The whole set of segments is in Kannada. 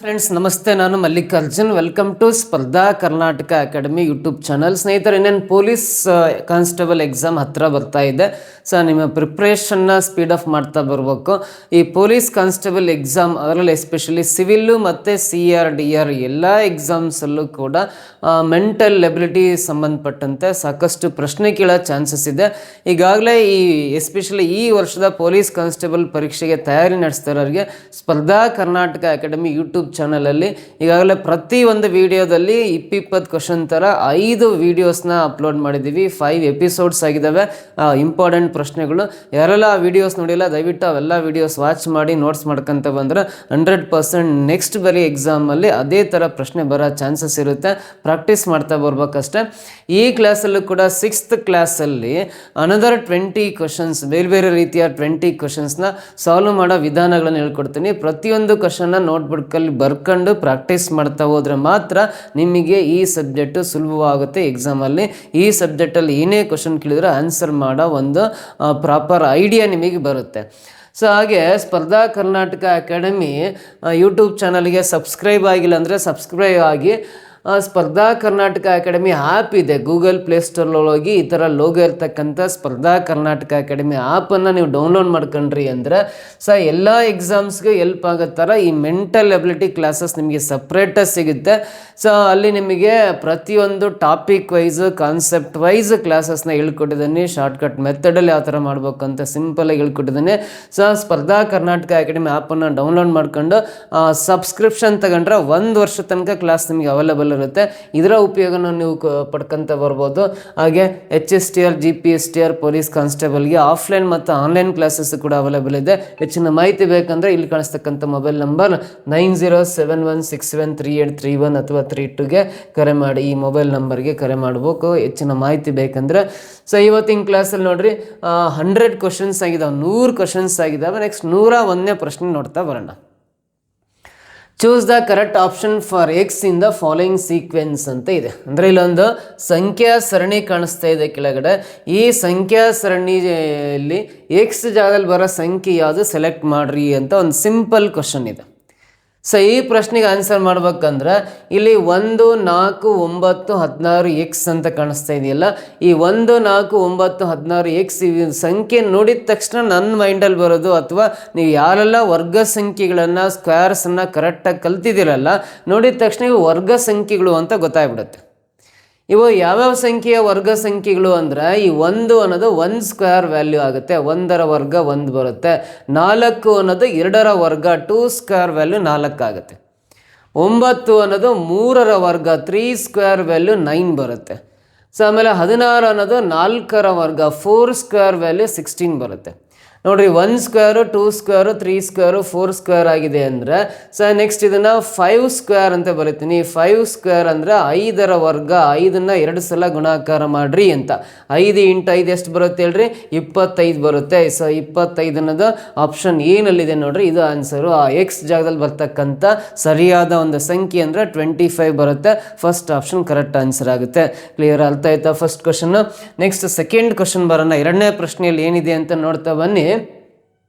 ಫ್ರೆಂಡ್ಸ್ ನಮಸ್ತೆ, ನಾನು ಮಲ್ಲಿಕಾರ್ಜುನ್. ವೆಲ್ಕಮ್ ಟು ಸ್ಪರ್ಧಾ ಕರ್ನಾಟಕ ಅಕಾಡೆಮಿ ಯೂಟ್ಯೂಬ್ ಚಾನಲ್. ಸ್ನೇಹಿತರೆ, ಇನ್ನೇನು ಪೊಲೀಸ್ ಕಾನ್ಸ್ಟೇಬಲ್ ಎಕ್ಸಾಮ್ ಹತ್ತಿರ ಬರ್ತಾ ಇದೆ. ಸೊ ನಿಮ್ಮ ಪ್ರಿಪ್ರೇಷನ್ನ ಸ್ಪೀಡ್ ಆಫ್ ಮಾಡ್ತಾ ಬರಬೇಕು. ಈ ಪೊಲೀಸ್ ಕಾನ್ಸ್ಟೇಬಲ್ ಎಕ್ಸಾಮ್, ಅದರಲ್ಲಿ ಎಸ್ಪೆಷಲಿ ಸಿವಿಲ್ಲು ಮತ್ತು CRDR ಎಲ್ಲ ಎಕ್ಸಾಮ್ಸಲ್ಲೂ ಕೂಡ ಮೆಂಟಲ್ ಎಬಿಲಿಟಿ ಸಂಬಂಧಪಟ್ಟಂತೆ ಸಾಕಷ್ಟು ಪ್ರಶ್ನೆ ಕೇಳೋ ಚಾನ್ಸಸ್ ಇದೆ. ಈಗಾಗಲೇ ಎಸ್ಪೆಷಲಿ ಈ ವರ್ಷದ ಪೊಲೀಸ್ ಕಾನ್ಸ್ಟೇಬಲ್ ಪರೀಕ್ಷೆಗೆ ತಯಾರಿ ನಡೆಸ್ತಾ ಇರೋರಿಗೆ ಸ್ಪರ್ಧಾ ಕರ್ನಾಟಕ ಅಕಾಡೆಮಿ ಯೂಟ್ಯೂಬ್ ಚಾನಲಲ್ಲಿ ಈಗಾಗಲೇ ಪ್ರತಿ ಒಂದು ವಿಡಿಯೋದಲ್ಲಿ 20 ಕ್ವಶನ್ ಥರ 5 ವೀಡಿಯೋಸ್ನ ಅಪ್ಲೋಡ್ ಮಾಡಿದ್ದೀವಿ. 5 ಎಪಿಸೋಡ್ಸ್ ಆಗಿದ್ದಾವೆ, ಇಂಪಾರ್ಟೆಂಟ್ ಪ್ರಶ್ನೆಗಳು. ಯಾರೆಲ್ಲ ಆ ವೀಡಿಯೋಸ್ ನೋಡಿಲ್ಲ, ದಯವಿಟ್ಟು ಅವೆಲ್ಲ ವೀಡಿಯೋಸ್ ವಾಚ್ ಮಾಡಿ ನೋಟ್ಸ್ ಮಾಡ್ಕೊತ ಬಂದರೆ 100% ನೆಕ್ಸ್ಟ್ ಬರೀ ಎಕ್ಸಾಮಲ್ಲಿ ಅದೇ ಥರ ಪ್ರಶ್ನೆ ಬರೋ ಚಾನ್ಸಸ್ ಇರುತ್ತೆ. ಪ್ರಾಕ್ಟೀಸ್ ಮಾಡ್ತಾ ಬರ್ಬೇಕಷ್ಟೆ. ಈ ಕ್ಲಾಸಲ್ಲೂ ಕೂಡ 6th ಕ್ಲಾಸಲ್ಲಿ ಅನದರ್ 20 ಕ್ವಶನ್ಸ್, ಬೇರೆ ಬೇರೆ ರೀತಿಯ 20 ಕ್ವಶನ್ಸ್ನ ಸಾಲ್ವ್ ಮಾಡೋ ವಿಧಾನಗಳನ್ನು ಹೇಳ್ಕೊಡ್ತೀನಿ. ಪ್ರತಿಯೊಂದು ಕ್ವಶನ್ನ ನೋಟ್ಬುಕ್ಕಲ್ಲಿ ಬರ್ಕೊಂಡು ಪ್ರಾಕ್ಟೀಸ್ ಮಾಡ್ತಾ ಹೋದರೆ ಮಾತ್ರ ನಿಮಗೆ ಈ ಸಬ್ಜೆಕ್ಟು ಸುಲಭವಾಗುತ್ತೆ ಎಕ್ಸಾಮಲ್ಲಿ. ಈ ಸಬ್ಜೆಕ್ಟಲ್ಲಿ ಏನೇ ಕ್ವಶನ್ ಕೇಳಿದ್ರೆ ಆನ್ಸರ್ ಮಾಡೋ ಒಂದು ಪ್ರಾಪರ್ ಐಡಿಯಾ ನಿಮಗೆ ಬರುತ್ತೆ. ಸೊ ಹಾಗೆ ಸ್ಪರ್ಧಾ ಕರ್ನಾಟಕ ಅಕಾಡೆಮಿ ಯೂಟ್ಯೂಬ್ ಚಾನಲ್ಗೆ ಸಬ್ಸ್ಕ್ರೈಬ್ ಆಗಿಲ್ಲ ಅಂದರೆ ಸಬ್ಸ್ಕ್ರೈಬ್ ಆಗಿ. ಸ್ಪರ್ಧಾ ಕರ್ನಾಟಕ ಅಕಾಡೆಮಿ ಆ್ಯಪ್ ಇದೆ, ಗೂಗಲ್ ಪ್ಲೇಸ್ಟೋರಲ್ಲಿ ಹೋಗಿ ಈ ಥರ ಲೋಗೋ ಇರ್ತಕ್ಕಂಥ ಸ್ಪರ್ಧಾ ಕರ್ನಾಟಕ ಅಕಾಡೆಮಿ ಆ್ಯಪನ್ನು ನೀವು ಡೌನ್ಲೋಡ್ ಮಾಡ್ಕೊಂಡ್ರಿ ಅಂದರೆ ಎಲ್ಲ ಎಕ್ಸಾಮ್ಸ್ಗೆ ಎಲ್ಪ್ ಆಗೋ ಥರ ಈ ಮೆಂಟಲ್ ಎಬಿಲಿಟಿ ಕ್ಲಾಸಸ್ ನಿಮಗೆ ಸಪ್ರೇಟಾಗಿ ಸಿಗುತ್ತೆ. ಸೊ ಅಲ್ಲಿ ನಿಮಗೆ ಪ್ರತಿಯೊಂದು ಟಾಪಿಕ್ ವೈಸು, ಕಾನ್ಸೆಪ್ಟ್ ವೈಸ್ ಕ್ಲಾಸಸ್ನ ಹೇಳ್ಕೊಟ್ಟಿದ್ದೀನಿ. ಶಾರ್ಟ್ಕಟ್ ಮೆಥಡಲ್ಲಿ ಯಾವ ಥರ ಮಾಡ್ಬೇಕು ಅಂತ ಸಿಂಪಲಾಗಿ ಹೇಳ್ಕೊಟ್ಟಿದ್ದೀನಿ. ಸೊ ಸ್ಪರ್ಧಾ ಕರ್ನಾಟಕ ಅಕಾಡೆಮಿ ಆ್ಯಪನ್ನು ಡೌನ್ಲೋಡ್ ಮಾಡ್ಕೊಂಡು ಸಬ್ಸ್ಕ್ರಿಪ್ಷನ್ ತಗೊಂಡ್ರೆ 1 ವರ್ಷ ತನಕ ಕ್ಲಾಸ್ ನಿಮಗೆ ಅವೈಲೇಬಲ್ ಇರುತ್ತೆ. ಇದರ ಉಪಯೋಗನ ನೀವು ಪಡ್ಕೊಂತ ಬರ್ಬೋದು. ಹಾಗೆ HSTR, GPSTR ಪೊಲೀಸ್ ಕಾನ್ಸ್ಟೇಬಲ್ಗೆ ಆಫ್ಲೈನ್ ಮತ್ತು ಆನ್ಲೈನ್ ಕ್ಲಾಸಸ್ ಕೂಡ ಅವೈಲೇಬಲ್ ಇದೆ. ಹೆಚ್ಚಿನ ಮಾಹಿತಿ ಬೇಕಂದರೆ ಇಲ್ಲಿ ಕಾಣಿಸ್ತಕ್ಕಂಥ ಮೊಬೈಲ್ ನಂಬರ್ 9071673831 ಅಥವಾ 32ಗೆ ಕರೆ ಮಾಡಿ. ಈ ಮೊಬೈಲ್ ನಂಬರ್ಗೆ ಕರೆ ಮಾಡಬೇಕು ಹೆಚ್ಚಿನ ಮಾಹಿತಿ ಬೇಕಂದರೆ. ಸೊ ಇವತ್ತಿನ ಕ್ಲಾಸಲ್ಲಿ ನೋಡ್ರಿ 100 ಕ್ವಶನ್ಸ್ ಆಗಿದ್ದಾವೆ, 100 ಕ್ವಶನ್ಸ್ ಆಗಿದ್ದಾವೆ. ನೆಕ್ಸ್ಟ್ 101ನೇ ಪ್ರಶ್ನೆ ನೋಡ್ತಾ ಬರೋಣ. Choose the correct option for X in the following sequence ಅಂತ ಇದೆ. ಅಂದರೆ ಇಲ್ಲೊಂದು ಸಂಖ್ಯಾ ಸರಣಿ ಕಾಣಿಸ್ತಾ ಇದೆ ಕೆಳಗಡೆ. ಈ ಸಂಖ್ಯಾ ಸರಣಿಯಲ್ಲಿ ಎಕ್ಸ್ ಜಾಗದಲ್ಲಿ ಬರೋ ಸಂಖ್ಯೆ ಯಾವುದು ಸೆಲೆಕ್ಟ್ ಮಾಡ್ರಿ ಅಂತ ಒಂದು ಸಿಂಪಲ್ ಕ್ವಶನ್ ಇದೆ. ಸೊ ಈ ಪ್ರಶ್ನೆಗೆ ಆನ್ಸರ್ ಮಾಡ್ಬೇಕಂದ್ರೆ ಇಲ್ಲಿ 1, 4, 9, 16 ಎಕ್ಸ್ ಅಂತ ಕಾಣಿಸ್ತಾ ಇದೆಯಲ್ಲ, ಈ 1, 4, 9, 16 ಎಕ್ಸ್ ಈ ಸಂಖ್ಯೆ ನೋಡಿದ ತಕ್ಷಣ ನನ್ನ ಮೈಂಡಲ್ಲಿ ಬರೋದು, ಅಥವಾ ನೀವು ಯಾರೆಲ್ಲ ವರ್ಗ ಸಂಖ್ಯೆಗಳನ್ನು, ಸ್ಕ್ವೇರ್ಸನ್ನು ಕರೆಕ್ಟಾಗಿ ಕಲ್ತಿದ್ದೀರಲ್ಲ, ನೋಡಿದ ತಕ್ಷಣ ಇವು ವರ್ಗ ಸಂಖ್ಯೆಗಳು ಅಂತ ಗೊತ್ತಾಗ್ಬಿಡುತ್ತೆ. ಇವು ಯಾವ್ಯಾವ ಸಂಖ್ಯೆಯ ವರ್ಗ ಸಂಖ್ಯೆಗಳು ಅಂದರೆ ಈ 1 ಅನ್ನೋದು 1 ಸ್ಕ್ವೇರ್ ವ್ಯಾಲ್ಯೂ ಆಗುತ್ತೆ, 1ರ ವರ್ಗ 1 ಬರುತ್ತೆ. 4 ಅನ್ನೋದು 2ರ ವರ್ಗ 2 ಸ್ಕ್ವೇರ್ ವ್ಯಾಲ್ಯೂ 4 ಆಗುತ್ತೆ. 9 ಅನ್ನೋದು 3ರ ವರ್ಗ 3 ಸ್ಕ್ವೇರ್ ವ್ಯಾಲ್ಯೂ 9 ಬರುತ್ತೆ. ಸೊ ಆಮೇಲೆ 16 ಅನ್ನೋದು 4ರ ವರ್ಗ 4 ಸ್ಕ್ವೇರ್ ವ್ಯಾಲ್ಯೂ 16 ಬರುತ್ತೆ. ನೋಡಿರಿ, 1 ಸ್ಕ್ವೇರು, 2 ಸ್ಕ್ವೇರು, 3 ಸ್ಕ್ವೇರು, 4 ಸ್ಕ್ವೇರ್ ಆಗಿದೆ ಅಂದರೆ ಸೊ ನೆಕ್ಸ್ಟ್ ಇದನ್ನು 5 ಸ್ಕ್ವೇರ್ ಅಂತ ಬರೀತೀನಿ. 5 ಸ್ಕ್ವೇರ್ ಅಂದರೆ 5ರ ವರ್ಗ, 5ನ್ನು 2 ಸಲ ಗುಣಾಕಾರ ಮಾಡಿರಿ ಅಂತ. 5 × 5 ಎಷ್ಟು ಬರುತ್ತೆ ಹೇಳ್ರಿ? 25 ಬರುತ್ತೆ. ಸೊ 25 ಅನ್ನೋದು ಆಪ್ಷನ್ ಏನಲ್ಲಿದೆ ನೋಡ್ರಿ, ಇದು ಆನ್ಸರು. ಆ ಎಕ್ಸ್ ಜಾಗದಲ್ಲಿ ಬರ್ತಕ್ಕಂಥ ಸರಿಯಾದ ಒಂದು ಸಂಖ್ಯೆ ಅಂದರೆ 25 ಬರುತ್ತೆ. ಫಸ್ಟ್ ಆಪ್ಷನ್ ಕರೆಕ್ಟ್ ಆನ್ಸರ್ ಆಗುತ್ತೆ. ಕ್ಲಿಯರ್ ಅರ್ಥ ಆಯ್ತಾ first question? Next second question ಬರೋಣ. 2ನೇ ಪ್ರಶ್ನೆಯಲ್ಲಿ ಏನಿದೆ ಅಂತ ನೋಡ್ತಾ ಬನ್ನಿ.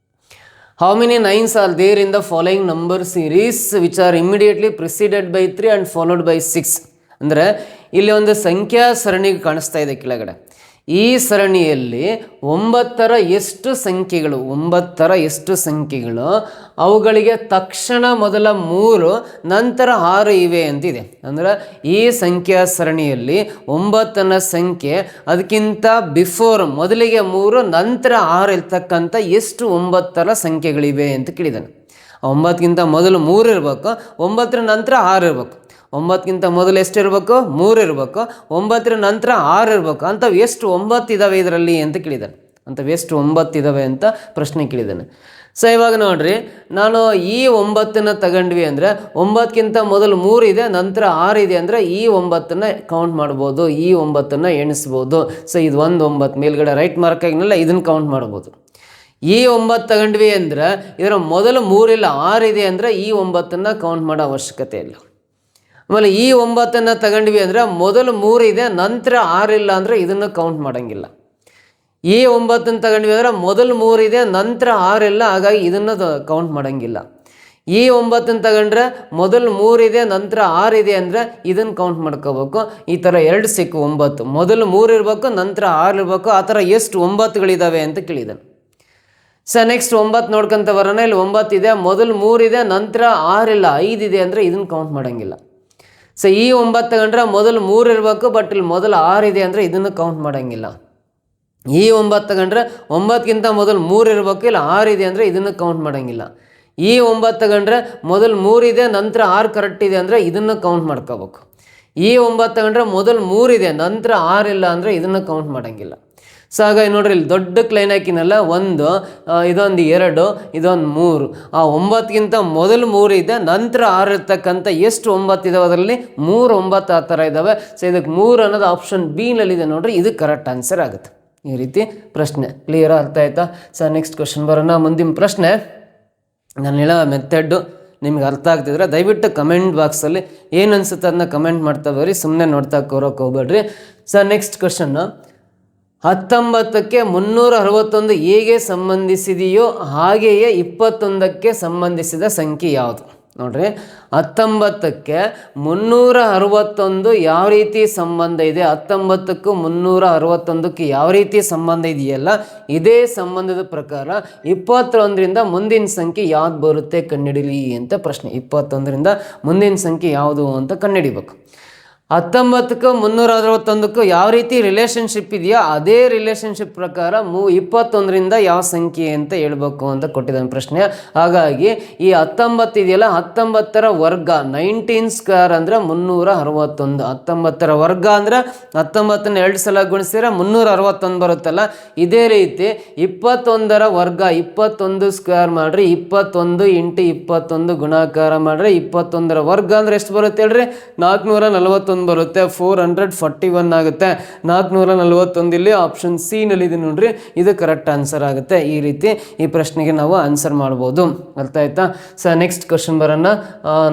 How many 9s are there in the following number series which are immediately preceded by 3 and followed by 6? ಅಂದರೆ ಇಲ್ಲಿ ಒಂದು ಸಂಖ್ಯಾ ಸರಣಿ ಕಾಣಿಸ್ತಾ ಇದೆ ಕೆಳಗಡೆ. ಈ ಸರಣಿಯಲ್ಲಿ 9ರ ಎಷ್ಟು ಸಂಖ್ಯೆಗಳು, 9ರ ಎಷ್ಟು ಸಂಖ್ಯೆಗಳು, ಅವುಗಳಿಗೆ ತಕ್ಷಣ ಮೊದಲ 3 ನಂತರ 6 ಇವೆ ಅಂತಿದೆ. ಅಂದರೆ ಈ ಸಂಖ್ಯಾ ಸರಣಿಯಲ್ಲಿ 9ನ ಸಂಖ್ಯೆ ಅದಕ್ಕಿಂತ ಬಿಫೋರ್ ಮೊದಲಿಗೆ 3 ನಂತರ 6 ಇರ್ತಕ್ಕಂಥ ಎಷ್ಟು 9ರ ಸಂಖ್ಯೆಗಳಿವೆ ಅಂತ ಕೇಳಿದ್ದಾನೆ. 9ಗಿಂತ ಮೊದಲು 3 ಇರಬೇಕು, 9ರ ನಂತರ 6 ಇರಬೇಕು. 9ಗಿಂತ ಮೊದಲು ಎಷ್ಟು ಇರಬೇಕು? 3 ಇರಬೇಕು. 9ರ ನಂತರ 6 ಇರಬೇಕು. ಅಂಥವು ಎಷ್ಟು 9 ಇದ್ದಾವೆ ಇದರಲ್ಲಿ ಅಂತ ಕೇಳಿದ್ದಾನೆ. ಅಂಥವು ಎಷ್ಟು 9 ಇದ್ದಾವೆ ಅಂತ ಪ್ರಶ್ನೆ ಕೇಳಿದ್ದಾನೆ. ಸೊ ಇವಾಗ ನೋಡ್ರಿ, ನಾನು ಈ 9ನ್ನು ತಗೊಂಡ್ವಿ ಅಂದರೆ 9ಗಿಂತ ಮೊದಲು 3 ಇದೆ, ನಂತರ 6 ಇದೆ ಅಂದರೆ ಈ 9ನ್ನು ಕೌಂಟ್ ಮಾಡ್ಬೋದು, ಈ 9ನ್ನು ಎಣಿಸ್ಬೋದು. ಸೊ ಇದು 1 9 ಮೇಲ್ಗಡೆ ರೈಟ್ ಮಾರ್ಕ್ ಆಗಿನಲ್ಲ, ಇದನ್ನು ಕೌಂಟ್ ಮಾಡ್ಬೋದು. ಈ 9 ತಗೊಂಡ್ವಿ ಅಂದರೆ ಇದರ ಮೊದಲು 3 ಇಲ್ಲ, 6 ಇದೆ ಅಂದರೆ ಈ 9ನ್ನು ಕೌಂಟ್ ಮಾಡೋ ಅವಶ್ಯಕತೆ ಇಲ್ಲ. ಆಮೇಲೆ ಈ 9ನ್ನು ತಗೊಂಡ್ವಿ ಅಂದರೆ ಮೊದಲು 3 ಇದೆ, ನಂತರ 6 ಇಲ್ಲ ಅಂದರೆ ಇದನ್ನು ಕೌಂಟ್ ಮಾಡೋಂಗಿಲ್ಲ. ಈ 9ನ್ನು ತಗೊಂಡ್ವಿ ಅಂದರೆ ಮೊದಲು 3 ಇದೆ, ನಂತರ 6 ಇಲ್ಲ, ಹಾಗಾಗಿ ಇದನ್ನು ಕೌಂಟ್ ಮಾಡೋಂಗಿಲ್ಲ. ಈ 9 ತಗೊಂಡ್ರೆ ಮೊದಲು 3 ಇದೆ, ನಂತರ 6 ಇದೆ ಅಂದರೆ ಇದನ್ನು ಕೌಂಟ್ ಮಾಡ್ಕೋಬೇಕು. ಈ ಥರ 2 ಸಿಕ್ಕು 9, ಮೊದಲು 3 ಇರಬೇಕು, ನಂತರ 6 ಇರಬೇಕು. ಆ ಥರ ಎಷ್ಟು 9ಗಳಿದ್ದಾವೆ ಅಂತ ಕೇಳಿದ್ದಾನೆ. ನೆಕ್ಸ್ಟ್ 9 ನೋಡ್ಕೊಂತ ಬರೋಣ. ಇಲ್ಲಿ 9 ಇದೆ, ಮೊದಲು 3 ಇದೆ, ನಂತರ 6 ಇಲ್ಲ, 5 ಇದೆ ಅಂದರೆ ಇದನ್ನು ಕೌಂಟ್ ಮಾಡೋಂಗಿಲ್ಲ. ಈ 9 ತಗೊಂಡ್ರೆ ಮೊದಲು 3 ಇರಬೇಕು, ಬಟ್ ಇಲ್ಲಿ ಮೊದಲು 6 ಇದೆ ಅಂದರೆ ಇದನ್ನು ಕೌಂಟ್ ಮಾಡೋಂಗಿಲ್ಲ. ಈ 9 ತಗೊಂಡ್ರೆ 9ಗಿಂತ ಮೊದಲು 3 ಇರಬೇಕು, ಇಲ್ಲ 6 ಇದೆ ಅಂದರೆ ಇದನ್ನು ಕೌಂಟ್ ಮಾಡೋಂಗಿಲ್ಲ. ಈ 9 ತಗೊಂಡ್ರೆ ಮೊದಲು 3 ಇದೆ, ನಂತರ 6 ಕರೆಕ್ಟ್ ಇದೆ ಅಂದರೆ ಇದನ್ನು ಕೌಂಟ್ ಮಾಡ್ಕೋಬೇಕು. ಈ 9 ತಗೊಂಡ್ರೆ ಮೊದಲು 3 ಇದೆ, ನಂತರ 6 ಇಲ್ಲ ಅಂದರೆ ಇದನ್ನು ಕೌಂಟ್ ಮಾಡೋಂಗಿಲ್ಲ. ಹಾಗಾಗಿ ನೋಡ್ರಿ, ಇಲ್ಲಿ ದೊಡ್ಡ ಕ್ಲೈನ್ ಹಾಕಿನಲ್ಲ, 1, ಇದೊಂದು 2, ಇದೊಂದು 3. ಆ 9ಗಿಂತ ಮೊದಲು 3 ಇದೆ, ನಂತರ 6 ಇರ್ತಕ್ಕಂಥ ಎಷ್ಟು 9 ಇದಾವೆ ಅದರಲ್ಲಿ 3 9 ಆ ಥರ ಇದ್ದಾವೆ. ಇದಕ್ಕೆ 3 ಅನ್ನೋದು ಆಪ್ಷನ್ ಬಿ ನಲ್ಲಿದೆ ನೋಡ್ರಿ, ಇದು ಕರೆಕ್ಟ್ ಆನ್ಸರ್ ಆಗುತ್ತೆ. ಈ ರೀತಿ ಪ್ರಶ್ನೆ ಕ್ಲಿಯರ್ ಅರ್ಥ ಆಯ್ತಾ? ನೆಕ್ಸ್ಟ್ ಕ್ವಶನ್ ಬರೋಣ. ಮುಂದಿನ ಪ್ರಶ್ನೆ ನಾನು ಹೇಳೋ ಮೆಥಡ್ಡು ನಿಮ್ಗೆ ಅರ್ಥ ಆಗ್ತಿದ್ರೆ ದಯವಿಟ್ಟು ಕಮೆಂಟ್ ಬಾಕ್ಸಲ್ಲಿ ಏನು ಅನ್ಸುತ್ತೆ ಅದನ್ನ ಕಮೆಂಟ್ ಮಾಡ್ತಾ ಬರ್ರಿ, ಸುಮ್ಮನೆ ನೋಡ್ತಾ ಕೋರೋಕೆ ಹೋಗ್ಬೇಡ್ರಿ. ನೆಕ್ಸ್ಟ್ ಕ್ವಶನ್ನು, 19ಕ್ಕೆ 361 ಹೇಗೆ ಸಂಬಂಧಿಸಿದೆಯೋ ಹಾಗೆಯೇ 21ಕ್ಕೆ ಸಂಬಂಧಿಸಿದ ಸಂಖ್ಯೆ ಯಾವುದು? ನೋಡ್ರಿ, 19ಕ್ಕೆ 361 ಯಾವ ರೀತಿ ಸಂಬಂಧ ಇದೆ, 19ಕ್ಕೂ 361ಕ್ಕೆ ಯಾವ ರೀತಿ ಸಂಬಂಧ ಇದೆಯಲ್ಲ, ಇದೇ ಸಂಬಂಧದ ಪ್ರಕಾರ 21ರಿಂದ ಮುಂದಿನ ಸಂಖ್ಯೆ ಯಾವ್ದು ಬರುತ್ತೆ ಕಂಡುಹಿಡೀಲಿ ಅಂತ ಪ್ರಶ್ನೆ. 21ರಿಂದ ಮುಂದಿನ ಸಂಖ್ಯೆ ಯಾವುದು ಅಂತ ಕಂಡುಹಿಡಿಬೇಕು. 19ಕ್ಕೂ 361ಕ್ಕೂ ಯಾವ ರೀತಿ ರಿಲೇಷನ್ಶಿಪ್ ಇದೆಯೋ ಅದೇ ರಿಲೇಷನ್ಶಿಪ್ ಪ್ರಕಾರ 21ರಿಂದ ಯಾವ ಸಂಖ್ಯೆ ಅಂತ ಹೇಳ್ಬೇಕು ಅಂತ ಕೊಟ್ಟಿದ್ದಾನೆ ಪ್ರಶ್ನೆ. ಹಾಗಾಗಿ ಈ 19 ಇದೆಯಲ್ಲ, 19ರ ವರ್ಗ 19 ಸ್ಕ್ವೇರ್ ಅಂದರೆ 361. 19ರ ವರ್ಗ ಅಂದರೆ 19ನ 2 ಸಲ ಗುಣಿಸಿದ್ರೆ 361 ಬರುತ್ತಲ್ಲ. ಇದೇ ರೀತಿ 21ರ ವರ್ಗ 21 ಸ್ಕ್ವೇರ್ ಮಾಡಿರಿ, 21 × 21 ಗುಣಾಕಾರ ಮಾಡಿರಿ. 21ರ ವರ್ಗ ಅಂದರೆ ಎಷ್ಟು ಬರುತ್ತೆ ಹೇಳ್ರಿ? 441 ಬರುತ್ತೆ. 441 ಆಗುತ್ತೆ. 441 ಇಲ್ಲಿ ಆಪ್ಷನ್ ಸಿ ನಲ್ಲಿದೆ ನೋಡ್ರಿ, ಇದು ಕರೆಕ್ಟ್ ಆನ್ಸರ್ ಆಗುತ್ತೆ. ಈ ರೀತಿ ಈ ಪ್ರಶ್ನೆಗೆ ನಾವು ಆನ್ಸರ್ ಮಾಡ್ಬೋದು. ಅರ್ಥ ಆಯ್ತಾ? ನೆಕ್ಸ್ಟ್ ಕ್ವಶನ್ ಬರೋಣ.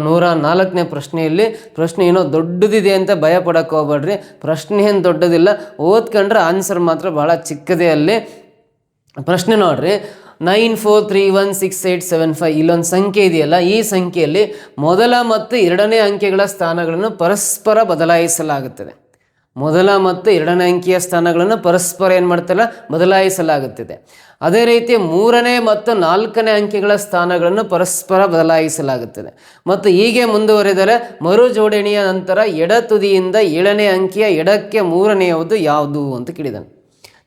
104ನೇ ಪ್ರಶ್ನೆಯಲ್ಲಿ, ಪ್ರಶ್ನೆ ಏನೋ ದೊಡ್ಡದಿದೆ ಅಂತ ಭಯ ಪಡಕ್ಕೆ ಹೋಗ್ಬೇಡ್ರಿ. ಪ್ರಶ್ನೆ ಏನು ದೊಡ್ಡದಿಲ್ಲ, ಓದ್ಕೊಂಡ್ರೆ ಆನ್ಸರ್ ಮಾತ್ರ ಭಾಳ ಚಿಕ್ಕದೇ. ಅಲ್ಲಿ ಪ್ರಶ್ನೆ ನೋಡ್ರಿ, 94316875 ಇಲ್ಲೊಂದು ಸಂಖ್ಯೆ ಇದೆಯಲ್ಲ, ಈ ಸಂಖ್ಯೆಯಲ್ಲಿ ಮೊದಲ ಮತ್ತು ಎರಡನೇ ಅಂಕೆಗಳ ಸ್ಥಾನಗಳನ್ನು ಪರಸ್ಪರ ಬದಲಾಯಿಸಲಾಗುತ್ತದೆ. ಮೊದಲ ಮತ್ತು ಎರಡನೇ ಅಂಕಿಯ ಸ್ಥಾನಗಳನ್ನು ಪರಸ್ಪರ ಏನು ಮಾಡ್ತಾರಲ್ಲ ಬದಲಾಯಿಸಲಾಗುತ್ತದೆ. ಅದೇ ರೀತಿ 3ನೇ ಮತ್ತು 4ನೇ ಅಂಕೆಗಳ ಸ್ಥಾನಗಳನ್ನು ಪರಸ್ಪರ ಬದಲಾಯಿಸಲಾಗುತ್ತದೆ. ಮತ್ತು ಹೀಗೆ ಮುಂದುವರೆದರೆ ಮರು ಜೋಡಣೆಯ ನಂತರ ಎಡ ತುದಿಯಿಂದ 7ನೇ ಅಂಕಿಯ ಎಡಕ್ಕೆ 3ನೇಯದು ಯಾವುದು ಅಂತ ಕೇಳಿದಾನೆ.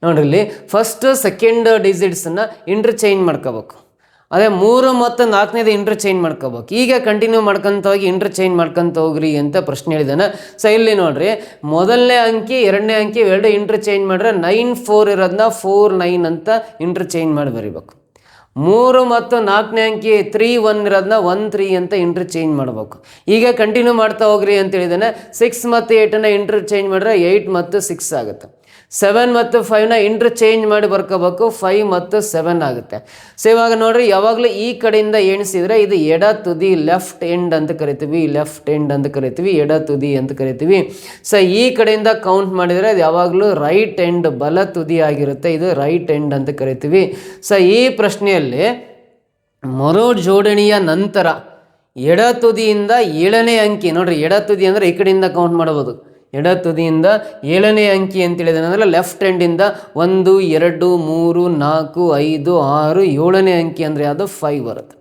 ನೋಡ್ರಿ, ಇಲ್ಲಿ ಫಸ್ಟ್ ಸೆಕೆಂಡ್ ಡಿಜಿಟ್ಸನ್ನು ಇಂಟರ್ಚೇಂಜ್ ಮಾಡ್ಕೋಬೇಕು. ಅದೇ 3 ಮತ್ತು 4ನೇದು ಇಂಟರ್ಚೇಂಜ್ ಮಾಡ್ಕೋಬೇಕು. ಈಗ ಕಂಟಿನ್ಯೂ ಮಾಡ್ಕೊತ ಹೋಗಿ ಇಂಟರ್ಚೇಂಜ್ ಮಾಡ್ಕೊತ ಹೋಗ್ರಿ ಅಂತ ಪ್ರಶ್ನೆ ಹೇಳಿದಾನೆ. ಇಲ್ಲಿ ನೋಡ್ರಿ, ಮೊದಲನೇ ಅಂಕಿ ಎರಡನೇ ಅಂಕಿ ಎರಡು ಇಂಟರ್ಚೇಂಜ್ ಮಾಡಿದ್ರೆ 94 ಇರೋದನ್ನ 49 ಅಂತ ಇಂಟರ್ಚೇಂಜ್ ಮಾಡಿ ಬರೀಬೇಕು. 3 ಮತ್ತು 4ನೇ ಅಂಕಿ 31 ಇರೋದನ್ನ 13 ಅಂತ ಇಂಟರ್ಚೇಂಜ್ ಮಾಡಬೇಕು. ಈಗ ಕಂಟಿನ್ಯೂ ಮಾಡ್ತಾ ಹೋಗ್ರಿ ಅಂತ ಹೇಳಿದಾನೆ. 6 ಮತ್ತು 8ನ ಇಂಟರ್ಚೇಂಜ್ ಮಾಡಿದ್ರೆ 8 ಮತ್ತು 6 ಆಗುತ್ತೆ. 7 ಮತ್ತು 5ನ ಇಂಟರ್ಚೇಂಜ್ ಮಾಡಿ ಬರ್ಕೋಬೇಕು, 5 ಮತ್ತು 7 ಆಗುತ್ತೆ. ಇವಾಗ ನೋಡ್ರಿ, ಯಾವಾಗಲೂ ಈ ಕಡೆಯಿಂದ ಎಣಿಸಿದ್ರೆ ಇದು ಎಡ ತುದಿ ಲೆಫ್ಟ್ ಎಂಡ್ ಅಂತ ಕರಿತೀವಿ, ಲೆಫ್ಟ್ ಎಂಡ್ ಅಂತ ಕರಿತೀವಿ, ಎಡ ತುದಿ ಅಂತ ಕರಿತೀವಿ. ಈ ಕಡೆಯಿಂದ ಕೌಂಟ್ ಮಾಡಿದರೆ ಅದು ಯಾವಾಗಲೂ ರೈಟ್ ಎಂಡ್ ಬಲ ತುದಿ ಆಗಿರುತ್ತೆ, ಇದು ರೈಟ್ ಎಂಡ್ ಅಂತ ಕರಿತೀವಿ. ಈ ಪ್ರಶ್ನೆಯಲ್ಲಿ ಮರು ಜೋಡಣೆಯ ನಂತರ ಎಡ ತುದಿಯಿಂದ 7ನೇ ಅಂಕಿ, ನೋಡ್ರಿ ಎಡ ತುದಿ ಅಂದರೆ ಈ ಕಡೆಯಿಂದ ಕೌಂಟ್ ಮಾಡಬಹುದು. ಎಡ ತುದಿಯಿಂದ 7ನೇ ಅಂಕಿ ಅಂತೇಳಿದಾನೆ ಅಂದರೆ ಲೆಫ್ಟ್ ಹ್ಯಾಂಡಿಂದ 1 2 3 4 5 6 7ನೇ ಅಂಕಿ ಅಂದರೆ ಅದು 5 ಬರುತ್ತೆ.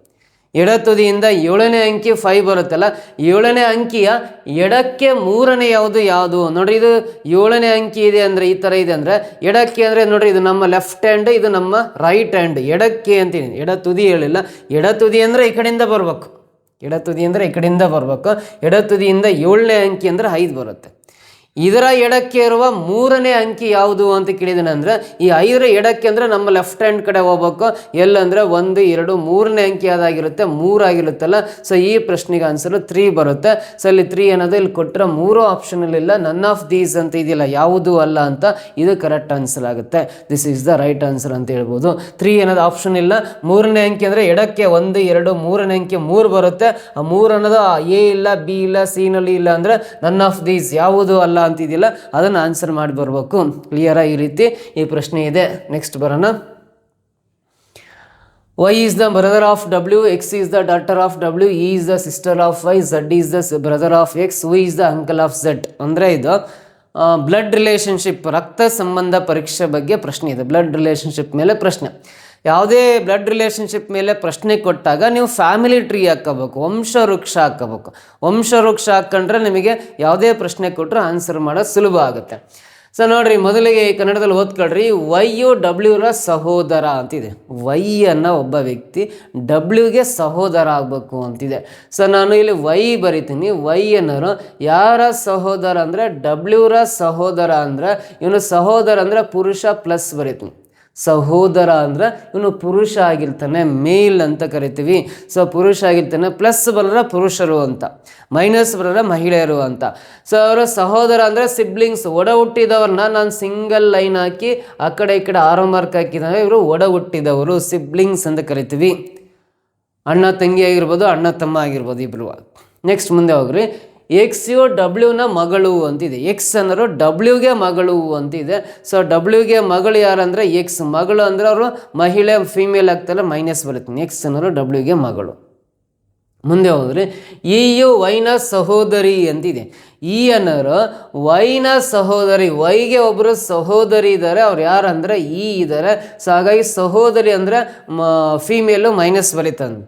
ಎಡ ತುದಿಯಿಂದ 7ನೇ ಅಂಕಿ 5 ಬರುತ್ತಲ್ಲ, 7ನೇ ಅಂಕಿಯ ಎಡಕ್ಕೆ 3ನೇ ಯಾವುದು ನೋಡ್ರಿ, ಇದು 7ನೇ ಅಂಕಿ ಇದೆ ಅಂದರೆ ಈ ಥರ ಇದೆ ಅಂದರೆ ಎಡಕ್ಕೆ ಅಂದರೆ ನೋಡ್ರಿ, ಇದು ನಮ್ಮ ಲೆಫ್ಟ್ ಹ್ಯಾಂಡ್, ಇದು ನಮ್ಮ ರೈಟ್ ಹ್ಯಾಂಡ್. ಎಡಕ್ಕೆ ಅಂತೀನಿ, ಎಡ ತುದಿ ಹೇಳಿಲ್ಲ. ಎಡ ತುದಿ ಅಂದರೆ ಈ ಕಡೆಯಿಂದ ಬರಬೇಕು, ಎಡ ತುದಿ ಅಂದರೆ ಈ ಕಡೆಯಿಂದ ಬರಬೇಕು. ಎಡ ತುದಿಯಿಂದ 7ನೇ ಅಂಕಿ ಅಂದರೆ 5 ಬರುತ್ತೆ. ಇದರ ಎಡಕ್ಕೆ ಇರುವ 3ನೇ ಅಂಕಿ ಯಾವುದು ಅಂತ ಕೇಳಿದಾನೆ. ಅಂದರೆ ಈ 5ರ ಎಡಕ್ಕೆ ಅಂದರೆ ನಮ್ಮ ಲೆಫ್ಟ್ ಹ್ಯಾಂಡ್ ಕಡೆ ಹೋಗ್ಬೇಕು. ಎಲ್ಲಂದರೆ 1 2 3ನೇ ಅಂಕಿ ಯಾವ್ದಾಗಿರುತ್ತೆ 3 ಆಗಿರುತ್ತಲ್ಲ. ಈ ಪ್ರಶ್ನೆಗೆ ಆನ್ಸರ್ 3 ಬರುತ್ತೆ. ಇಲ್ಲಿ 3 ಅನ್ನೋದು ಇಲ್ಲಿ ಕೊಟ್ಟರೆ 3 ಆಪ್ಷನಲ್ಲಿಲ್ಲ, ನನ್ ಆಫ್ ದೀಸ್ ಅಂತ ಇದೆಯಲ್ಲ, ಯಾವುದು ಅಲ್ಲ ಅಂತ, ಇದು ಕರೆಕ್ಟ್ ಆನ್ಸರ್ ಆಗುತ್ತೆ. This is the right answer ಅಂತ ಹೇಳ್ಬೋದು. 3 ಅನ್ನೋದು ಆಪ್ಷನ್ ಇಲ್ಲ. 3ನೇ ಅಂಕಿ ಅಂದರೆ ಎಡಕ್ಕೆ 1 2 3ನೇ ಅಂಕಿ 3 ಬರುತ್ತೆ. ಆ 3 ಅನ್ನೋದು ಎ ಇಲ್ಲ, ಬಿ ಇಲ್ಲ, ಸಿ ನಲ್ಲಿ ಇಲ್ಲ ಅಂದರೆ ನನ್ ಆಫ್ ದೀಸ್ ಯಾವುದು ಅಲ್ಲ ಅಂತಿದ್ದಿಲ್ಲ, ಅದನ್ನು ಆನ್ಸರ್ ಮಾಡಿ ಬರಬೇಕು. ಕ್ಲಿಯರಾ? ಈ ರೀತಿ ಈ ಪ್ರಶ್ನೆ ಇದೆ. ನೆಕ್ಸ್ಟ್ ಬರೋಣ. Y is the brother of W, X is the daughter of W, E is the sister of Y, Z is the brother of X, who is the uncle of Z. ಅಂದರೆ ಇದು ಬ್ಲಡ್ ರಿಲೇಷನ್ಶಿಪ್, ರಕ್ತ ಸಂಬಂಧ ಪರೀಕ್ಷೆ ಬಗ್ಗೆ ಪ್ರಶ್ನೆ ಇದೆ. ಬ್ಲಡ್ ರಿಲೇಷನ್ಶಿಪ್ ಮೇಲೆ ಪ್ರಶ್ನೆ. ಯಾವುದೇ ಬ್ಲಡ್ ರಿಲೇಷನ್ಶಿಪ್ ಮೇಲೆ ಪ್ರಶ್ನೆ ಕೊಟ್ಟಾಗ ನೀವು ಫ್ಯಾಮಿಲಿ ಟ್ರೀ ಹಾಕೋಬೇಕು, ವಂಶವೃಕ್ಷ ಹಾಕೋಬೇಕು. ವಂಶವೃಕ್ಷ ಹಾಕ್ಕೊಂಡ್ರೆ ನಿಮಗೆ ಯಾವುದೇ ಪ್ರಶ್ನೆ ಕೊಟ್ಟರೆ ಆನ್ಸರ್ ಮಾಡೋದು ಸುಲಭ ಆಗುತ್ತೆ. ಸೊ ನೋಡ್ರಿ, ಮೊದಲಿಗೆ ಕನ್ನಡದಲ್ಲಿ ಓದ್ಕೊಳ್ರಿ. ವೈಯು ಡಬ್ಲ್ಯೂರ ಸಹೋದರ ಅಂತಿದೆ. ವೈ ಅನ್ನೋ ಒಬ್ಬ ವ್ಯಕ್ತಿ ಡಬ್ಲ್ಯೂಗೆ ಸಹೋದರ ಆಗಬೇಕು ಅಂತಿದೆ. ಸೊ ನಾನು ಇಲ್ಲಿ ವೈ ಬರಿತೀನಿ. ವೈ ಅನ್ನೋರು ಯಾರ ಸಹೋದರ ಅಂದರೆ ಡಬ್ಲ್ಯೂರ ಸಹೋದರ ಅಂದರೆ ಇವನು ಸಹೋದರ ಅಂದರೆ ಪುರುಷ ಪ್ಲಸ್ ಬರಿತೀನಿ. ಸಹೋದರ ಅಂದರೆ ಇವನು ಪುರುಷ ಆಗಿರ್ತಾನೆ, ಮೇಲ್ ಅಂತ ಕರಿತೀವಿ. ಸೊ ಪುರುಷ ಆಗಿರ್ತಾನೆ, ಪ್ಲಸ್ ಬರೋರ ಪುರುಷರು ಅಂತ, ಮೈನಸ್ ಬರೋರ ಮಹಿಳೆಯರು ಅಂತ. ಸೊ ಅವರ ಸಹೋದರ ಅಂದರೆ ಸಿಬ್ಲಿಂಗ್ಸ್, ಒಡ ಹುಟ್ಟಿದವ್ರನ್ನ ನಾನು ಸಿಂಗಲ್ ಲೈನ್ ಹಾಕಿ ಆ ಕಡೆ ಈ ಕಡೆ ಆರೋ ಮಾರ್ಕ್ ಹಾಕಿದಾಗ ಇವರು ಒಡ ಹುಟ್ಟಿದವರು, ಸಿಬ್ಲಿಂಗ್ಸ್ ಅಂತ ಕರಿತೀವಿ. ಅಣ್ಣ ತಂಗಿ ಆಗಿರ್ಬೋದು, ಅಣ್ಣ ತಮ್ಮ ಆಗಿರ್ಬೋದು, ಇಬ್ಬರು. ನೆಕ್ಸ್ಟ್ ಮುಂದೆ ಹೋಗ್ರಿ. ಎಕ್ಸ್ ಯು ಡಬ್ಲ್ಯೂನ ಮಗಳು ಅಂತಿದೆ. ಎಕ್ಸ್ ಅನ್ನೋರು ಡಬ್ಲ್ಯೂಗೆ ಮಗಳು ಅಂತಿದೆ. ಸೊ ಡಬ್ಲ್ಯೂಗೆ ಮಗಳು ಯಾರಂದರೆ ಎಕ್ಸ್. ಮಗಳು ಅಂದರೆ ಅವರು ಮಹಿಳೆ, ಫೀಮೇಲ್ ಆಗ್ತಾರೆ, ಮೈನಸ್ ಬರುತ್ತೆ. ಎಕ್ಸ್ ಅನ್ನೋರು ಡಬ್ಲ್ಯೂಗೆ ಮಗಳು. ಮುಂದೆ ಹೋದರೆ ಇ ಯು ವೈನ ಸಹೋದರಿ ಅಂತಿದೆ. ಇ ಅನ್ನೋರು ವೈನ ಸಹೋದರಿ. ವೈಗೆ ಒಬ್ಬರು ಸಹೋದರಿ ಇದ್ದಾರೆ, ಅವ್ರು ಯಾರಂದರೆ ಇ ಇದ್ದಾರೆ. ಸೊ ಹಾಗಾಗಿ ಸಹೋದರಿ ಅಂದರೆ ಫೀಮೇಲು, ಮೈನಸ್ ಬರೀತಾನೆ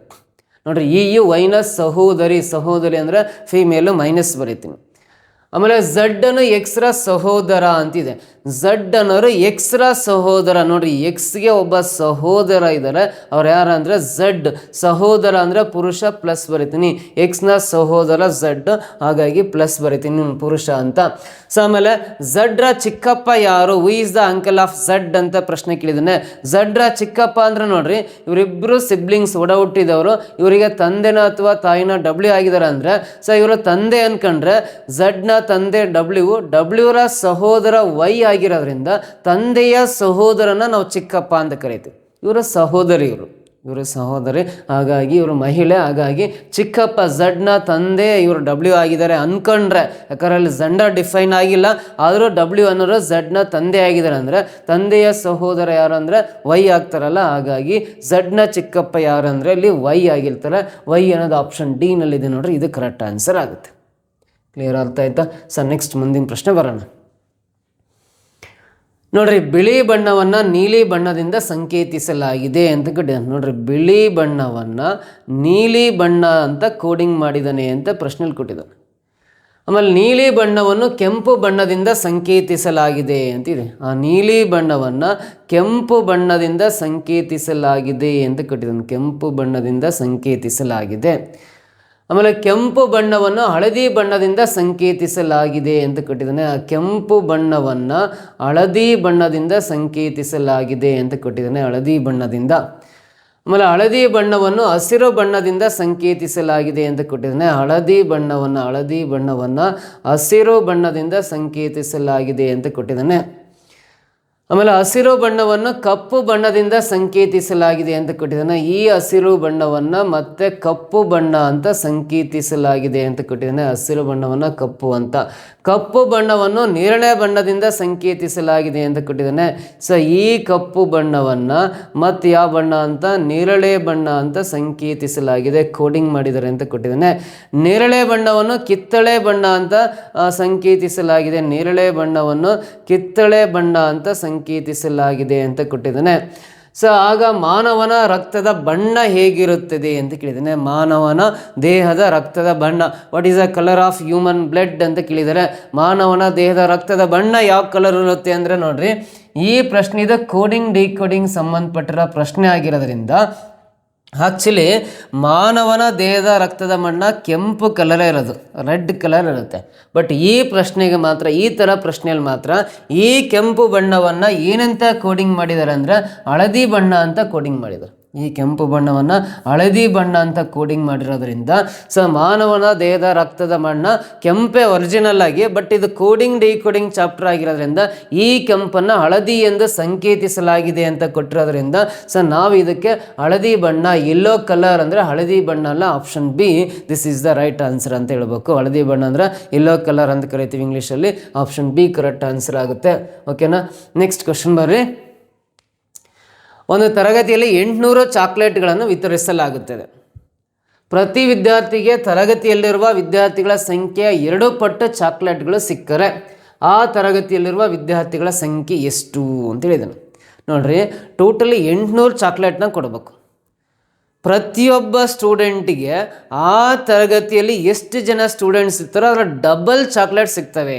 ನೋಡ್ರಿ. ಇ ಯು ವೈನ ಸಹೋದರಿ. ಸಹೋದರಿ ಅಂದರೆ ಫೀಮೇಲು, ಮೈನಸ್ ಬರೀತೀನಿ. ಆಮೇಲೆ ಝಡ್ ಅನ್ನು ಎಕ್ಸ್ರ ಸಹೋದರ ಅಂತಿದೆ. ಝಡ್ ಅನ್ನೋರು ಎಕ್ಸ್ರ ಸಹೋದರ. ನೋಡ್ರಿ, ಎಕ್ಸ್ಗೆ ಒಬ್ಬ ಸಹೋದರ ಇದ್ದಾರೆ, ಅವ್ರು ಯಾರು ಅಂದರೆ ಝಡ್. ಸಹೋದರ ಅಂದರೆ ಪುರುಷ ಪ್ಲಸ್ ಬರಿತೀನಿ. ಎಕ್ಸ್ನ ಸಹೋದರ ಝಡ್, ಹಾಗಾಗಿ ಪ್ಲಸ್ ಬರಿತೀನಿ, ಪುರುಷ ಅಂತ. ಸೊ ಆಮೇಲೆ ಝಡ್ರ ಚಿಕ್ಕಪ್ಪ ಯಾರು? Who is the uncle of Z ಅಂತ ಪ್ರಶ್ನೆ ಕೇಳಿದ್ದಾನೆ. ಝಡ್ರ ಚಿಕ್ಕಪ್ಪ ಅಂದ್ರೆ ನೋಡ್ರಿ, ಇವರಿಬ್ಬರು ಸಿಬ್ಲಿಂಗ್ಸ್, ಒಡ ಹುಟ್ಟಿದವರು. ಇವರಿಗೆ ತಂದೆನ ಅಥವಾ ತಾಯಿನ ಡಬ್ಲ್ಯೂ ಆಗಿದ್ದಾರೆ ಅಂದರೆ, ಸೊ ಇವರು ತಂದೆ ಅನ್ಕೊಂಡ್ರೆ ಝಡ್ನ ತಂದೆ ಡಬ್ಲ್ಯೂರ ಸಹೋದರ ವೈ ಆಗಿರೋದ್ರಿಂದ ತಂದೆಯ ಸಹೋದರನ ನಾವು ಚಿಕ್ಕಪ್ಪ ಅಂತ ಕರಿತೀವಿ. ಇವರ ಸಹೋದರಿ, ಇವರು ಸಹೋದರಿ, ಹಾಗಾಗಿ ಇವರು ಮಹಿಳೆ. ಹಾಗಾಗಿ ಚಿಕ್ಕಪ್ಪ ಝಡ್ನ ತಂದೆ ಇವರು ಡಬ್ಲ್ಯೂ ಆಗಿದ್ದಾರೆ ಅನ್ಕೊಂಡ್ರೆ, ಯಾಕಂದ್ರೆ ಅಲ್ಲಿ ಜೆಂಡರ್ ಡಿಫೈನ್ ಆಗಿಲ್ಲ, ಆದರೂ ಡಬ್ಲ್ಯೂ ಅನ್ನೋರು ಝಡ್ನ ತಂದೆ ಆಗಿದ್ದಾರೆ ಅಂದರೆ ತಂದೆಯ ಸಹೋದರ ಯಾರು ಅಂದರೆ ವೈ ಆಗ್ತಾರಲ್ಲ. ಹಾಗಾಗಿ ಝಡ್ನ ಚಿಕ್ಕಪ್ಪ ಯಾರು ಅಂದರೆ ಇಲ್ಲಿ ವೈ ಆಗಿರ್ತಾರೆ. ವೈ ಅನ್ನೋದು ಆಪ್ಷನ್ ಡಿ ನಲ್ಲಿದೆ ನೋಡ್ರಿ, ಇದು ಕರೆಕ್ಟ್ ಆನ್ಸರ್ ಆಗುತ್ತೆ. ಕ್ಲಿಯರ್ ಅರ್ಥ ಆಯ್ತಾ? ಸರ್ ನೆಕ್ಸ್ಟ್ ಮುಂದಿನ ಪ್ರಶ್ನೆ ಬರೋಣ. ನೋಡ್ರಿ, ಬಿಳಿ ಬಣ್ಣವನ್ನು ನೀಲಿ ಬಣ್ಣದಿಂದ ಸಂಕೇತಿಸಲಾಗಿದೆ ಅಂತ ಕೊಟ್ಟಿದ್ದಾನೆ. ನೋಡ್ರಿ, ಬಿಳಿ ಬಣ್ಣವನ್ನು ನೀಲಿ ಬಣ್ಣ ಅಂತ ಕೋಡಿಂಗ್ ಮಾಡಿದ್ದಾನೆ ಅಂತ ಪ್ರಶ್ನೆಯಲ್ಲಿ ಕೊಟ್ಟಿದ್ದಾನೆ. ಆಮೇಲೆ ನೀಲಿ ಬಣ್ಣವನ್ನು ಕೆಂಪು ಬಣ್ಣದಿಂದ ಸಂಕೇತಿಸಲಾಗಿದೆ ಅಂತಿದೆ. ಆ ನೀಲಿ ಬಣ್ಣವನ್ನು ಕೆಂಪು ಬಣ್ಣದಿಂದ ಸಂಕೇತಿಸಲಾಗಿದೆ ಅಂತ ಕೊಟ್ಟಿದ್ದಾನೆ. ಕೆಂಪು ಬಣ್ಣದಿಂದ ಸಂಕೇತಿಸಲಾಗಿದೆ. ಆಮೇಲೆ ಕೆಂಪು ಬಣ್ಣವನ್ನು ಹಳದಿ ಬಣ್ಣದಿಂದ ಸಂಕೇತಿಸಲಾಗಿದೆ ಅಂತ ಕೊಟ್ಟಿದ್ದಾನೆ. ಆ ಕೆಂಪು ಬಣ್ಣವನ್ನು ಹಳದಿ ಬಣ್ಣದಿಂದ ಸಂಕೇತಿಸಲಾಗಿದೆ ಅಂತ ಕೊಟ್ಟಿದ್ದಾನೆ. ಹಳದಿ ಬಣ್ಣದಿಂದ. ಆಮೇಲೆ ಹಳದಿ ಬಣ್ಣವನ್ನು ಹಸಿರು ಬಣ್ಣದಿಂದ ಸಂಕೇತಿಸಲಾಗಿದೆ ಅಂತ ಕೊಟ್ಟಿದ್ದಾನೆ. ಹಳದಿ ಬಣ್ಣವನ್ನು ಹಸಿರು ಬಣ್ಣದಿಂದ ಸಂಕೇತಿಸಲಾಗಿದೆ ಅಂತ ಕೊಟ್ಟಿದ್ದಾನೆ. ಆಮೇಲೆ ಹಸಿರು ಬಣ್ಣವನ್ನು ಕಪ್ಪು ಬಣ್ಣದಿಂದ ಸಂಕೇತಿಸಲಾಗಿದೆ ಅಂತ ಕೊಟ್ಟಿದ್ದಾನೆ. ಈ ಹಸಿರು ಬಣ್ಣವನ್ನು ಮತ್ತೆ ಕಪ್ಪು ಬಣ್ಣ ಅಂತ ಸಂಕೇತಿಸಲಾಗಿದೆ ಅಂತ ಕೊಟ್ಟಿದ್ದಾನೆ. ಹಸಿರು ಬಣ್ಣವನ್ನು ಕಪ್ಪು ಅಂತ. ಕಪ್ಪು ಬಣ್ಣವನ್ನು ನೇರಳೆ ಬಣ್ಣದಿಂದ ಸಂಕೇತಿಸಲಾಗಿದೆ ಅಂತ ಕೊಟ್ಟಿದ್ದಾನೆ. ಸೊ ಈ ಕಪ್ಪು ಬಣ್ಣವನ್ನು ಮತ್ತು ಯಾವ ಬಣ್ಣ ಅಂತ ನೇರಳೆ ಬಣ್ಣ ಅಂತ ಸಂಕೇತಿಸಲಾಗಿದೆ, ಕೋಡಿಂಗ್ ಮಾಡಿದ್ದಾರೆ ಅಂತ ಕೊಟ್ಟಿದ್ದಾನೆ. ನೇರಳೆ ಬಣ್ಣವನ್ನು ಕಿತ್ತಳೆ ಬಣ್ಣ ಅಂತ ಸಂಕೇತಿಸಲಾಗಿದೆ. ನೇರಳೆ ಬಣ್ಣವನ್ನು ಕಿತ್ತಳೆ ಬಣ್ಣ ಅಂತ ಸಂಕೇತಿಸಲಾಗಿದೆ ಅಂತ ಕೊಟ್ಟಿದ್ದಾನೆ. ಸೊ ಆಗ ಮಾನವನ ರಕ್ತದ ಬಣ್ಣ ಹೇಗಿರುತ್ತದೆ ಅಂತ ಕೇಳಿದ್ದಾನೆ. ಮಾನವನ ದೇಹದ ರಕ್ತದ ಬಣ್ಣ, what is the colour of human blood ಅಂತ ಕೇಳಿದ್ದಾರೆ. ಮಾನವನ ದೇಹದ ರಕ್ತದ ಬಣ್ಣ ಯಾವ ಕಲರ್ ಇರುತ್ತೆ ಅಂದರೆ ನೋಡ್ರಿ, ಈ ಪ್ರಶ್ನೆ ಇದು ಕೋಡಿಂಗ್ ಡಿಕೋಡಿಂಗ್ ಸಂಬಂಧಪಟ್ಟಿರೋ ಪ್ರಶ್ನೆ ಆಗಿರೋದ್ರಿಂದ ಆ್ಯಕ್ಚುಲಿ ಮಾನವನ ದೇಹದ ರಕ್ತದ ಬಣ್ಣ ಕೆಂಪು ಕಲರೇ ಇರೋದು, ರೆಡ್ ಕಲರ್ ಇರುತ್ತೆ. ಬಟ್ ಈ ಪ್ರಶ್ನೆಗೆ ಮಾತ್ರ, ಈ ಥರ ಪ್ರಶ್ನೆಯಲ್ಲಿ ಮಾತ್ರ ಈ ಕೆಂಪು ಬಣ್ಣವನ್ನು ಏನಂತ ಕೋಡಿಂಗ್ ಮಾಡಿದ್ದಾರೆ ಅಂದರೆ ಹಳದಿ ಬಣ್ಣ ಅಂತ ಕೋಡಿಂಗ್ ಮಾಡಿದ್ದಾರೆ. ಈ ಕೆಂಪು ಬಣ್ಣವನ್ನು ಹಳದಿ ಬಣ್ಣ ಅಂತ ಕೋಡಿಂಗ್ ಮಾಡಿರೋದ್ರಿಂದ ಸೊ ಮಾನವನ ದೇಹದ ರಕ್ತದ ಬಣ್ಣ ಕೆಂಪೇ ಒರಿಜಿನಲ್ ಆಗಿ, ಬಟ್ ಇದು ಕೋಡಿಂಗ್ ಡಿಕೋಡಿಂಗ್ ಚಾಪ್ಟರ್ ಆಗಿರೋದ್ರಿಂದ ಈ ಕೆಂಪನ್ನು ಹಳದಿ ಎಂದು ಸಂಕೇತಿಸಲಾಗಿದೆ ಅಂತ ಕೊಟ್ಟಿರೋದ್ರಿಂದ ಸೊ ನಾವು ಇದಕ್ಕೆ ಹಳದಿ ಬಣ್ಣ, ಯೆಲ್ಲೋ ಕಲರ್ ಅಂದರೆ ಹಳದಿ ಬಣ್ಣ ಅಲ್ಲ, option B this is the right answer ಅಂತ ಹೇಳ್ಬೇಕು. ಹಳದಿ ಬಣ್ಣ ಅಂದರೆ ಯೆಲ್ಲೋ ಕಲರ್ ಅಂತ ಕರಿತೀವಿ ಇಂಗ್ಲೀಷಲ್ಲಿ. ಆಪ್ಷನ್ ಬಿ ಕರೆಕ್ಟ್ ಆನ್ಸರ್ ಆಗುತ್ತೆ. ಓಕೆನಾ? ನೆಕ್ಸ್ಟ್ ಕ್ವಶನ್ ಬರ್ರಿ. ಒಂದು ತರಗತಿಯಲ್ಲಿ 800 ಚಾಕ್ಲೇಟ್ಗಳನ್ನು ವಿತರಿಸಲಾಗುತ್ತದೆ. ಪ್ರತಿ ವಿದ್ಯಾರ್ಥಿಗೆ ತರಗತಿಯಲ್ಲಿರುವ ವಿದ್ಯಾರ್ಥಿಗಳ ಸಂಖ್ಯೆಯ 2 ಪಟ್ಟು ಚಾಕ್ಲೇಟ್ಗಳು ಸಿಕ್ಕರೆ ಆ ತರಗತಿಯಲ್ಲಿರುವ ವಿದ್ಯಾರ್ಥಿಗಳ ಸಂಖ್ಯೆ ಎಷ್ಟು ಅಂತ ಹೇಳಿದ್ದಾನೆ. ನೋಡ್ರಿ, ಟೋಟಲಿ 800 ಚಾಕ್ಲೇಟ್ನ ಕೊಡಬೇಕು. ಪ್ರತಿಯೊಬ್ಬ ಸ್ಟೂಡೆಂಟಿಗೆ ಆ ತರಗತಿಯಲ್ಲಿ ಎಷ್ಟು ಜನ ಸ್ಟೂಡೆಂಟ್ಸ್ ಇರ್ತಾರೋ ಅದರ ಡಬಲ್ ಚಾಕ್ಲೇಟ್ ಸಿಗ್ತವೆ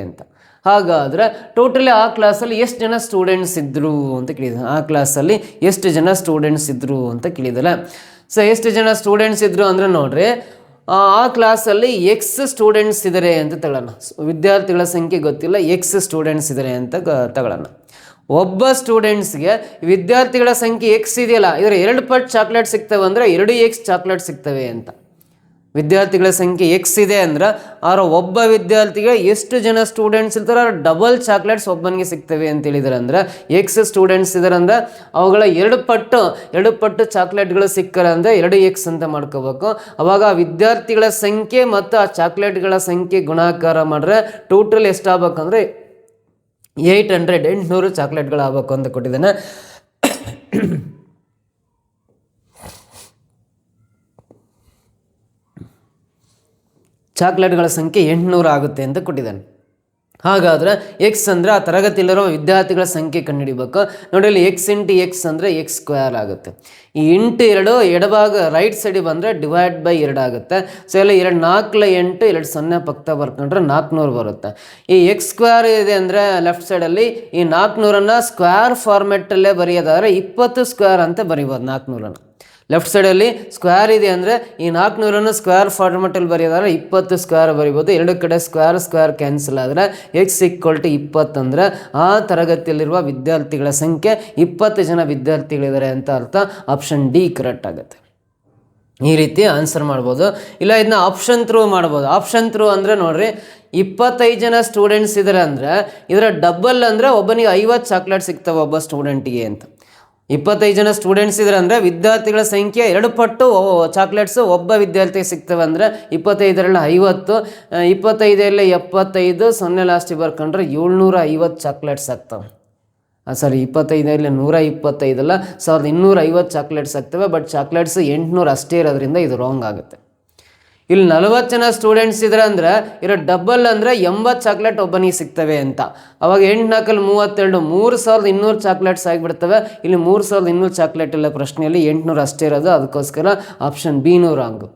ಅಂತ. ಹಾಗಾದರೆ ಟೋಟಲಿ ಆ ಕ್ಲಾಸಲ್ಲಿ ಎಷ್ಟು ಜನ ಸ್ಟೂಡೆಂಟ್ಸ್ ಇದ್ದರು ಅಂತ ಕೇಳಿದ್ದಾರೆ. ಸೊ ಎಷ್ಟು ಜನ ಸ್ಟೂಡೆಂಟ್ಸ್ ಇದ್ದರು ಅಂದರೆ ನೋಡ್ರಿ, ಆ ಕ್ಲಾಸಲ್ಲಿ ಎಕ್ಸ್ ಸ್ಟೂಡೆಂಟ್ಸ್ ಇದ್ದಾರೆ ಅಂತ ತಗೊಳ್ಳೋಣ. ವಿದ್ಯಾರ್ಥಿಗಳ ಸಂಖ್ಯೆ ಗೊತ್ತಿಲ್ಲ, ಎಕ್ಸ್ ಸ್ಟೂಡೆಂಟ್ಸ್ ಇದ್ದಾರೆ ಅಂತ ತಗೊಳ್ಳೋಣ. ಒಬ್ಬ ಸ್ಟೂಡೆಂಟ್ಸ್ಗೆ ವಿದ್ಯಾರ್ಥಿಗಳ ಸಂಖ್ಯೆ ಎಕ್ಸ್ ಇದೆಯಲ್ಲ, ಇದರ 2 ಪಟ್ಟು ಚಾಕ್ಲೇಟ್ ಸಿಗ್ತವೆ ಅಂದರೆ 2x ಚಾಕ್ಲೇಟ್ ಸಿಗ್ತವೆ ಅಂತ. ವಿದ್ಯಾರ್ಥಿಗಳ ಸಂಖ್ಯೆ ಎಕ್ಸ್ ಇದೆ ಅಂದ್ರೆ ಅವರ ಒಬ್ಬ ವಿದ್ಯಾರ್ಥಿಗೆ ಎಷ್ಟು ಜನ ಸ್ಟೂಡೆಂಟ್ಸ್ ಇರ್ತಾರೋ ಅವ್ರ ಡಬಲ್ ಚಾಕ್ಲೇಟ್ಸ್ ಒಬ್ಬನಿಗೆ ಸಿಗ್ತವೆ ಅಂತ ಹೇಳಿದಾರೆ. ಅಂದ್ರೆ ಎಕ್ಸ್ ಸ್ಟೂಡೆಂಟ್ಸ್ ಇದ್ದಾರೆ ಅಂದ್ರೆ ಅವುಗಳ 2 ಪಟ್ಟು ಚಾಕ್ಲೇಟ್ಗಳು ಸಿಕ್ಕರೆ ಅಂದರೆ 2x ಅಂತ ಮಾಡ್ಕೋಬೇಕು. ಅವಾಗ ವಿದ್ಯಾರ್ಥಿಗಳ ಸಂಖ್ಯೆ ಮತ್ತು ಆ ಚಾಕ್ಲೇಟ್ಗಳ ಸಂಖ್ಯೆ ಗುಣಾಕಾರ ಮಾಡಿದ್ರೆ ಟೋಟಲ್ ಎಷ್ಟಾಗಬೇಕಂದ್ರೆ 800 ಚಾಕ್ಲೇಟ್ಗಳು ಆಗಬೇಕು ಅಂತ ಕೊಟ್ಟಿದ್ದಾನೆ. ಚಾಕ್ಲೇಟ್ಗಳ ಸಂಖ್ಯೆ 800 ಆಗುತ್ತೆ ಅಂತ ಕೊಟ್ಟಿದ್ದಾನೆ. ಹಾಗಾದರೆ ಎಕ್ಸ್ ಅಂದರೆ ಆ ತರಗತಿಯಲ್ಲಿರೋ ವಿದ್ಯಾರ್ಥಿಗಳ ಸಂಖ್ಯೆ ಕಂಡುಹಿಡಿಬೇಕು. ನೋಡಿ, ಇಲ್ಲಿ x × x ಅಂದರೆ x² ಆಗುತ್ತೆ. ಈ ಇಂಟು 2 ಎಡಭಾಗ ರೈಟ್ ಸೈಡಿಗೆ ಬಂದರೆ /2 ಆಗುತ್ತೆ. ಸೊ ಇಲ್ಲಿ 2 4 8 2 0 ಪಕ್ಕ ಬರ್ಕೊಂಡ್ರೆ 400 ಬರುತ್ತೆ. ಈ x² ಇದೆ ಅಂದರೆ ಲೆಫ್ಟ್ ಸೈಡಲ್ಲಿ ಈ 400ನ್ನು ಸ್ಕ್ವೇರ್ ಫಾರ್ಮೆಟ್ಟಲ್ಲೇ ಬರೆಯೋದಾದರೆ 20² ಅಂತ ಬರೀಬೋದು. 400ನ್ನು ಲೆಫ್ಟ್ ಸೈಡಲ್ಲಿ ಸ್ಕ್ವೇರ್ ಇದೆ ಅಂದರೆ ಈ 400ನ್ನು ಸ್ಕ್ವೇರ್ ಫಾರ್ಮೆಟಲ್ಲಿ ಬರೆಯೋದಾದ್ರೆ 20² ಬರಿಬೋದು. 2 ಕಡೆ ಸ್ಕ್ವೇರ್ ಕ್ಯಾನ್ಸಲ್ ಆದರೆ x = 20 ಅಂದರೆ ಆ ತರಗತಿಯಲ್ಲಿರುವ ವಿದ್ಯಾರ್ಥಿಗಳ ಸಂಖ್ಯೆ 20 ಜನ ವಿದ್ಯಾರ್ಥಿಗಳಿದ್ದಾರೆ ಅಂತ ಅರ್ಥ. ಆಪ್ಷನ್ ಡಿ ಕರೆಕ್ಟ್ ಆಗುತ್ತೆ. ಈ ರೀತಿ ಆನ್ಸರ್ ಮಾಡ್ಬೋದು. ಇಲ್ಲ ಇದನ್ನ ಆಪ್ಷನ್ ಥ್ರೂ ಮಾಡ್ಬೋದು. ಆಪ್ಷನ್ ಥ್ರೂ ಅಂದರೆ ನೋಡ್ರಿ, 25 ಜನ ಸ್ಟೂಡೆಂಟ್ಸ್ ಇದ್ದಾರೆ ಅಂದರೆ ಇದರ ಡಬಲ್ ಅಂದರೆ ಒಬ್ಬನಿಗೆ 50 ಚಾಕ್ಲೇಟ್ ಸಿಗ್ತವೆ ಒಬ್ಬ ಸ್ಟೂಡೆಂಟಿಗೆ ಅಂತ. 25 ಜನ ಸ್ಟೂಡೆಂಟ್ಸ್ ಇದ್ದಾರೆ ಅಂದರೆ ವಿದ್ಯಾರ್ಥಿಗಳ ಸಂಖ್ಯೆ 2 ಪಟ್ಟು ಚಾಕ್ಲೇಟ್ಸು ಒಬ್ಬ ವಿದ್ಯಾರ್ಥಿಗೆ ಸಿಗ್ತವೆ ಅಂದರೆ 25ರಲ್ಲಿ 50, 25ರಲ್ಲಿ 75, 0 ಲಾಸ್ಟಿಗೆ ಬರ್ಕೊಂಡ್ರೆ 750 ಚಾಕ್ಲೇಟ್ಸ್ ಆಗ್ತವೆ. 25ರಲ್ಲಿ 125 ಅಲ್ಲ, 1250 ಚಾಕ್ಲೇಟ್ಸ್ ಆಗ್ತವೆ. ಬಟ್ ಚಾಕ್ಲೇಟ್ಸ್ 800 ಅಷ್ಟೇ ಇರೋದ್ರಿಂದ ಇದು ರಾಂಗ್ ಆಗುತ್ತೆ. ಇಲ್ಲಿ 40 ಜನ ಸ್ಟೂಡೆಂಟ್ಸ್ ಇದ್ದಾರೆ ಅಂದರೆ ಇರೋ ಡಬಲ್ ಅಂದರೆ 80 ಚಾಕ್ಲೇಟ್ ಒಬ್ಬನಿಗೆ ಸಿಗ್ತವೆ ಅಂತ. ಅವಾಗ 8 × 4 = 32, 3200 ಚಾಕ್ಲೇಟ್ಸ್ ಆಗಿಬಿಡ್ತವೆ. ಇಲ್ಲಿ 3200 ಚಾಕ್ಲೇಟ್ ಇಲ್ಲ ಪ್ರಶ್ನೆಯಲ್ಲಿ, 800 ಅಷ್ಟೇ ಇರೋದು. ಅದಕ್ಕೋಸ್ಕರ ಆಪ್ಷನ್ ಬಿನೂ ರಾಂಗು.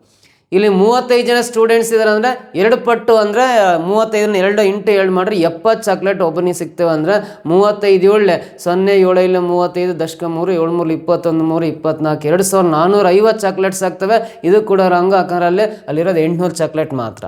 ಇಲ್ಲಿ 35 ಜನ ಸ್ಟೂಡೆಂಟ್ಸ್ ಇದ್ದಾರೆ ಅಂದರೆ 2 ಪಟ್ಟು ಅಂದರೆ 35ನ್ನು 2 × 7 ಮಾಡಿದ್ರೆ 70 ಚಾಕ್ಲೇಟ್ ಒಬ್ಬನಿಗೆ ಸಿಗ್ತವೆ ಅಂದರೆ 35 7 0 7 ಇಲ್ಲ 35 ದಶಕ 3 7 3 21 3 24 2450 ಚಾಕ್ಲೇಟ್ಸ್ ಆಗ್ತವೆ. ಇದು ಕೂಡ ರಾಂಗು. ಯಾಕಂದ್ರೆ ಅಲ್ಲಿರೋದು 800 ಚಾಕ್ಲೇಟ್ ಮಾತ್ರ.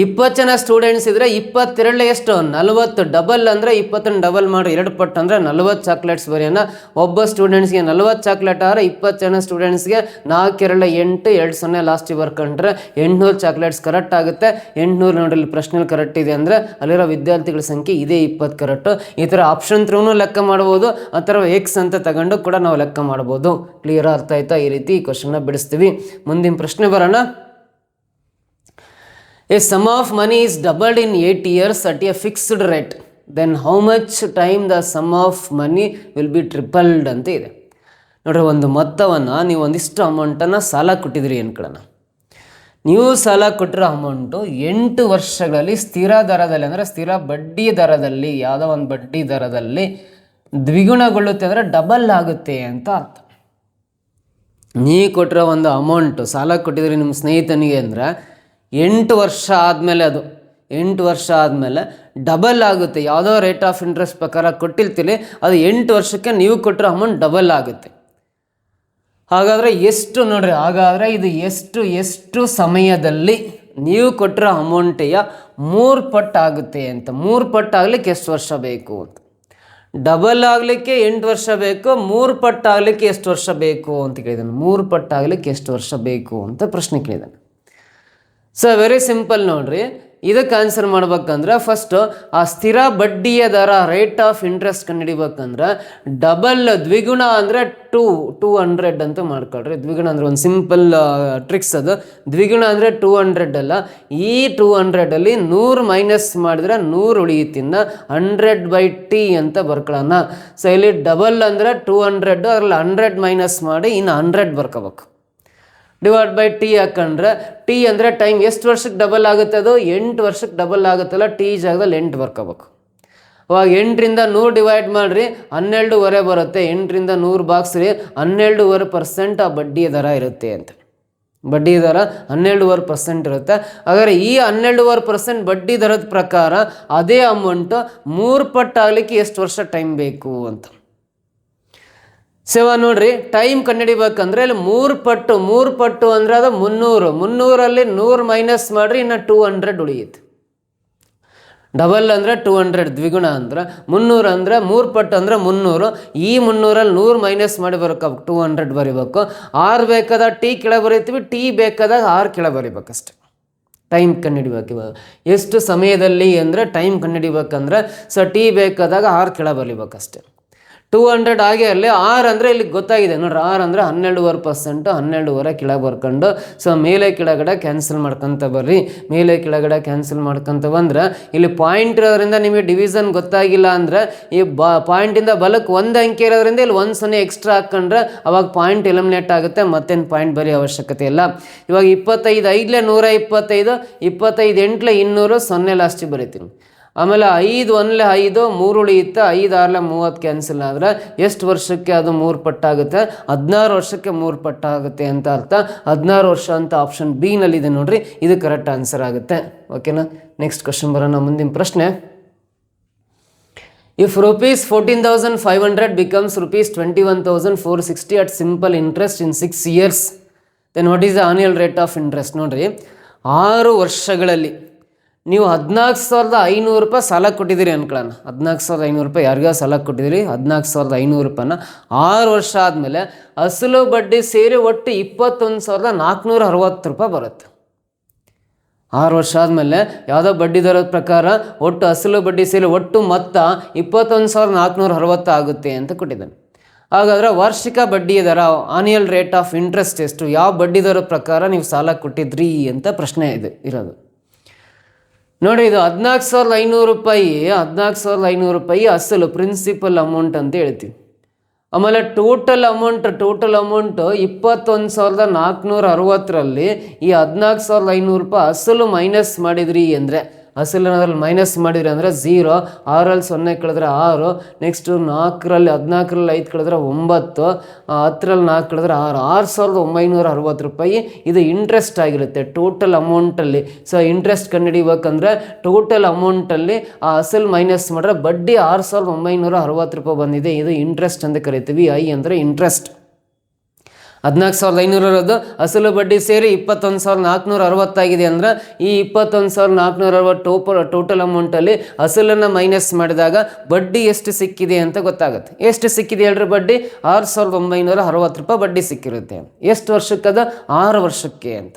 20 ಜನ ಸ್ಟೂಡೆಂಟ್ಸ್ ಇದ್ದರೆ 22 ಎಷ್ಟು 40, ಡಬಲ್ ಅಂದರೆ 20ನ್ನು ಡಬಲ್ ಮಾಡಿ 2 ಪಟ್ಟು ಅಂದರೆ 40 ಚಾಕ್ಲೇಟ್ಸ್ ಬರೆಯೋಣ. ಒಬ್ಬ ಸ್ಟೂಡೆಂಟ್ಸ್ಗೆ 40 ಚಾಕ್ಲೇಟ್ ಆದರೆ 20 ಜನ ಸ್ಟೂಡೆಂಟ್ಸ್ಗೆ 4 2 8 2 0 ಲಾಸ್ಟಿಗೆ ಬರ್ಕೊಂಡ್ರೆ 800 ಚಾಕ್ಲೇಟ್ಸ್ ಕರೆಕ್ಟ್ ಆಗುತ್ತೆ. 800 ನೋಡಲಿ ಪ್ರಶ್ನೆಯಲ್ಲಿ ಕರೆಕ್ಟ್ ಇದೆ ಅಂದರೆ ಅಲ್ಲಿರೋ ವಿದ್ಯಾರ್ಥಿಗಳ ಸಂಖ್ಯೆ ಇದೇ 20 ಕರೆಕ್ಟು. ಈ ಥರ ಆಪ್ಷನ್ ಥ್ರೂನು ಲೆಕ್ಕ ಮಾಡ್ಬೋದು, ಆ ಥರ ಎಕ್ಸ್ ಅಂತ ತಗೊಂಡು ಕೂಡ ನಾವು ಲೆಕ್ಕ ಮಾಡ್ಬೋದು. ಕ್ಲಿಯರ್ ಅರ್ಥ ಆಯ್ತಾ? ಈ ರೀತಿ ಈ ಕ್ವಶನ್ನ ಬಿಡಿಸ್ತೀವಿ. ಮುಂದಿನ ಪ್ರಶ್ನೆ ಬರೋಣ. A sum of money is doubled in 8 years at a fixed rate. Then how much time the sum of money will be tripled ಅಂತ ಇದೆ. ನೋಡ್ರಿ, ಒಂದು ಮೊತ್ತವನ್ನು ನೀವು ಒಂದಿಷ್ಟು ಅಮೌಂಟನ್ನು ಸಾಲ ಕೊಟ್ಟಿದ್ರಿ ಅನ್ಕೊಳ್ಳೋಣ. ನೀವು ಸಾಲ ಕೊಟ್ಟಿರೋ ಅಮೌಂಟು 8 ವರ್ಷಗಳಲ್ಲಿ ಸ್ಥಿರ ದರದಲ್ಲಿ ಅಂದರೆ ಸ್ಥಿರ ಬಡ್ಡಿ ದರದಲ್ಲಿ ಯಾವುದೋ ಒಂದು ಬಡ್ಡಿ ದರದಲ್ಲಿ ದ್ವಿಗುಣಗೊಳ್ಳುತ್ತೆ ಅಂದರೆ ಡಬಲ್ ಆಗುತ್ತೆ ಅಂತ ಅರ್ಥ. ನೀವು ಕೊಟ್ಟಿರೋ ಒಂದು ಅಮೌಂಟು ಸಾಲ ಕೊಟ್ಟಿದ್ರಿ ನಿಮ್ಮ ಸ್ನೇಹಿತನಿಗೆ ಅಂದರೆ 8 ವರ್ಷ ಆದಮೇಲೆ ಅದು 8 ವರ್ಷ ಆದಮೇಲೆ ಡಬಲ್ ಆಗುತ್ತೆ. ಯಾವುದೋ ರೇಟ್ ಆಫ್ ಇಂಟ್ರೆಸ್ಟ್ ಪ್ರಕಾರ ಕೊಟ್ಟಿರ್ತೀರಿ, ಅದು 8 ವರ್ಷಕ್ಕೆ ನೀವು ಕೊಟ್ಟಿರೋ ಅಮೌಂಟ್ ಡಬಲ್ ಆಗುತ್ತೆ. ಹಾಗಾದರೆ ಎಷ್ಟು ನೋಡ್ರಿ, ಹಾಗಾದರೆ ಇದು ಎಷ್ಟು ಸಮಯದಲ್ಲಿ ನೀವು ಕೊಟ್ಟಿರೋ ಅಮೌಂಟಿಯ 3 ಪಟ್ಟು ಆಗುತ್ತೆ ಅಂತ. 3 ಪಟ್ಟು ಆಗಲಿಕ್ಕೆ ಎಷ್ಟು ವರ್ಷ ಬೇಕು ಅಂತ. ಡಬಲ್ ಆಗಲಿಕ್ಕೆ 8 ವರ್ಷ ಬೇಕು, 3 ಪಟ್ಟು ಆಗಲಿಕ್ಕೆ ಎಷ್ಟು ವರ್ಷ ಬೇಕು ಅಂತ ಕೇಳಿದ್ದಾನೆ. 3 ಪಟ್ಟು ಆಗಲಿಕ್ಕೆ ಎಷ್ಟು ವರ್ಷ ಬೇಕು ಅಂತ ಪ್ರಶ್ನೆ ಕೇಳಿದ್ದಾನೆ. ಸೊ ವೆರಿ ಸಿಂಪಲ್ ನೋಡ್ರಿ, ಇದಕ್ಕೆ ಆನ್ಸರ್ ಮಾಡ್ಬೇಕಂದ್ರೆ ಫಸ್ಟ್ ಆ ಸ್ಥಿರ ಬಡ್ಡಿಯ ದರ ರೇಟ್ ಆಫ್ ಇಂಟ್ರೆಸ್ಟ್ ಕಂಡುಹಿಡಿಬೇಕಂದ್ರೆ ಡಬಲ್ ದ್ವಿಗುಣ ಅಂದರೆ 200 ಅಂತ ಮಾಡ್ಕೊಳ್ರಿ. ದ್ವಿಗುಣ ಅಂದರೆ ಒಂದು ಸಿಂಪಲ್ ಟ್ರಿಕ್ಸ್ ಅದು. ದ್ವಿಗುಣ ಅಂದರೆ 200 ಅಲ್ಲ, ಈ 200 100 ಮೈನಸ್ ಮಾಡಿದ್ರೆ 100 ಉಳಿಯುತ್ತಿಂದ 100/t ಅಂತ ಬರ್ಕೊಳ್ಳೋಣ. ಸೊ ಇಲ್ಲಿ ಡಬಲ್ ಅಂದರೆ 200, ಅದ್ರಲ್ಲಿ 100 ಮೈನಸ್ ಮಾಡಿ ಇನ್ನು 100 ಬರ್ಕೋಬೇಕು. /t ಹಾಕೊಂಡ್ರೆ ಟಿ ಅಂದರೆ ಟೈಮ್ ಎಷ್ಟು ವರ್ಷಕ್ಕೆ ಡಬಲ್ ಆಗುತ್ತೆ, ಅದು 8 ವರ್ಷಕ್ಕೆ ಡಬಲ್ ಆಗುತ್ತಲ್ಲ, ಟಿ ಜಾಗದಲ್ಲಿ 8 ಬರ್ಕೋಬೇಕು. ಅವಾಗ 8ರಿಂದ 100 ಡಿವೈಡ್ ಮಾಡಿರಿ 12.5 ಬರುತ್ತೆ. 8ರಿಂದ 100 ಬಾಗಿಸ್ರಿ 12.5% ಆ ಬಡ್ಡಿಯ ದರ ಇರುತ್ತೆ ಅಂತ. ಬಡ್ಡಿ ದರ 12.5% ಇರುತ್ತೆ. ಹಾಗಾದರೆ ಈ 12.5% ಬಡ್ಡಿ ದರದ ಪ್ರಕಾರ ಅದೇ ಅಮೌಂಟು 3 ಪಟ್ಟು ಆಗಲಿಕ್ಕೆ ಎಷ್ಟು ವರ್ಷ ಟೈಮ್ ಬೇಕು ಅಂತ. ನೋಡ್ರಿ, ಟೈಮ್ ಕಂಡುಹಿಡಿಬೇಕಂದ್ರೆ ಇಲ್ಲಿ 3 ಪಟ್ಟು ಅಂದರೆ ಅದು 300 100 ಮೈನಸ್ ಮಾಡಿರಿ ಇನ್ನು 200 ಉಳಿಯುತ್ತೆ. ಡಬಲ್ ಅಂದರೆ 200, ದ್ವಿಗುಣ ಅಂದ್ರೆ 300 ಅಂದರೆ 3 ಪಟ್ಟು ಅಂದರೆ 300. ಈ 300ರಲ್ಲಿ 100 ಮೈನಸ್ ಮಾಡಿ ಬರಬೇಕು, 200 ಬರಿಬೇಕು. ಆರ್ ಬೇಕಾದಾಗ ಟಿ ಕೆಳಗೆ ಬರೀತೀವಿ, ಟಿ ಬೇಕಾದಾಗ ಆರ್ ಕೆಳಗೆ ಬರಿಬೇಕಷ್ಟೆ. ಟೈಮ್ ಕಂಡುಹಿಡಿಬೇಕು. ಇವಾಗ ಎಷ್ಟು ಸಮಯದಲ್ಲಿ ಅಂದರೆ ಟೈಮ್ ಕಂಡುಹಿಡಿಬೇಕಂದ್ರೆ ಟಿ ಬೇಕಾದಾಗ ಆರ್ ಕೆಳಗೆ ಬರಿಬೇಕಷ್ಟೆ. 200 ಆಗೇ ಅಲ್ಲಿ ಆರ್ ಅಂದರೆ ಇಲ್ಲಿ ಗೊತ್ತಾಗಿದೆ ನೋಡ್ರಿ. ಆರ್ ಅಂದರೆ 12.5%, 12.5 ಕೆಳಗೆ ಬರ್ಕೊಂಡು ಮೇಲೆ ಕೆಳಗಡೆ ಕ್ಯಾನ್ಸಲ್ ಮಾಡ್ಕೊತ ಬರ್ರಿ. ಮೇಲೆ ಕೆಳಗಡೆ ಕ್ಯಾನ್ಸಲ್ ಮಾಡ್ಕೊತ ಬಂದ್ರೆ ಇಲ್ಲಿ ಪಾಯಿಂಟ್ ಇರೋದ್ರಿಂದ ನಿಮಗೆ ಡಿವಿಷನ್ ಗೊತ್ತಾಗಿಲ್ಲ ಅಂದರೆ ಈ ಪಾಯಿಂಟಿಂದ ಬಲಕ್ಕೆ 1 ಅಂಕೆ ಇರೋದ್ರಿಂದ ಇಲ್ಲಿ 1 0 ಎಕ್ಸ್ಟ್ರಾ ಹಾಕ್ಕೊಂಡ್ರೆ ಅವಾಗ ಪಾಯಿಂಟ್ ಎಲಿಮಿನೇಟ್ ಆಗುತ್ತೆ. ಮತ್ತೇನು ಪಾಯಿಂಟ್ ಬರೀ ಅವಶ್ಯಕತೆ ಇಲ್ಲ. ಇವಾಗ 25 5 125, 25 8 200, 0 ಲಾಸ್ಟಿಗೆ ಬರೀತೀನಿ. ಆಮೇಲೆ 5 1 5, 3 ಉಳಿಯುತ್ತೆ. 5 6 30 ಕ್ಯಾನ್ಸಲ್ ಆದರೆ ಎಷ್ಟು ವರ್ಷಕ್ಕೆ ಅದು 3 ಪಟ್ಟಾಗುತ್ತೆ? 16 ವರ್ಷಕ್ಕೆ 3 ಪಟ್ಟಾಗುತ್ತೆ ಅಂತ ಅರ್ಥ. 16 ವರ್ಷ ಅಂತ ಆಪ್ಷನ್ ಬಿ ನಲ್ಲಿದೆ ನೋಡ್ರಿ, ಇದು ಕರೆಕ್ಟ್ ಆನ್ಸರ್ ಆಗುತ್ತೆ. ಓಕೆನಾ? ನೆಕ್ಸ್ಟ್ ಕ್ವಶನ್ ಬರೋಣ. ಮುಂದಿನ ಪ್ರಶ್ನೆ, if ₹14,500 becomes ₹21,460 at simple interest in 6 years, then what is the annual rate of interest? ನೋಡ್ರಿ, 6 ವರ್ಷಗಳಲ್ಲಿ ನೀವು 14,500 ರೂಪಾಯಿ ಸಾಲ ಕೊಟ್ಟಿದ್ದೀರಿ ಅನ್ಕೊಳ್ಳೋಣ. 14,500 ರೂಪಾಯಿ ಯಾರಿಗೋ ಸಾಲ ಕೊಟ್ಟಿದ್ದೀರಿ. 14,500 ರೂಪಾಯಿನ 6 ವರ್ಷ ಆದಮೇಲೆ ಅಸಲು ಬಡ್ಡಿ ಸೇರಿ ಒಟ್ಟು 21,460 ರೂಪಾಯಿ ಬರುತ್ತೆ. 6 ವರ್ಷ ಆದಮೇಲೆ ಯಾವುದೋ ಬಡ್ಡಿ ದರದ ಪ್ರಕಾರ ಒಟ್ಟು ಅಸಲು ಬಡ್ಡಿ ಸೇರಿ ಒಟ್ಟು ಮೊತ್ತ 21,460 ಆಗುತ್ತೆ ಅಂತ ಕೊಟ್ಟಿದ್ದಾನೆ. ಹಾಗಾದರೆ ವಾರ್ಷಿಕ ಬಡ್ಡಿಯ ದರ, ಆನ್ಯಲ್ ರೇಟ್ ಆಫ್ ಇಂಟ್ರೆಸ್ಟ್ ಎಷ್ಟು? ಯಾವ ಬಡ್ಡಿ ದರದ ಪ್ರಕಾರ ನೀವು ಸಾಲ ಕೊಟ್ಟಿದ್ರಿ ಅಂತ ಪ್ರಶ್ನೆ ಇದೆ ಇರೋದು. ನೋಡಿ, ಇದು 14,500 ರೂಪಾಯಿ. 14,500 ರೂಪಾಯಿ ಅಸಲು, ಪ್ರಿನ್ಸಿಪಲ್ ಅಮೌಂಟ್ ಅಂತ ಹೇಳ್ತೀವಿ. ಆಮೇಲೆ ಟೋಟಲ್ ಅಮೌಂಟ್ 21,460ರಲ್ಲಿ ಈ 14,500 ರೂಪಾಯಿ ಅಸಲು ಮೈನಸ್ ಮಾಡಿದ್ರಿ ಅಂದರೆ, ಅಸಲಲ್ಲಿ ಮೈನಸ್ ಮಾಡಿದ್ರಿ ಅಂದರೆ 0, 6ರಲ್ಲಿ 0 ಕಳೆದ್ರೆ 6, ನೆಕ್ಸ್ಟು 4ರಲ್ಲಿ 14ರಲ್ಲಿ 5 ಕಳೆದ್ರೆ 9, 10ರಲ್ಲಿ 4 ಕಳೆದ್ರೆ 6, 6,960 ರೂಪಾಯಿ ಇದು ಇಂಟ್ರೆಸ್ಟ್ ಆಗಿರುತ್ತೆ ಟೋಟಲ್ ಅಮೌಂಟಲ್ಲಿ. ಇಂಟ್ರೆಸ್ಟ್ ಕಂಡುಹಿಡಿಬೇಕಂದ್ರೆ ಟೋಟಲ್ ಅಮೌಂಟಲ್ಲಿ ಆ ಅಸಲು ಮೈನಸ್ ಮಾಡಿದ್ರೆ ಬಡ್ಡಿ 6,960 ರೂಪಾಯಿ ಬಂದಿದೆ. ಇದು ಇಂಟ್ರೆಸ್ಟ್ ಅಂತ ಕರಿತೀವಿ. ಐ ಅಂದರೆ ಇಂಟ್ರೆಸ್ಟ್. 14,500 ಅಸಲು ಬಡ್ಡಿ ಸೇರಿ 21,460 ಆಗಿದೆ ಅಂದರೆ ಈ 21,460 ಟೋಟಲ್ ಅಮೌಂಟಲ್ಲಿ ಅಸಲನ್ನು ಮೈನಸ್ ಮಾಡಿದಾಗ ಬಡ್ಡಿ ಎಷ್ಟು ಸಿಕ್ಕಿದೆ ಅಂತ ಗೊತ್ತಾಗುತ್ತೆ. ಎಷ್ಟು ಸಿಕ್ಕಿದೆ ಹೇಳ್ರಿ? ಬಡ್ಡಿ 6,960 ರೂಪಾಯಿ ಬಡ್ಡಿ ಸಿಕ್ಕಿರುತ್ತೆ. ಎಷ್ಟು ವರ್ಷಕ್ಕದ? 6 ವರ್ಷಕ್ಕೆ ಅಂತ.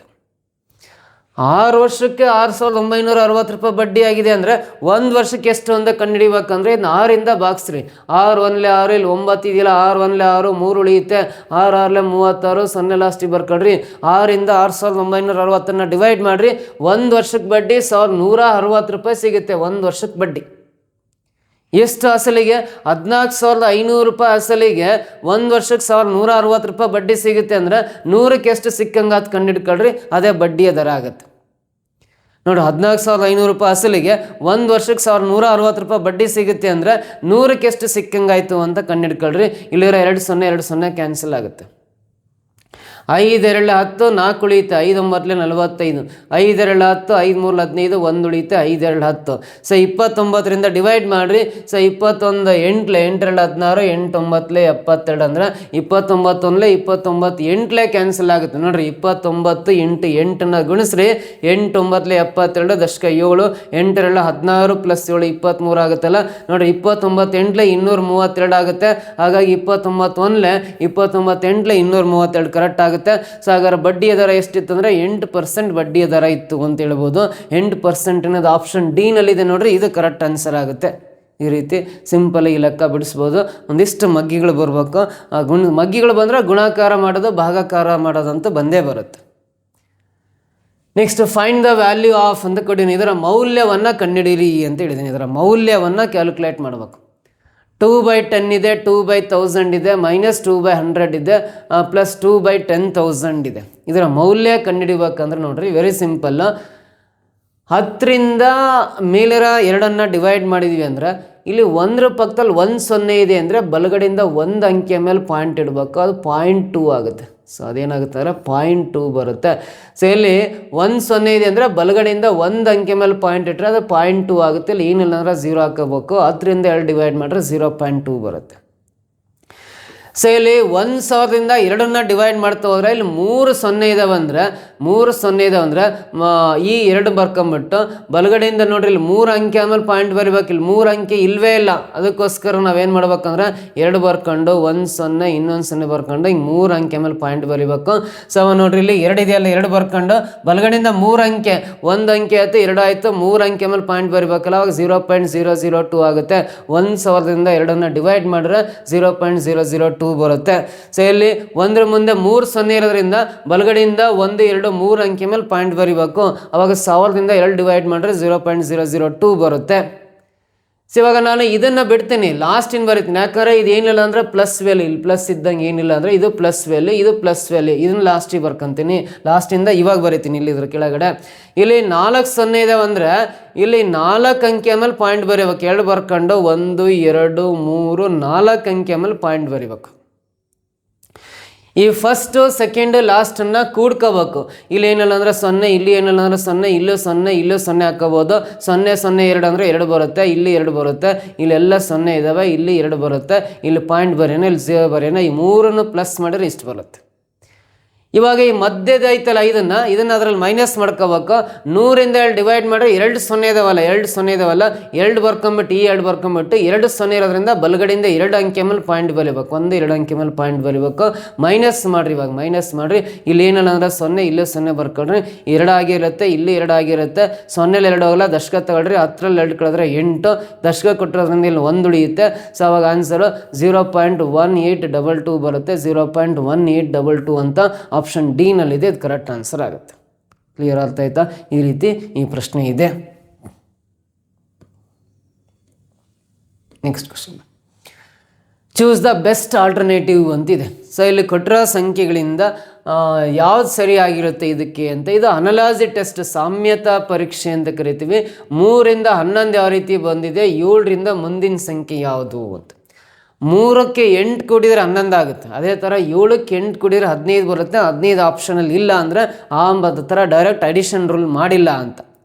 6 ವರ್ಷಕ್ಕೆ 6,960 ರೂಪಾಯಿ ಬಡ್ಡಿ ಆಗಿದೆ ಅಂದರೆ 1 ವರ್ಷಕ್ಕೆ ಎಷ್ಟು ಅಂತ ಕಂಡುಹಿಡಿಬೇಕಂದ್ರೆ 6ರಿಂದ ಬಾಗಿಸ್ರಿ. 6 1 6, ಇಲ್ಲಿ 9 ಇದೆಯಲ್ಲ, 6 1 6, 3 ಉಳಿಯುತ್ತೆ. 6 6 36, 0 ಲಾಸ್ಟಿಗೆ ಬರ್ಕೊಳ್ರಿ. 6ರಿಂದ 6,960 ಡಿವೈಡ್ ಮಾಡಿರಿ. 1 ವರ್ಷಕ್ಕೆ ಬಡ್ಡಿ 1,160 ರೂಪಾಯಿ ಸಿಗುತ್ತೆ. 1 ವರ್ಷಕ್ಕೆ ಬಡ್ಡಿ ಎಷ್ಟು ಅಸಲಿಗೆ? 14,500 ರೂಪಾಯಿ ಅಸಲಿಗೆ 1 ವರ್ಷಕ್ಕೆ 1,160 ರೂಪಾಯಿ ಬಡ್ಡಿ ಸಿಗುತ್ತೆ ಅಂದರೆ 100ಕ್ಕೆ ಎಷ್ಟು ಸಿಕ್ಕಂಗಾತ್ ಕಂಡಿಡ್ಕೊಳ್ರಿ, ಅದೇ ಬಡ್ಡಿಯ ದರ ಆಗುತ್ತೆ. ನೋಡಿ, 14,500 ರೂಪಾಯಿ ಅಸಲಿಗೆ 1 ವರ್ಷಕ್ಕೆ 1,160 ರೂಪಾಯಿ ಬಡ್ಡಿ ಸಿಗುತ್ತೆ ಅಂದರೆ 100ಕ್ಕೆ ಎಷ್ಟು ಸಿಕ್ಕಂಗಾಯ್ತು ಅಂತ ಕಂಡಿಡ್ಕೊಳ್ರಿ. ಇಲ್ಲಿರೋ 2 0 2 0 ಕ್ಯಾನ್ಸಲ್ ಆಗುತ್ತೆ. 5 2 10, 4 ಉಳಿಯುತ್ತೆ. 5 9 45, 5 2 10, 5 3 15, 1 ಉಳಿಯುತ್ತೆ. 5 2 10. 29ರಿಂದ ಡಿವೈಡ್ ಮಾಡಿರಿ. 21 8 8 2 16, 8 9 72 ಅಂದರೆ 29 1 29 8 ಕ್ಯಾನ್ಸಲ್ ಆಗುತ್ತೆ. ನೋಡಿರಿ, 29 ಇಂಟು 8ನ ಗುಣಿಸ್ರಿ. 8 9 72, ದಶಕ 7, 8 2 16 ಪ್ಲಸ್ 7 23 ಆಗುತ್ತಲ್ಲ. ನೋಡಿರಿ, 29 8 232 ಆಗುತ್ತೆ. ಹಾಗಾಗಿ 29 1 29 8 232 ಕರೆಕ್ಟ್ ಆಗುತ್ತೆ. ಆಗುತ್ತೆ. ಸೊ ಹಾಗಾದ್ರೆ ಬಡ್ಡಿಯ ದರ ಎಷ್ಟಿತ್ತು ಅಂದರೆ 8% ಬಡ್ಡಿಯ ದರ ಇತ್ತು ಅಂತ ಹೇಳ್ಬೋದು. 8% ಅನ್ನೋದು ಆಪ್ಷನ್ ಡಿ ನಲ್ಲಿದೆ ನೋಡ್ರಿ, ಇದು ಕರೆಕ್ಟ್ ಆನ್ಸರ್ ಆಗುತ್ತೆ. ಈ ರೀತಿ ಸಿಂಪಲ್ ಈ ಲೆಕ್ಕ ಬಿಡಿಸ್ಬೋದು. ಒಂದಿಷ್ಟು ಮಗ್ಗಿಗಳು ಬರಬೇಕು. ಮಗ್ಗಿಗಳು ಬಂದರೆ ಗುಣಾಕಾರ ಮಾಡೋದು ಭಾಗಾಕಾರ ಮಾಡೋದಂತ ಬಂದೇ ಬರುತ್ತೆ. Next find the value of ಅಂತ ಕೊಟ್ಟಿದ್ದೀನಿ. ಇದರ ಮೌಲ್ಯವನ್ನು ಕಂಡುಹಿಡಿಯಿರಿ ಅಂತ ಹೇಳಿದ್ದೀನಿ. ಇದರ ಮೌಲ್ಯವನ್ನು ಕ್ಯಾಲ್ಕುಲೇಟ್ ಮಾಡಬೇಕು. 2/10 ಇದೆ, 2/1000 ಇದೆ, -2/100 ಇದೆ, ಪ್ಲಸ್ 2/10,000 ಇದೆ. ಇದರ ಮೌಲ್ಯ ಕಂಡುಹಿಡಿಬೇಕಂದ್ರೆ ನೋಡ್ರಿ ವೆರಿ ಸಿಂಪಲ್. 10ರಿಂದ ಮೇಲಿರೋ 2 ಡಿವೈಡ್ ಮಾಡಿದ್ವಿ ಅಂದ್ರೆ ಇಲ್ಲಿ 1 ಪಕ್ಕದಲ್ಲಿ 1 0 ಇದೆ ಅಂದರೆ ಬಲಗಡೆಯಿಂದ 1 ಅಂಕಿಯ ಮೇಲೆ ಪಾಯಿಂಟ್ ಇಡಬೇಕು. ಅದು 0.2 ಆಗುತ್ತೆ. ಸೊ ಅದೇನಾಗುತ್ತೆ ಅಂದರೆ 0.2 ಬರುತ್ತೆ. ಸೊ ಇಲ್ಲಿ 1 0 ಇದೆ ಅಂದರೆ ಬಲಗಡೆಯಿಂದ 1 ಅಂಕಿಯ ಮೇಲೆ ಪಾಯಿಂಟ್ ಇಟ್ಟರೆ ಅದು 0.2 ಆಗುತ್ತೆ. ಇಲ್ಲಿ ಏನಿಲ್ಲ ಅಂದರೆ 0 ಹಾಕೋಬೇಕು. 10ರಿಂದ 2 ಡಿವೈಡ್ ಮಾಡಿದ್ರೆ 0.2 ಬರುತ್ತೆ. ಸೊ ಇಲ್ಲಿ 1000ರಿಂದ 2 ಡಿವೈಡ್ ಮಾಡ್ತಾ ಹೋದ್ರೆ ಇಲ್ಲಿ 3 0 ಇದಾವೆ ಅಂದರೆ ಈ 2 ಬರ್ಕೊಂಬಿಟ್ಟು ಬಲಗಡೆಯಿಂದ ನೋಡ್ರಿ ಇಲ್ಲಿ 3 ಅಂಕೆ ಆಮೇಲೆ ಪಾಯಿಂಟ್ ಬರಿಬೇಕು. ಇಲ್ಲಿ 3 ಅಂಕೆ ಇಲ್ಲವೇ ಇಲ್ಲ. ಅದಕ್ಕೋಸ್ಕರ ನಾವೇನು ಮಾಡ್ಬೇಕಂದ್ರೆ 2 ಬರ್ಕೊಂಡು 1 0 ಇನ್ನೊಂದು 0 ಬರ್ಕೊಂಡು ಹಿಂಗೆ 3 ಅಂಕೆ ಮೇಲೆ ಪಾಯಿಂಟ್ ಬರಿಬೇಕು. ಸೊ ನೋಡ್ರಿ ಇಲ್ಲಿ 2 ಇದೆಯಲ್ಲ, 2 ಬರ್ಕೊಂಡು ಬಲಗಡೆಯಿಂದ 3 ಅಂಕೆ, 1 ಅಂಕೆ ಆಯಿತು, 2 ಆಯಿತು, 3 ಅಂಕೆ ಮೇಲೆ ಪಾಯಿಂಟ್ ಬರಿಬೇಕಲ್ಲ, ಅವಾಗ 0.002 ಆಗುತ್ತೆ. 1000ದಿಂದ 2 ಡಿವೈಡ್ ಮಾಡಿದ್ರೆ 0.002 ಬರುತ್ತೆ. ಸೊ ಇಲ್ಲಿ 1 ಮುಂದೆ 3 0 ಇರೋದ್ರಿಂದ ಬಲಗಡೆಯಿಂದ 1 2 3 ಅಂಕೆ ಮೇಲೆ ಪಾಯಿಂಟ್ ಬರಿಬೇಕು. ಅವಾಗ 1000ದಿಂದ 2 ಡಿವೈಡ್ ಮಾಡಿದ್ರೆ 0.002 ಬರುತ್ತೆ. ಸೊ ಇವಾಗ ನಾನು ಇದನ್ನು ಬಿಡ್ತೀನಿ, ಲಾಸ್ಟ್ ಇನ್ ಬರೀತೀನಿ. ಯಾಕಂದರೆ ಇದು ಏನಿಲ್ಲ ಅಂದರೆ ಪ್ಲಸ್ ವ್ಯಾಲ್ಯೂ, ಇಲ್ಲಿ ಪ್ಲಸ್ ಇದ್ದಂಗೆ ಏನಿಲ್ಲ ಅಂದರೆ ಇದು ಪ್ಲಸ್ ವ್ಯಾಲ್ಯೂ, ಇದು ಪ್ಲಸ್ ವ್ಯಾಲ್ಯೂ. ಇದನ್ನು ಲಾಸ್ಟಿಗೆ ಬರ್ಕೊಂತೀನಿ. ಲಾಸ್ಟಿಂದ ಇವಾಗ ಬರೀತೀನಿ. ಇಲ್ಲಿ ಇದ್ರ ಕೆಳಗಡೆ ಇಲ್ಲಿ 4 0 ಇದಾವೆ ಅಂದರೆ ಇಲ್ಲಿ 4 ಅಂಕೆ ಮೇಲೆ ಪಾಯಿಂಟ್ ಬರೀಬೇಕು. 2 ಬರ್ಕೊಂಡು 1 2 3 4 ಅಂಕೆ ಮೇಲೆ ಪಾಯಿಂಟ್ ಬರೀಬೇಕು. ಈ ಫಸ್ಟು ಸೆಕೆಂಡು ಲಾಸ್ಟನ್ನು ಕೂಡ್ಕೋಬೇಕು. ಇಲ್ಲಿ ಏನಿಲ್ಲ ಅಂದರೆ 0, ಇಲ್ಲಿ ಏನಿಲ್ಲ ಅಂದರೆ 0, ಇಲ್ಲೂ 0, ಇಲ್ಲೂ 0 ಹಾಕೋಬೋದು. 0 0 2 ಅಂದರೆ 2 ಬರುತ್ತೆ, ಇಲ್ಲಿ 2 ಬರುತ್ತೆ, ಇಲ್ಲೆಲ್ಲ 0 ಇದ್ದಾವೆ, ಇಲ್ಲಿ 2 ಬರುತ್ತೆ, ಇಲ್ಲಿ ಪಾಯಿಂಟ್ ಬರೆಯೋಣ, ಇಲ್ಲಿ 0 ಬರೆಯೋಣ. ಈ 3 ಪ್ಲಸ್ ಮಾಡಿದ್ರೆ ಇಷ್ಟು ಬರುತ್ತೆ. ಇವಾಗ ಈ ಮಧ್ಯದ ಐತಲ್ಲ ಇದನ್ನು ಅದರಲ್ಲಿ ಮೈನಸ್ ಮಾಡ್ಕೋಬೇಕು. 100ರಿಂದ 2 ಡಿವೈಡ್ ಮಾಡಿದ್ರೆ 2 0 ಇದಾವಲ್ಲ, 2 ಬರ್ಕೊಂಬಿಟ್ಟು ಈ 2 ಬರ್ಕೊಂಬಿಟ್ಟು 2 0 ಇರೋದ್ರಿಂದ ಬಲಗಡೆಯಿಂದ 2 ಅಂಕೆ ಮೇಲೆ ಪಾಯಿಂಟ್ ಬರೀಬೇಕು. 1 2 ಅಂಕೆ ಮೇಲೆ ಪಾಯಿಂಟ್ ಬರೀಬೇಕು. ಮೈನಸ್ ಮಾಡಿರಿ, ಇವಾಗ ಮೈನಸ್ ಮಾಡಿರಿ. ಇಲ್ಲಿ ಏನಿಲ್ಲ ಅಂದರೆ 0, ಇಲ್ಲೂ 0 ಬರ್ಕೊಂಡ್ರಿ, 2 ಆಗಿರುತ್ತೆ, ಇಲ್ಲಿ 2 ಆಗಿರುತ್ತೆ. 0ಲ್ಲಿ 2 ಹೋಗಲ್ಲ, ದಶಕ ತಗೊಳ್ರಿ, 10ರಲ್ಲಿ 2 ಕಳೆದ್ರೆ 8, ದಶಕ ಕೊಟ್ಟಿರೋದ್ರಿಂದ ಇಲ್ಲಿ 1 ಉಳಿಯುತ್ತೆ. ಸೊ ಅವಾಗ ಆನ್ಸರು 0.1822 ಬರುತ್ತೆ. 0.1822 ಅಂತ ಆಪ್ಷನ್ ಡಿ ನಲ್ಲಿದೆ. ಇದು ಕರೆಕ್ಟ್ ಆನ್ಸರ್ ಆಗುತ್ತೆ. ಕ್ಲಿಯರ್ ಅರ್ಥ ಆಯ್ತಾ? ಈ ರೀತಿ ಈ ಪ್ರಶ್ನೆ ಇದೆ. Next question, choose the best alternative ಅಂತಿದೆ. ಸೊ ಇಲ್ಲಿ ಕೊಟ್ಟಿರೋ ಸಂಖ್ಯೆಗಳಿಂದ ಯಾವ್ದು ಸರಿಯಾಗಿರುತ್ತೆ ಇದಕ್ಕೆ ಅಂತ. ಇದು ಅನಲಾಜಿ ಟೆಸ್ಟ್, ಸಾಮ್ಯತಾ ಪರೀಕ್ಷೆ ಅಂತ ಕರಿತೀವಿ. 3ರಿಂದ 11 ಯಾವ ರೀತಿ ಬಂದಿದೆ, 7ರಿಂದ ಮುಂದಿನ ಸಂಖ್ಯೆ ಯಾವುದು ಅಂತ. 3ಕ್ಕೆ 8 ಕೂಡಿದರೆ 11 ಆಗುತ್ತೆ. ಅದೇ ಥರ 7ಕ್ಕೆ 8 ಕೂಡಿದರೆ 15 ಬರುತ್ತೆ. 15 ಆಪ್ಷನಲ್ಲಿ ಇಲ್ಲ ಅಂದರೆ ಆ ಥರ ಡೈರೆಕ್ಟ್ ಅಡಿಷನ್ ರೂಲ್ ಮಾಡಿಲ್ಲ ಅಂತ,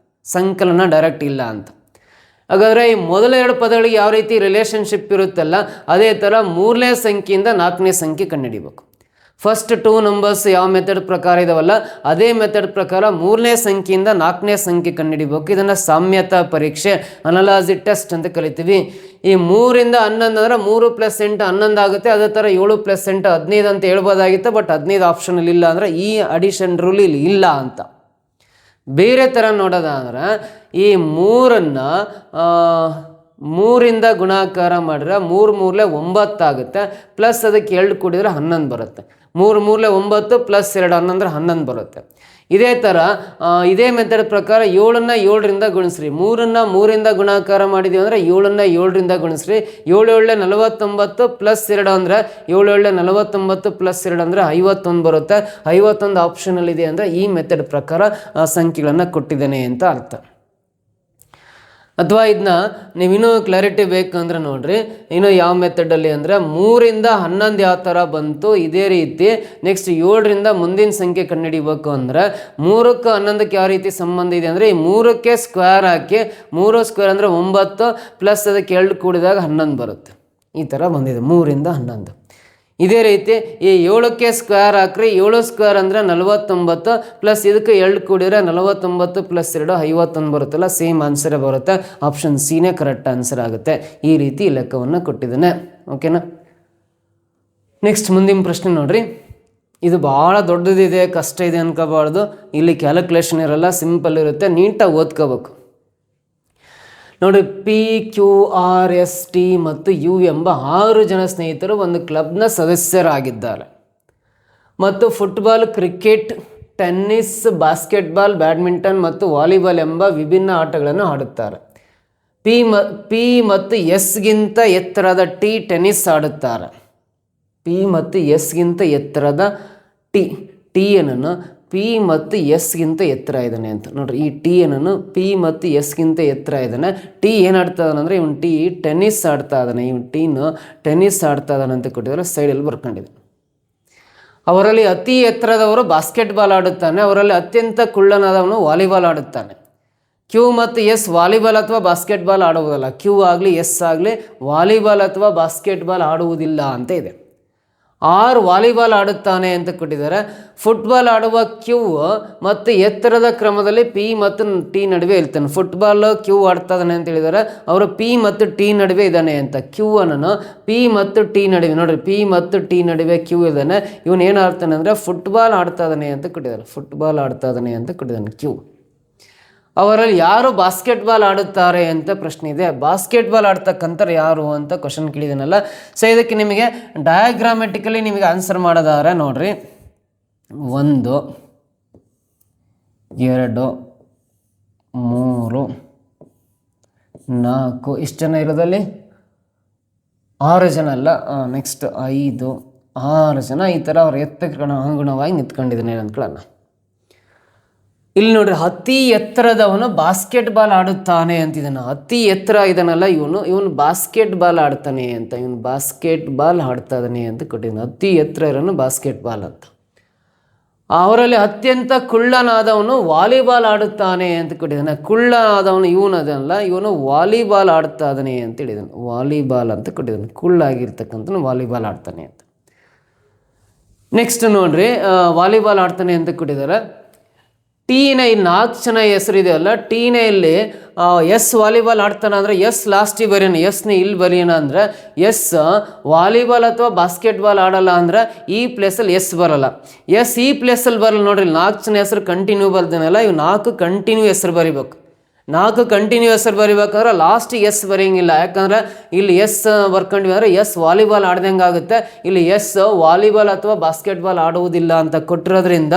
ಸಂಕಲನ ಡೈರೆಕ್ಟ್ ಇಲ್ಲ ಅಂತ. ಹಾಗಾದರೆ ಈ ಮೊದಲ 2 ಪದಗಳಿಗೆ ಯಾವ ರೀತಿ ರಿಲೇಷನ್ಶಿಪ್ ಇರುತ್ತಲ್ಲ, ಅದೇ ಥರ 3ನೇ ಸಂಖ್ಯೆಯಿಂದ 4ನೇ ಸಂಖ್ಯೆ ಕಂಡುಹಿಡಿಬೇಕು. ಫಸ್ಟ್ 2 ನಂಬರ್ಸ್ ಯಾವ ಮೆಥಡ್ ಪ್ರಕಾರ ಇದಾವಲ್ಲ ಅದೇ ಮೆಥಡ್ ಪ್ರಕಾರ 3ನೇ ಸಂಖ್ಯೆಯಿಂದ 4ನೇ ಸಂಖ್ಯೆ ಕಂಡುಹಿಡಿಬೇಕು. ಇದನ್ನು ಸಾಮ್ಯತಾ ಪರೀಕ್ಷೆ, ಅನಲಾಜಿ ಟೆಸ್ಟ್ ಅಂತ ಕರಿತೀವಿ. ಈ 3ರಿಂದ 11 ಅಂದರೆ 3 + 8 11 ಆಗುತ್ತೆ. ಅದೇ ಥರ 7 + 8 15 ಅಂತ ಹೇಳ್ಬೋದಾಗಿತ್ತು. ಬಟ್ 15 ಆಪ್ಷನಲ್ಲಿ ಇಲ್ಲ ಅಂದರೆ ಈ ಅಡಿಷನ್ ರೂಲ್ ಇಲ್ಲಿ ಇಲ್ಲ ಅಂತ. ಬೇರೆ ಥರ ನೋಡೋದಾದ್ರೆ ಈ 3ನ್ನು 3ರಿಂದ ಗುಣಾಕಾರ ಮಾಡಿದ್ರೆ 3 3 9 ಆಗುತ್ತೆ. ಪ್ಲಸ್ ಅದಕ್ಕೆ 2 ಕೂಡಿದ್ರೆ 11 ಬರುತ್ತೆ. 3 3 9 ಪ್ಲಸ್ 2 11 11 ಬರುತ್ತೆ. ಇದೇ ಥರ ಇದೇ ಮೆಥಡ್ ಪ್ರಕಾರ 7ನ್ನು 7ರಿಂದ ಗುಣಿಸ್ರಿ. 3ನ್ನು 3ರಿಂದ ಗುಣಾಕಾರ ಮಾಡಿದ್ದೀವಿ ಅಂದರೆ 7ನ್ನು 7ರಿಂದ ಗುಣಿಸ್ರಿ. 7 7 49 ಪ್ಲಸ್ 2 ಅಂದರೆ 7 7 49 ಪ್ಲಸ್ 2 ಅಂದರೆ 51 ಬರುತ್ತೆ. 51 ಆಪ್ಷನಲ್ಲಿದೆ ಅಂದರೆ ಈ ಮೆಥಡ್ ಪ್ರಕಾರ ಸಂಖ್ಯೆಗಳನ್ನು ಕೊಟ್ಟಿದ್ದೇನೆ ಅಂತ ಅರ್ಥ. ಅಥವಾ ಇದನ್ನ ನೀವಿನ್ನೂ ಕ್ಲಾರಿಟಿ ಬೇಕಂದ್ರೆ ನೋಡ್ರಿ, ಇನ್ನು ಯಾವ ಮೆಥಡಲ್ಲಿ ಅಂದರೆ 3ರಿಂದ 11 ಯಾವ ಥರ ಬಂತು ಇದೇ ರೀತಿ. ನೆಕ್ಸ್ಟ್ 7ರಿಂದ ಮುಂದಿನ ಸಂಖ್ಯೆ ಕಂಡುಹಿಡಿಬೇಕು ಅಂದರೆ 3ಕ್ಕೆ 11ಕ್ಕೆ ಯಾವ ರೀತಿ ಸಂಬಂಧ ಇದೆ ಅಂದರೆ ಈ 3ಕ್ಕೆ ಸ್ಕ್ವೇರ್ ಹಾಕಿ 3 ಸ್ಕ್ವೇರ್ ಅಂದರೆ 9 ಪ್ಲಸ್ ಅದಕ್ಕೆ 2 ಕೂಡಿದಾಗ 11 ಬರುತ್ತೆ. ಈ ಥರ ಬಂದಿದೆ 3ರಿಂದ 11. ಇದೇ ರೀತಿ ಈ 7ಕ್ಕೆ ಸ್ಕ್ವೇರ್ ಹಾಕ್ರಿ, 7 ಸ್ಕ್ವೇರ್ ಅಂದರೆ 49 ಪ್ಲಸ್ ಇದಕ್ಕೆ 2 ಕೂಡಿದ್ರೆ 49 ಪ್ಲಸ್ 2 51 ಬರುತ್ತಲ್ಲ, ಸೇಮ್ ಆನ್ಸರೇ ಬರುತ್ತೆ. ಆಪ್ಷನ್ ಸಿನೇ ಕರೆಕ್ಟ್ ಆನ್ಸರ್ ಆಗುತ್ತೆ. ಈ ರೀತಿ ಲೆಕ್ಕವನ್ನು ಕೊಟ್ಟಿದ್ದಾನೆ. ಓಕೆನಾ? ನೆಕ್ಸ್ಟ್ ಮುಂದಿನ ಪ್ರಶ್ನೆ ನೋಡ್ರಿ. ಇದು ಭಾಳ ದೊಡ್ಡದಿದೆ, ಕಷ್ಟ ಇದೆ ಅನ್ಕೋಬಾರ್ದು. ಇಲ್ಲಿ ಕ್ಯಾಲ್ಕುಲೇಷನ್ ಇರಲ್ಲ, ಸಿಂಪಲ್ ಇರುತ್ತೆ, ನೀಟಾಗಿ ಓದ್ಕೋಬೇಕು. ನೋಡಿ, PQRST ಮತ್ತು U ಎಂಬ 6 ಜನ ಸ್ನೇಹಿತರು ಒಂದು ಕ್ಲಬ್ನ ಸದಸ್ಯರಾಗಿದ್ದಾರೆ ಮತ್ತು football, cricket, tennis, basketball, badminton ಮತ್ತು ವಾಲಿಬಾಲ್ ಎಂಬ ವಿಭಿನ್ನ ಆಟಗಳನ್ನು ಆಡುತ್ತಾರೆ. P ಮತ್ತು Sಗಿಂತ ಎತ್ತರದ T ಟೆನ್ನಿಸ್ ಆಡುತ್ತಾರೆ. P ಮತ್ತು Sಗಿಂತ ಎತ್ತರದ T ಏನನ್ನು P ಮತ್ತು Sಗಿಂತ ಎತ್ತರ ಇದ್ದಾನೆ ಅಂತ ನೋಡ್ರಿ. ಈ T ಏನನ್ನು P ಮತ್ತು Sಗಿಂತ ಎತ್ತರ ಇದ್ದಾನೆ. T ಏನು ಆಡ್ತಾ ಇದ್ದಾನೆ ಅಂದರೆ ಇವನು ಟೆನ್ನಿಸ್ ಆಡ್ತಾ ಇದ್ದಾನೆ. ಇವನು ಟೀನು ಟೆನ್ನಿಸ್ ಆಡ್ತಾ ಇದ್ದಾನೆ ಅಂತ ಕೊಟ್ಟಿದ್ದಾರೆ, ಸೈಡಲ್ಲಿ ಬರ್ಕೊಂಡಿದೆ. ಅವರಲ್ಲಿ ಅತಿ ಎತ್ತರದವರು ಬಾಸ್ಕೆಟ್ಬಾಲ್ ಆಡುತ್ತಾನೆ. ಅವರಲ್ಲಿ ಅತ್ಯಂತ ಕುಳ್ಳನಾದವನು ವಾಲಿಬಾಲ್ ಆಡುತ್ತಾನೆ. Q ಮತ್ತು S ವಾಲಿಬಾಲ್ ಅಥವಾ ಬಾಸ್ಕೆಟ್ಬಾಲ್ ಆಡುವುದಿಲ್ಲ. Q ಆಗಲಿ S ಆಗಲಿ ವಾಲಿಬಾಲ್ ಅಥವಾ ಬಾಸ್ಕೆಟ್ಬಾಲ್ ಆಡುವುದಿಲ್ಲ ಅಂತ ಇದೆ. R ವಾಲಿಬಾಲ್ ಆಡುತ್ತಾನೆ ಅಂತ ಕೊಟ್ಟಿದ್ದಾರೆ. ಫುಟ್ಬಾಲ್ ಆಡುವ Q ಮತ್ತು ಎತ್ತರದ ಕ್ರಮದಲ್ಲಿ P ಮತ್ತು T ನಡುವೆ ಇರ್ತಾನೆ. ಫುಟ್ಬಾಲ್ Q ಆಡ್ತಾ ಇದ್ದಾನೆ ಅಂತ ಹೇಳಿದ್ದಾರೆ, ಅವರು P ಮತ್ತು T ನಡುವೆ ಇದ್ದಾನೆ ಅಂತ. Q ಅನ್ನು P ಮತ್ತು T ನಡುವೆ ನೋಡ್ರಿ, P ಮತ್ತು T ನಡುವೆ Q ಇದ್ದಾನೆ. ಇವನು ಏನು ಆಡ್ತಾನೆ ಅಂದರೆ ಫುಟ್ಬಾಲ್ ಆಡ್ತಾ ಇದ್ದಾನೆ ಅಂತ ಕೊಟ್ಟಿದ್ದಾರೆ. ಫುಟ್ಬಾಲ್ ಆಡ್ತಾ ಇದ್ದಾನೆ ಅಂತ ಕೊಟ್ಟಿದ್ದಾನೆ Q. ಅವರಲ್ಲಿ ಯಾರು ಬಾಸ್ಕೆಟ್ಬಾಲ್ ಆಡುತ್ತಾರೆ ಅಂತ ಪ್ರಶ್ನೆ ಇದೆ. ಬಾಸ್ಕೆಟ್ಬಾಲ್ ಆಡ್ತಕ್ಕಂಥವ್ರು ಯಾರು ಅಂತ ಕ್ವಶನ್ ಕೇಳಿದನಲ್ಲ. ಸೊ ಇದಕ್ಕೆ ನಿಮಗೆ ಡಯಾಗ್ರಾಮೆಟಿಕಲಿ ನಿಮಗೆ ಆನ್ಸರ್ ಮಾಡೋದಾದ್ರೆ ನೋಡ್ರಿ, 1 2 3 4 ಇಷ್ಟು ಜನ ಇರೋದಲ್ಲಿ 6 ಜನ ಅಲ್ಲ, ನೆಕ್ಸ್ಟ್ 5 6 ಜನ ಈ ಥರ ಅವ್ರ ಎತ್ತಕ್ಕೆ ಅನುಗುಣವಾಗಿ ನಿಂತ್ಕೊಂಡಿದ್ದಾನೆ ಅಂದ್ಕೊಳ್ಳೋಣ. ಇಲ್ಲಿ ನೋಡ್ರಿ, ಅತಿ ಎತ್ತರದವನು ಬಾಸ್ಕೆಟ್ಬಾಲ್ ಆಡುತ್ತಾನೆ ಅಂತಿದ್ದಾನೆ. ಅತಿ ಎತ್ತರ ಇದನ್ನಲ್ಲ, ಇವನು ಬಾಸ್ಕೆಟ್ಬಾಲ್ ಆಡ್ತಾನೆ ಅಂತ. ಇವನು ಬಾಸ್ಕೆಟ್ಬಾಲ್ ಆಡ್ತಾ ಇದ್ದಾನೆ ಅಂತ ಕೊಟ್ಟಿದ್ದಾನೆ. ಅತಿ ಎತ್ತರ ಇರೋನು ಬಾಸ್ಕೆಟ್ಬಾಲ್ ಅಂತ. ಅವರಲ್ಲಿ ಅತ್ಯಂತ ಕುಳ್ಳನಾದವನು ವಾಲಿಬಾಲ್ ಆಡುತ್ತಾನೆ ಅಂತ ಕೊಟ್ಟಿದ್ದಾನೆ. ಕುಳ್ಳನಾದವನು ಇವನದಲ್ಲ, ಇವನು ವಾಲಿಬಾಲ್ ಆಡ್ತಾ ಇದ್ದಾನೆ ಅಂತ ಹೇಳಿದ್ದಾನೆ. ವಾಲಿಬಾಲ್ ಅಂತ ಕೊಟ್ಟಿದ್ದಾನೆ. ಕುಳ್ಳಾಗಿರ್ತಕ್ಕಂಥನು ವಾಲಿಬಾಲ್ ಆಡ್ತಾನೆ ಅಂತ. ನೆಕ್ಸ್ಟ್ ನೋಡ್ರಿ, ವಾಲಿಬಾಲ್ ಆಡ್ತಾನೆ ಅಂತ ಕೊಟ್ಟಿದ್ದಾರೆ. ಟೀನ ಇಲ್ಲಿ 4 ಜನ ಹೆಸರಿದೆ ಅಲ್ಲ, ಟೀನ ಇಲ್ಲಿ S ವಾಲಿಬಾಲ್ ಆಡ್ತಾನೆ ಅಂದರೆ S ಲಾಸ್ಟಿಗೆ ಬರೆಯೋಣ. ಎಸ್ನ ಇಲ್ಲಿ ಬರೆಯೋಣ ಅಂದರೆ S ವಾಲಿಬಾಲ್ ಅಥವಾ ಬಾಸ್ಕೆಟ್ಬಾಲ್ ಆಡಲ್ಲ ಅಂದರೆ ಈ ಪ್ಲೇಸಲ್ಲಿ S ಬರಲ್ಲ. S ಈ ಪ್ಲೇಸಲ್ಲಿ ಬರಲ್ಲ. ನೋಡ್ರಿ, 4 ಜನ ಹೆಸರು ಕಂಟಿನ್ಯೂ ಬರ್ದೇನಲ್ಲ, ಇವು 4 ಕಂಟಿನ್ಯೂ ಹೆಸರು ಬರಿಬೇಕು. 4 ಕಂಟಿನ್ಯೂ ಹೆಸರು ಬರಿಬೇಕಾದ್ರೆ ಲಾಸ್ಟಿಗೆ S ಬರೆಯಂಗಿಲ್ಲ. ಯಾಕಂದ್ರೆ ಇಲ್ಲಿ S ಬರ್ಕೊಂಡ್ವಿ ಅಂದರೆ S ವಾಲಿಬಾಲ್ ಆಡ್ದಂಗೆ ಆಗುತ್ತೆ. ಇಲ್ಲಿ S ವಾಲಿಬಾಲ್ ಅಥವಾ ಬಾಸ್ಕೆಟ್ಬಾಲ್ ಆಡುವುದಿಲ್ಲ ಅಂತ ಕೊಟ್ಟಿರೋದ್ರಿಂದ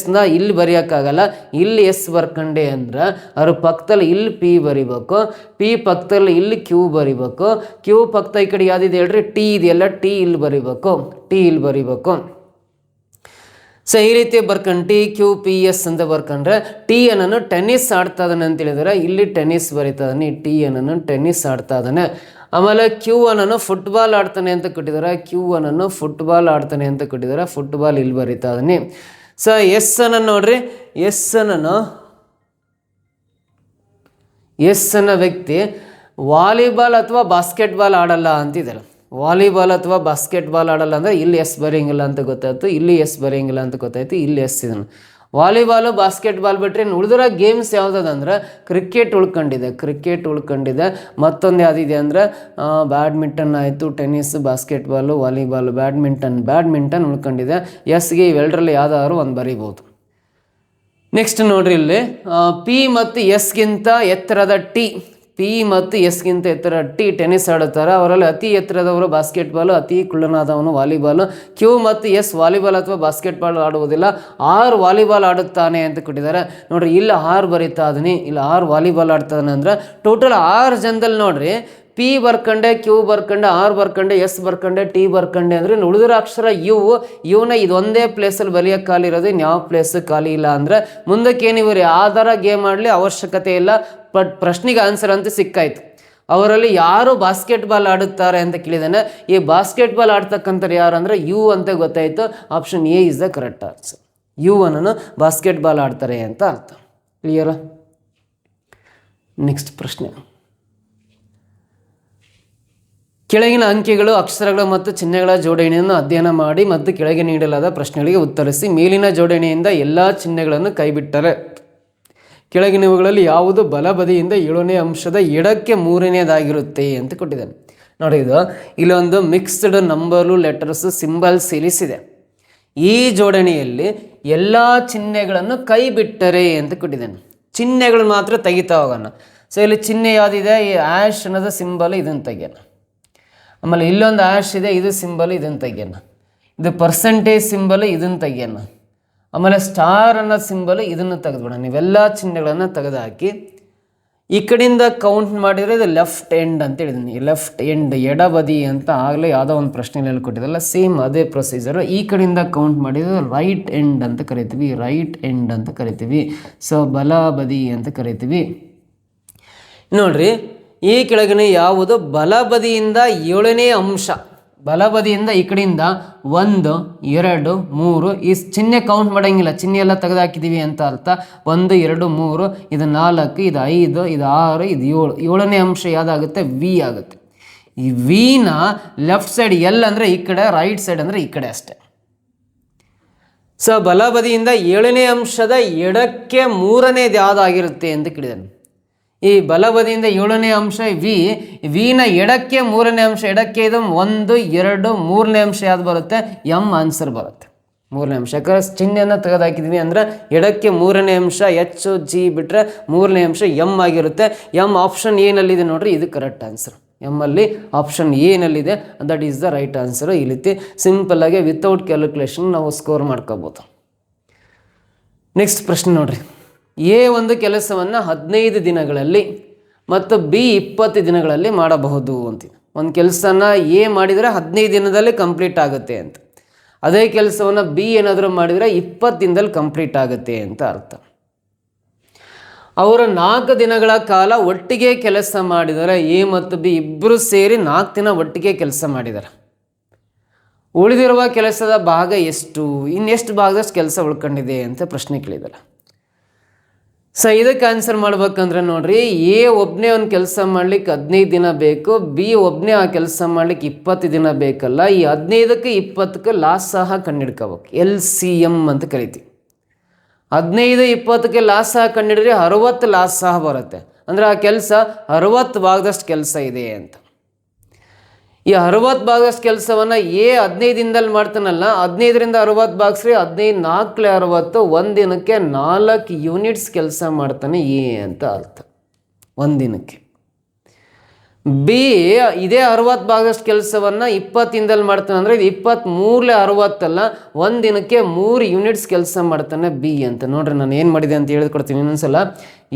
Sನ ಇಲ್ಲಿ ಬರೆಯೋಕ್ಕಾಗಲ್ಲ. ಇಲ್ಲಿ S ಬರ್ಕೊಂಡೆ ಅಂದ್ರೆ ಅದ್ರ ಪಕ್ಕದಲ್ಲಿ ಇಲ್ಲಿ P ಬರಿಬೇಕು. P ಪಕ್ಕದಲ್ಲಿ ಇಲ್ಲಿ Q ಬರಿಬೇಕು. Q ಪಕ್ಕದ ಈ ಕಡೆ ಯಾವುದಿದೆ ಹೇಳ್ರಿ, T ಇದೆಯಲ್ಲ, T ಇಲ್ಲಿ ಬರಿಬೇಕು. T ಇಲ್ಲಿ ಬರಿಬೇಕು. ಸೊ ಈ ರೀತಿ ಬರ್ಕೊಂಡು TQPS ಅಂತ ಬರ್ಕೊಂಡ್ರೆ T ಅನ್ನನ್ನು ಟೆನ್ನಿಸ್ ಆಡ್ತಾ ಇದ್ದಾನೆ ಅಂತ ಹೇಳಿದರೆ ಇಲ್ಲಿ ಟೆನ್ನಿಸ್ ಬರೀತಾ ಇದ್ದಾನೆ. T ಅನ್ನನ್ನು ಟೆನ್ನಿಸ್ ಆಡ್ತಾ ಇದ್ದಾನೆ. ಆಮೇಲೆ Q ಅನ್ನನ್ನು ಫುಟ್ಬಾಲ್ ಆಡ್ತಾನೆ ಅಂತ ಕೊಟ್ಟಿದ್ದಾರೆ. Q ಅನ್ನನ್ನು ಫುಟ್ಬಾಲ್ ಆಡ್ತಾನೆ ಅಂತ ಕೊಟ್ಟಿದ್ದಾರೆ. ಫುಟ್ಬಾಲ್ ಇಲ್ಲಿ ಬರೀತಾ ಇದ್ದಾನೆ. ಸೊ S ಅನ್ನು ನೋಡ್ರಿ, S ಅನ್ನೋ ವ್ಯಕ್ತಿ ವಾಲಿಬಾಲ್ ಅಥವಾ ಬಾಸ್ಕೆಟ್ಬಾಲ್ ಆಡಲ್ಲ ಅಂತಿದ್ದಾರೆ. ವಾಲಿಬಾಲ್ ಅಥವಾ ಬಾಸ್ಕೆಟ್ಬಾಲ್ ಆಡಲ್ಲ ಅಂದರೆ ಇಲ್ಲಿ S ಬರೆಯಂಗಿಲ್ಲ ಅಂತ ಗೊತ್ತಾಯ್ತು, ಇಲ್ಲಿ S ಬರೆಯಂಗಿಲ್ಲ ಅಂತ ಗೊತ್ತಾಯ್ತು, ಇಲ್ಲಿ S ಇದನ್ನು. ವಾಲಿಬಾಲು ಬಾಸ್ಕೆಟ್ಬಾಲ್ ಬಿಟ್ಟರೆ ಉಳಿದಿರೋ ಗೇಮ್ಸ್ ಯಾವುದಂದ್ರೆ ಕ್ರಿಕೆಟ್ ಉಳ್ಕೊಂಡಿದೆ. ಮತ್ತೊಂದು ಯಾವುದಿದೆ ಅಂದರೆ ಬ್ಯಾಡ್ಮಿಂಟನ್ ಆಯಿತು, ಟೆನ್ನಿಸ್, ಬಾಸ್ಕೆಟ್ಬಾಲು, ವಾಲಿಬಾಲು, ಬ್ಯಾಡ್ಮಿಂಟನ್ ಉಳ್ಕೊಂಡಿದೆ. Sಗೆ ಇವೆರಡರಲ್ಲಿ ಯಾವುದಾದ್ರು ಒಂದು ಬರಿಬೋದು. ನೆಕ್ಸ್ಟ್ ನೋಡ್ರಿ, ಇಲ್ಲಿ P ಮತ್ತು Sಗಿಂತ ಎತ್ತರದ P ಮತ್ತು Sಗಿಂತ ಎತ್ತರ T ಟೆನ್ನಿಸ್ ಆಡುತ್ತಾರೆ. ಅವರಲ್ಲಿ ಅತಿ ಎತ್ತರದವರು ಬಾಸ್ಕೆಟ್ಬಾಲು, ಅತಿ ಕುಳ್ಳನಾದವನು ವಾಲಿಬಾಲು. Q ಮತ್ತು S ವಾಲಿಬಾಲ್ ಅಥವಾ ಬಾಸ್ಕೆಟ್ಬಾಲ್ ಆಡುವುದಿಲ್ಲ. R ವಾಲಿಬಾಲ್ ಆಡುತ್ತಾನೆ ಅಂತ ಕೊಟ್ಟಿದ್ದಾರೆ. ನೋಡ್ರಿ, ಇಲ್ಲಿ R ಬರೀತಾ ಇದೀನಿ, ಇಲ್ಲಿ R ವಾಲಿಬಾಲ್ ಆಡ್ತಾನೆ ಅಂದ್ರೆ ಟೋಟಲ್ 6 ಜನದಲ್ಲಿ ನೋಡ್ರಿ, P ಬರ್ಕಂಡೆ, Q ಬರ್ಕಂಡೆ, R ಬರ್ಕಂಡೆ, S ಬರ್ಕಂಡೆ, T ಬರ್ಕಂಡೆ ಅಂದರೆ ಉಳಿದಿರೋ ಅಕ್ಷರ ಇವನ ಇದೊಂದೇ ಪ್ಲೇಸಲ್ಲಿ ಬರೆಯೋಕ್ಕೆ ಖಾಲಿ ಇರೋದು, ಇನ್ಯಾವ ಪ್ಲೇಸ್ ಖಾಲಿ ಇಲ್ಲ ಅಂದರೆ ಮುಂದಕ್ಕೆ ಏನಿವ್ರಿ ಆಧಾರ ಗೇಮ್ ಆಡಲಿ ಅವಶ್ಯಕತೆ ಇಲ್ಲ. ಬಟ್ ಪ್ರಶ್ನೆಗೆ ಆನ್ಸರ್ ಅಂತ ಸಿಕ್ಕಾಯ್ತು. ಅವರಲ್ಲಿ ಯಾರು ಬಾಸ್ಕೆಟ್ಬಾಲ್ ಆಡುತ್ತಾರೆ ಅಂತ ಕೇಳಿದಾನೆ. ಈ ಬಾಸ್ಕೆಟ್ಬಾಲ್ ಆಡ್ತಕ್ಕಂಥವ್ರು ಯಾರು ಅಂದರೆ U ಅಂತ ಗೊತ್ತಾಯಿತು. Option A is the correct answer. U ಅನ್ನೋನು ಬಾಸ್ಕೆಟ್ಬಾಲ್ ಆಡ್ತಾರೆ ಅಂತ ಅರ್ಥ. ಕ್ಲಿಯರಾ? ನೆಕ್ಸ್ಟ್ ಪ್ರಶ್ನೆ, ಕೆಳಗಿನ ಅಂಕಿಗಳು, ಅಕ್ಷರಗಳು ಮತ್ತು ಚಿಹ್ನೆಗಳ ಜೋಡಣೆಯನ್ನು ಅಧ್ಯಯನ ಮಾಡಿ ಮತ್ತು ಕೆಳಗೆ ನೀಡಲಾದ ಪ್ರಶ್ನೆಗಳಿಗೆ ಉತ್ತರಿಸಿ. ಮೇಲಿನ ಜೋಡಣೆಯಿಂದ ಎಲ್ಲ ಚಿಹ್ನೆಗಳನ್ನು ಕೈಬಿಟ್ಟರೆ ಕೆಳಗಿನವುಗಳಲ್ಲಿ ಯಾವುದು ಬಲಬದಿಯಿಂದ 7ನೇ ಅಂಶದ ಎಡಕ್ಕೆ 3ನೇದಾಗಿರುತ್ತೆ ಅಂತ ಕೊಟ್ಟಿದ್ದಾನೆ. ನೋಡಿ, ಇಲ್ಲೊಂದು mixed number, letters, symbol series ಇದೆ. ಈ ಜೋಡಣೆಯಲ್ಲಿ ಎಲ್ಲ ಚಿಹ್ನೆಗಳನ್ನು ಕೈ ಬಿಟ್ಟರೆ ಅಂತ ಕೊಟ್ಟಿದ್ದೇನೆ. ಚಿಹ್ನೆಗಳು ಮಾತ್ರ ತೆಗಿತಾ ಹೋಗೋಣ. ಸೊ ಇಲ್ಲಿ ಚಿಹ್ನೆ ಯಾವುದಿದೆ, ಈ ಆ್ಯಶ್ ಅನ್ನೋದು ಸಿಂಬಲ್, ಇದನ್ನು ತೆಗಿಯೋಣ. ಆಮೇಲೆ ಇಲ್ಲೊಂದು ಆ್ಯಶ್ ಇದೆ, ಇದು ಸಿಂಬಲ್, ಇದನ್ನು ತೆಗಿಯೋಣ. ಇದು ಪರ್ಸೆಂಟೇಜ್ ಸಿಂಬಲ್, ಇದನ್ನು ತೆಗಿಯೋಣ. ಆಮೇಲೆ ಸ್ಟಾರ್ ಅನ್ನೋ ಸಿಂಬಲ್, ಇದನ್ನು ತೆಗೆದುಬಿಡೋಣ. ನೀವೆಲ್ಲ ಚಿಹ್ನೆಗಳನ್ನು ತೆಗೆದುಹಾಕಿ ಈ ಕಡೆಯಿಂದ ಕೌಂಟ್ ಮಾಡಿದರೆ ಇದು ಲೆಫ್ಟ್ ಎಂಡ್ ಅಂತ ಹೇಳಿದ್ದೀನಿ. ಲೆಫ್ಟ್ ಎಂಡ್, ಎಡಬದಿ ಅಂತ ಆಗಲೇ ಯಾವುದೋ ಒಂದು ಪ್ರಶ್ನೆಯಲ್ಲಿ ಕೊಟ್ಟಿದ್ದಲ್ಲ, ಸೇಮ್ ಅದೇ ಪ್ರೊಸೀಜರು. ಈ ಕಡೆಯಿಂದ ಕೌಂಟ್ ಮಾಡಿದರೆ ರೈಟ್ ಎಂಡ್ ಅಂತ ಕರಿತೀವಿ, ರೈಟ್ ಎಂಡ್ ಅಂತ ಕರಿತೀವಿ. ಸೊ ಬಲಬದಿ ಅಂತ ಕರಿತೀವಿ. ನೋಡ್ರಿ, ಈ ಕೆಳಗಿನ ಯಾವುದು ಬಲಬದಿಯಿಂದ 7ನೇ ಅಂಶ, ಬಲಬದಿಯಿಂದ ಈ ಕಡೆಯಿಂದ 1 2 3, ಈ ಚಿಹ್ನೆ ಕೌಂಟ್ ಮಾಡೋಂಗಿಲ್ಲ, ಚಿಹ್ನೆ ಎಲ್ಲ ತೆಗೆದುಹಾಕಿದ್ದೀವಿ ಅಂತ ಅರ್ಥ. 1 2 3, ಇದು 4, ಇದು 5, ಇದು 6, ಇದು 7. 7ನೇ ಅಂಶ ಯಾವುದಾಗುತ್ತೆ, ವಿ ಆಗುತ್ತೆ. ಈ ವಿನ ಲೆಫ್ಟ್ ಸೈಡ್ ಎಲ್ ಅಂದರೆ ಈ ಕಡೆ, ರೈಟ್ ಸೈಡ್ ಅಂದರೆ ಈ ಕಡೆ ಅಷ್ಟೆ. ಸೊ ಬಲಬದಿಯಿಂದ 7ನೇ ಅಂಶದ ಎಡಕ್ಕೆ 3ನೇದು ಯಾವುದಾಗಿರುತ್ತೆ ಅಂತ ಕೇಳಿದ್ದಾನೆ. ಈ ಬಲಬದಿಯಿಂದ 7ನೇ ಅಂಶ ವಿನ ಎಡಕ್ಕೆ 3ನೇ ಅಂಶ, ಎಡಕ್ಕೆ ಇದು 1 2 3ನೇ ಅಂಶ ಯಾವ್ದು ಬರುತ್ತೆ, ಎಮ್ ಆನ್ಸರ್ ಬರುತ್ತೆ. 3ನೇ ಅಂಶ, ಯಾಕಂದ್ರೆ ಚಿಹ್ನೆಯನ್ನು ತೆಗೆದುಹಾಕಿದ್ವಿ ಅಂದರೆ ಎಡಕ್ಕೆ 3ನೇ ಅಂಶ ಎಚ್ ಜಿ ಬಿಟ್ಟರೆ 3ನೇ ಅಂಶ ಎಮ್ ಆಗಿರುತ್ತೆ. ಎಮ್ ಆಪ್ಷನ್ ಏನಲ್ಲಿದೆ ನೋಡ್ರಿ, ಇದು ಕರೆಕ್ಟ್ ಆನ್ಸರ್. ಎಮ್ಮಲ್ಲಿ ಆಪ್ಷನ್ ಏನಲ್ಲಿದೆ, that is the right answer. ಈ ರೀತಿ ಸಿಂಪಲ್ಲಾಗಿ ವಿತೌಟ್ ಕ್ಯಾಲ್ಕುಲೇಷನ್ ನಾವು ಸ್ಕೋರ್ ಮಾಡ್ಕೋಬೋದು. ನೆಕ್ಸ್ಟ್ ಪ್ರಶ್ನೆ ನೋಡ್ರಿ, ಎ ಒಂದು ಕೆಲಸವನ್ನು 15 ದಿನಗಳಲ್ಲಿ ಮತ್ತು ಬಿ 20 ದಿನಗಳಲ್ಲಿ ಮಾಡಬಹುದು ಅಂತಿದೆ. ಒಂದು ಕೆಲಸನ ಎ ಮಾಡಿದರೆ 15 ದಿನದಲ್ಲಿ ಕಂಪ್ಲೀಟ್ ಆಗುತ್ತೆ ಅಂತ, ಅದೇ ಕೆಲಸವನ್ನು ಬಿ ಏನಾದರೂ ಮಾಡಿದರೆ 20 ದಿನದಲ್ಲಿ ಕಂಪ್ಲೀಟ್ ಆಗುತ್ತೆ ಅಂತ ಅರ್ಥ. ಅವರು 4 ದಿನಗಳ ಕಾಲ ಒಟ್ಟಿಗೆ ಕೆಲಸ ಮಾಡಿದರೆ, ಎ ಮತ್ತು ಬಿ ಇಬ್ಬರು ಸೇರಿ 4 ದಿನ ಒಟ್ಟಿಗೆ ಕೆಲಸ ಮಾಡಿದ್ದಾರೆ. ಉಳಿದಿರುವ ಕೆಲಸದ ಭಾಗ ಎಷ್ಟು, ಇನ್ನೆಷ್ಟು ಭಾಗದಷ್ಟು ಕೆಲಸ ಉಳ್ಕೊಂಡಿದೆ ಅಂತ ಪ್ರಶ್ನೆ ಕೇಳಿದ್ದಾರೆ. ಸೊ ಇದಕ್ಕೆ ಆನ್ಸರ್ ಮಾಡ್ಬೇಕಂದ್ರೆ ನೋಡ್ರಿ, ಎ ಒಬ್ಬನೇ ಒಂದು ಕೆಲಸ ಮಾಡ್ಲಿಕ್ಕೆ 15 ದಿನ ಬೇಕು, ಬಿ ಒಬ್ಬನೇ ಆ ಕೆಲಸ ಮಾಡ್ಲಿಕ್ಕೆ 20 ದಿನ ಬೇಕಲ್ಲ. ಈ 15ಕ್ಕೆ 20ಕ್ಕೆ ಲಾಸ್ ಸಹ ಕಂಡುಹಿಡ್ಕೋಬೇಕು, LCM ಅಂತ ಕರಿತೀವಿ. 15 20ಕ್ಕೆ ಲಾಸ್ ಸಹ ಕಂಡುಹಿಡಿದ್ರೆ 60 ಲಾಸ್ ಸಹ ಬರುತ್ತೆ. ಅಂದರೆ ಆ ಕೆಲಸ 60 ಭಾಗದಷ್ಟು ಕೆಲಸ ಇದೆ ಅಂತ. ಈ 60 ಭಾಗದಷ್ಟು ಕೆಲಸವನ್ನು ಎ 15 ದಿನದಲ್ಲಿ ಮಾಡ್ತಾನಲ್ಲ, 15ರಿಂದ 60 ಭಾಗಿಸ್ರಿ, 15 4 60, ಒಂದು ದಿನಕ್ಕೆ 4 ಯೂನಿಟ್ಸ್ ಕೆಲಸ ಮಾಡ್ತಾನೆ ಎ ಅಂತ ಅರ್ಥ, ಒಂದು ದಿನಕ್ಕೆ. ಬಿ ಇದೇ 60 ಭಾಗದಷ್ಟು ಕೆಲಸವನ್ನು 20 ದಿನದಲ್ಲಿ ಮಾಡ್ತಾನೆ ಅಂದರೆ ಇದು 23 60 ಅಲ್ಲ, ಒಂದು ದಿನಕ್ಕೆ 3 ಯೂನಿಟ್ಸ್ ಕೆಲಸ ಮಾಡ್ತಾನೆ ಬಿ ಅಂತ. ನೋಡ್ರಿ, ನಾನು ಏನು ಮಾಡಿದೆ ಅಂತ ಹೇಳ್ಕೊಡ್ತೀನಿ ಇನ್ನೊಂದ್ಸಲ.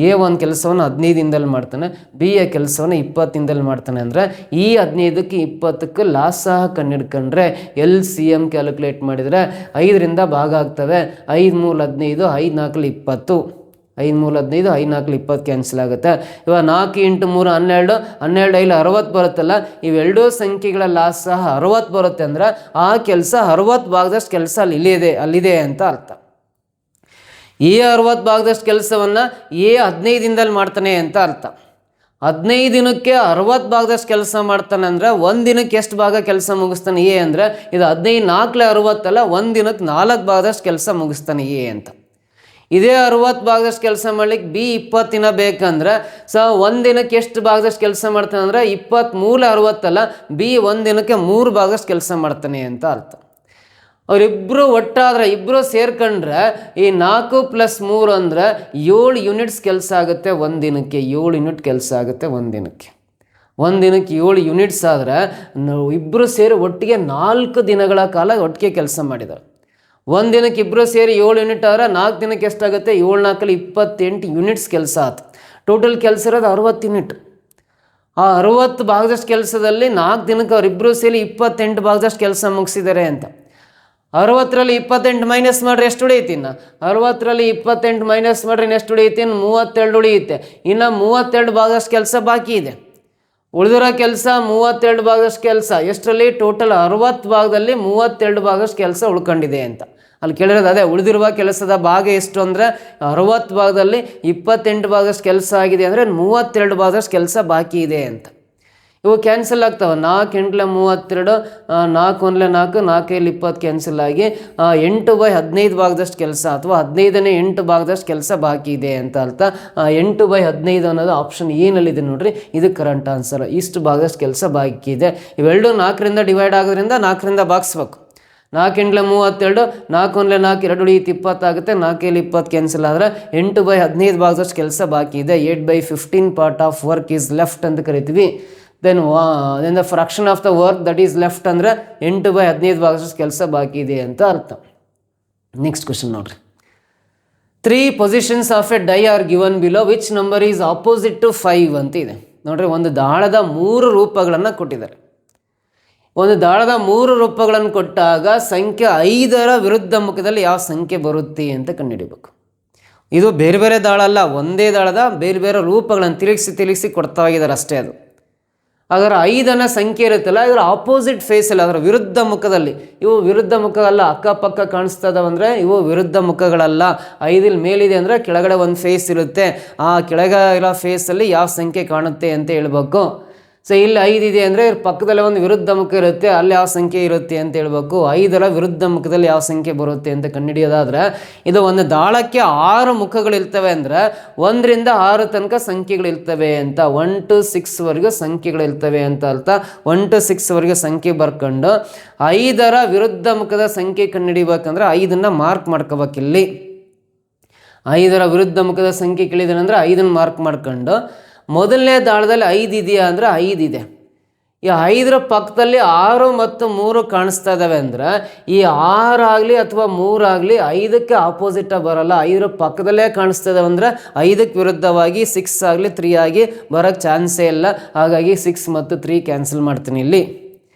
ಎ ಒಂದು ಕೆಲಸವನ್ನು 15 ದಿನದಲ್ಲಿ ಮಾಡ್ತಾನೆ, ಬಿ ಆ ಕೆಲಸವನ್ನು 20 ದಿನದಲ್ಲಿ ಮಾಡ್ತಾನೆ. ಅಂದರೆ ಈ 15ಕ್ಕೆ 20ಕ್ಕೆ ಲಾಸ್ ಸಹ ಕಂಡುಹಿಡ್ಕೊಂಡ್ರೆ LCM ಕ್ಯಾಲ್ಕುಲೇಟ್ ಮಾಡಿದರೆ 5ರಿಂದ ಭಾಗ ಆಗ್ತವೆ. 5 3 15, 5 4 20, 5 3 15, 5 4 20 ಕ್ಯಾನ್ಸಲ್ ಆಗುತ್ತೆ. ಇವಾಗ 4 × 3 12, 12 5 60 ಬರುತ್ತಲ್ಲ, ಇವೆರಡೂ ಸಂಖ್ಯೆಗಳ ಲಾಸ್ ಸಹ 60 ಬರುತ್ತೆ. ಅಂದರೆ ಆ ಕೆಲಸ 60 ಭಾಗದಷ್ಟು ಕೆಲಸ ಅಲ್ಲಿದೆ ಅಂತ ಅರ್ಥ. ಈ 60 ಭಾಗದಷ್ಟು ಕೆಲಸವನ್ನು ಎ 15 ದಿನದಲ್ಲಿ ಮಾಡ್ತಾನೆ ಅಂತ ಅರ್ಥ. 15 ದಿನಕ್ಕೆ 60 ಭಾಗದಷ್ಟು ಕೆಲಸ ಮಾಡ್ತಾನೆ ಅಂದರೆ ಒಂದು ದಿನಕ್ಕೆ ಎಷ್ಟು ಭಾಗ ಕೆಲಸ ಮುಗಿಸ್ತಾನೆ ಎ ಅಂದರೆ ಇದು 15 4 60 ಅಲ್ಲ, ಒಂದು ದಿನಕ್ಕೆ 4 ಭಾಗದಷ್ಟು ಕೆಲಸ ಮುಗಿಸ್ತಾನೆ ಎ ಅಂತ. ಇದೇ 60 ಭಾಗದಷ್ಟು ಕೆಲಸ ಮಾಡ್ಲಿಕ್ಕೆ ಬಿ 20 ದಿನ ಬೇಕಂದ್ರೆ ಒಂದು ದಿನಕ್ಕೆ ಎಷ್ಟು ಭಾಗದಷ್ಟು ಕೆಲಸ ಮಾಡ್ತಾನೆ ಅಂದರೆ 23 60 ಅಲ್ಲ, ಬಿ ಒಂದು ದಿನಕ್ಕೆ 3 ಭಾಗದಷ್ಟು ಕೆಲಸ ಮಾಡ್ತಾನೆ ಅಂತ ಅರ್ಥ. ಅವರಿಬ್ಬರು ಒಟ್ಟಾದರೆ, ಇಬ್ಬರು ಸೇರ್ಕೊಂಡ್ರೆ ಈ 4 + 3 ಅಂದರೆ 7 ಯೂನಿಟ್ಸ್ ಕೆಲಸ ಆಗುತ್ತೆ ಒಂದು ದಿನಕ್ಕೆ. 7 ಯೂನಿಟ್ ಕೆಲಸ ಆಗುತ್ತೆ ಒಂದು ದಿನಕ್ಕೆ. ಒಂದು ದಿನಕ್ಕೆ 7 ಯೂನಿಟ್ಸ್ ಆದರೆ ಇಬ್ಬರು ಸೇರಿ ಒಟ್ಟಿಗೆ 4 ದಿನಗಳ ಕಾಲ ಒಟ್ಟಿಗೆ ಕೆಲಸ ಮಾಡಿದ್ದಾರೆ. ಒಂದು ದಿನಕ್ಕೆ ಇಬ್ಬರು ಸೇರಿ 7 ಯೂನಿಟ್ ಆದರೆ 4 ದಿನಕ್ಕೆ ಎಷ್ಟಾಗುತ್ತೆ, 7 4 28 ಯೂನಿಟ್ಸ್ ಕೆಲಸ ಆಯ್ತು. ಟೋಟಲ್ ಕೆಲಸ ಇರೋದು 60 ಯೂನಿಟ್. ಆ 60 ಭಾಗದಷ್ಟು ಕೆಲಸದಲ್ಲಿ 4 ದಿನಕ್ಕೆ ಅವರಿಬ್ಬರು ಸೇರಿ 28 ಭಾಗದಷ್ಟು ಕೆಲಸ ಮುಗಿಸಿದ್ದಾರೆ ಅಂತ. 60ರಲ್ಲಿ 28 ಮೈನಸ್ ಮಾಡಿರಿ, ಎಷ್ಟು ಉಳಿಯುತ್ತೆ? ಇನ್ನು 60ರಲ್ಲಿ 28 ಮೈನಸ್ ಮಾಡಿರಿ ಎಷ್ಟು ಉಳಿಯುತ್ತೆ? ಇನ್ನು 32 ಉಳಿಯುತ್ತೆ. ಇನ್ನು 32 ಭಾಗದಷ್ಟು ಕೆಲಸ ಬಾಕಿ ಇದೆ. ಉಳಿದಿರೋ ಕೆಲಸ 32 ಭಾಗದಷ್ಟು ಕೆಲಸ ಎಷ್ಟರಲ್ಲಿ? ಟೋಟಲ್ 60 ಭಾಗದಲ್ಲಿ 32 ಭಾಗದಷ್ಟು ಕೆಲಸ ಉಳ್ಕೊಂಡಿದೆ ಅಂತ. ಅಲ್ಲಿ ಕೇಳಿರೋದು ಅದೇ, ಉಳಿದಿರುವ ಕೆಲಸದ ಭಾಗ ಎಷ್ಟು ಅಂದರೆ 60 ಭಾಗದಲ್ಲಿ 28 ಭಾಗದಷ್ಟು ಕೆಲಸ ಆಗಿದೆ ಅಂದರೆ 32 ಭಾಗದಷ್ಟು ಕೆಲಸ ಬಾಕಿ ಇದೆ ಅಂತ. ಇವು ಕ್ಯಾನ್ಸಲ್ ಆಗ್ತವೆ. 4 × 32, 4 × 4, 4 × 20 ಕ್ಯಾನ್ಸಲ್ ಆಗಿ 8/15 ಭಾಗದಷ್ಟು ಕೆಲಸ ಅಥವಾ 15ನೇ 8 ಭಾಗದಷ್ಟು ಕೆಲಸ ಬಾಕಿ ಇದೆ ಅಂತ ಅರ್ಥ. 8/15 ಅನ್ನೋದು ಆಪ್ಷನ್ ಏನಲ್ಲಿದೆ ನೋಡ್ರಿ, ಇದು ಕರೆಂಟ್ ಆನ್ಸರ್. ಇಷ್ಟು ಭಾಗದಷ್ಟು ಕೆಲಸ ಬಾಕಿ ಇದೆ. ಇವೆರಡು 4ರಿಂದ ಡಿವೈಡ್ ಆಗೋದ್ರಿಂದ 4ರಿಂದ ಭಾಗಿಸ್ಬೇಕು. 4×32, 4×4 2 × 20 ಆಗುತ್ತೆ. 4×20 ಕ್ಯಾನ್ಸಲ್ ಆದರೆ 8/15 ಭಾಗದಷ್ಟು ಕೆಲಸ ಬಾಕಿ ಇದೆ. 8/15 part of work is left ಅಂತ ಕರಿತೀವಿ. Then the fraction of the work that is left ಅಂದರೆ 8/15 ಭಾಗದಷ್ಟು ಕೆಲಸ ಬಾಕಿ ಇದೆ ಅಂತ ಅರ್ಥ. ನೆಕ್ಸ್ಟ್ ಕ್ವಶನ್ ನೋಡ್ರಿ. 3 positions of a die are given below, which number is opposite to 5 ಅಂತ ಇದೆ ನೋಡ್ರಿ. ಒಂದು ದಾಳದ 3 ರೂಪಗಳನ್ನು ಕೊಟ್ಟಿದ್ದಾರೆ. ಒಂದು ದಾಳದ 3 ರೂಪಗಳನ್ನು ಕೊಟ್ಟಾಗ ಸಂಖ್ಯೆ 5ರ ವಿರುದ್ಧ ಮುಖದಲ್ಲಿ ಯಾವ ಸಂಖ್ಯೆ ಬರುತ್ತೆ ಅಂತ ಕಂಡುಹಿಡಿಬೇಕು. ಇದು ಬೇರೆ ಬೇರೆ ದಾಳ ಅಲ್ಲ, ಒಂದೇ ದಾಳದ ಬೇರೆ ಬೇರೆ ರೂಪಗಳನ್ನು ತಿರುಗಿಸಿ ಕೊಡ್ತಾ ಹೋಗಿದ್ದಾರೆ ಅಷ್ಟೇ. ಅದು ಅದರ 5ನ ಸಂಖ್ಯೆ ಇರುತ್ತಲ್ಲ, ಇದರ ಆಪೋಸಿಟ್ ಫೇಸಲ್ಲಿ, ಅದರ ವಿರುದ್ಧ ಮುಖದಲ್ಲಿ. ಇವು ವಿರುದ್ಧ ಮುಖ ಅಲ್ಲ, ಅಕ್ಕಪಕ್ಕ ಕಾಣಿಸ್ತಾ ಇದಾವಂದರೆ ಇವು ವಿರುದ್ಧ ಮುಖಗಳಲ್ಲ. 5 ಮೇಲಿದೆ ಅಂದರೆ ಕೆಳಗಡೆ ಒಂದು ಫೇಸ್ ಇರುತ್ತೆ, ಆ ಕೆಳಗೆ ಇರೋ ಫೇಸಲ್ಲಿ ಯಾವ ಸಂಖ್ಯೆ ಕಾಣುತ್ತೆ ಅಂತ ಹೇಳ್ಬೇಕು. ಸೊ ಇಲ್ಲಿ 5 ಇದೆ ಅಂದರೆ ಪಕ್ಕದಲ್ಲೇ ಒಂದು ವಿರುದ್ಧ ಮುಖ ಇರುತ್ತೆ, ಅಲ್ಲಿ ಯಾವ ಸಂಖ್ಯೆ ಇರುತ್ತೆ ಅಂತ ಹೇಳ್ಬೇಕು. 5ರ ವಿರುದ್ಧ ಮುಖದಲ್ಲಿ ಯಾವ ಸಂಖ್ಯೆ ಬರುತ್ತೆ ಅಂತ ಕಂಡುಹಿಡಿಯೋದಾದ್ರೆ, ಇದು ಒಂದು ದಾಳಕ್ಕೆ 6 ಮುಖಗಳಿರ್ತವೆ ಅಂದರೆ 1ರಿಂದ 6 ತನಕ ಸಂಖ್ಯೆಗಳಿರ್ತವೆ ಅಂತ. 1 to 6ವರೆಗೂ ಸಂಖ್ಯೆಗಳಿರ್ತವೆ ಅಂತ ಅರ್ಥ. 1 to 6ವರೆಗೂ ಸಂಖ್ಯೆ ಬರ್ಕೊಂಡು 5ರ ವಿರುದ್ಧ ಮುಖದ ಸಂಖ್ಯೆ ಕಂಡುಹಿಡಿಬೇಕಂದ್ರೆ 5ನ್ನ ಮಾರ್ಕ್ ಮಾಡ್ಕೋಬೇಕಿಲ್ಲಿ. 5ರ ವಿರುದ್ಧ ಮುಖದ ಸಂಖ್ಯೆ ಕೇಳಿದಾನೆ ಅಂದರೆ 5ನ್ನ ಮಾರ್ಕ್ ಮಾಡ್ಕೊಂಡು, ಮೊದಲನೇ ದಾಳದಲ್ಲಿ 5 ಇದೆಯಾ ಅಂದರೆ 5 ಇದೆ. ಈ 5ರ ಪಕ್ಕದಲ್ಲಿ 6 ಮತ್ತು 3 ಕಾಣಿಸ್ತಾ ಇದ್ದಾವೆ ಅಂದರೆ ಈ 6 ಆಗಲಿ ಅಥವಾ 3 ಆಗಲಿ 5ಕ್ಕೆ ಆಪೋಸಿಟಾಗಿ ಬರೋಲ್ಲ, 5ರ ಪಕ್ಕದಲ್ಲೇ ಕಾಣಿಸ್ತಾ ಇದ್ದಾವೆ ಅಂದರೆ 5ಕ್ಕೆ ವಿರುದ್ಧವಾಗಿ 6 ಆಗಲಿ 3 ಆಗಿ ಬರೋಕ್ಕೆ ಚಾನ್ಸೇ ಇಲ್ಲ. ಹಾಗಾಗಿ 6 ಮತ್ತು 3 ಕ್ಯಾನ್ಸಲ್ ಮಾಡ್ತೀನಿ ಇಲ್ಲಿ.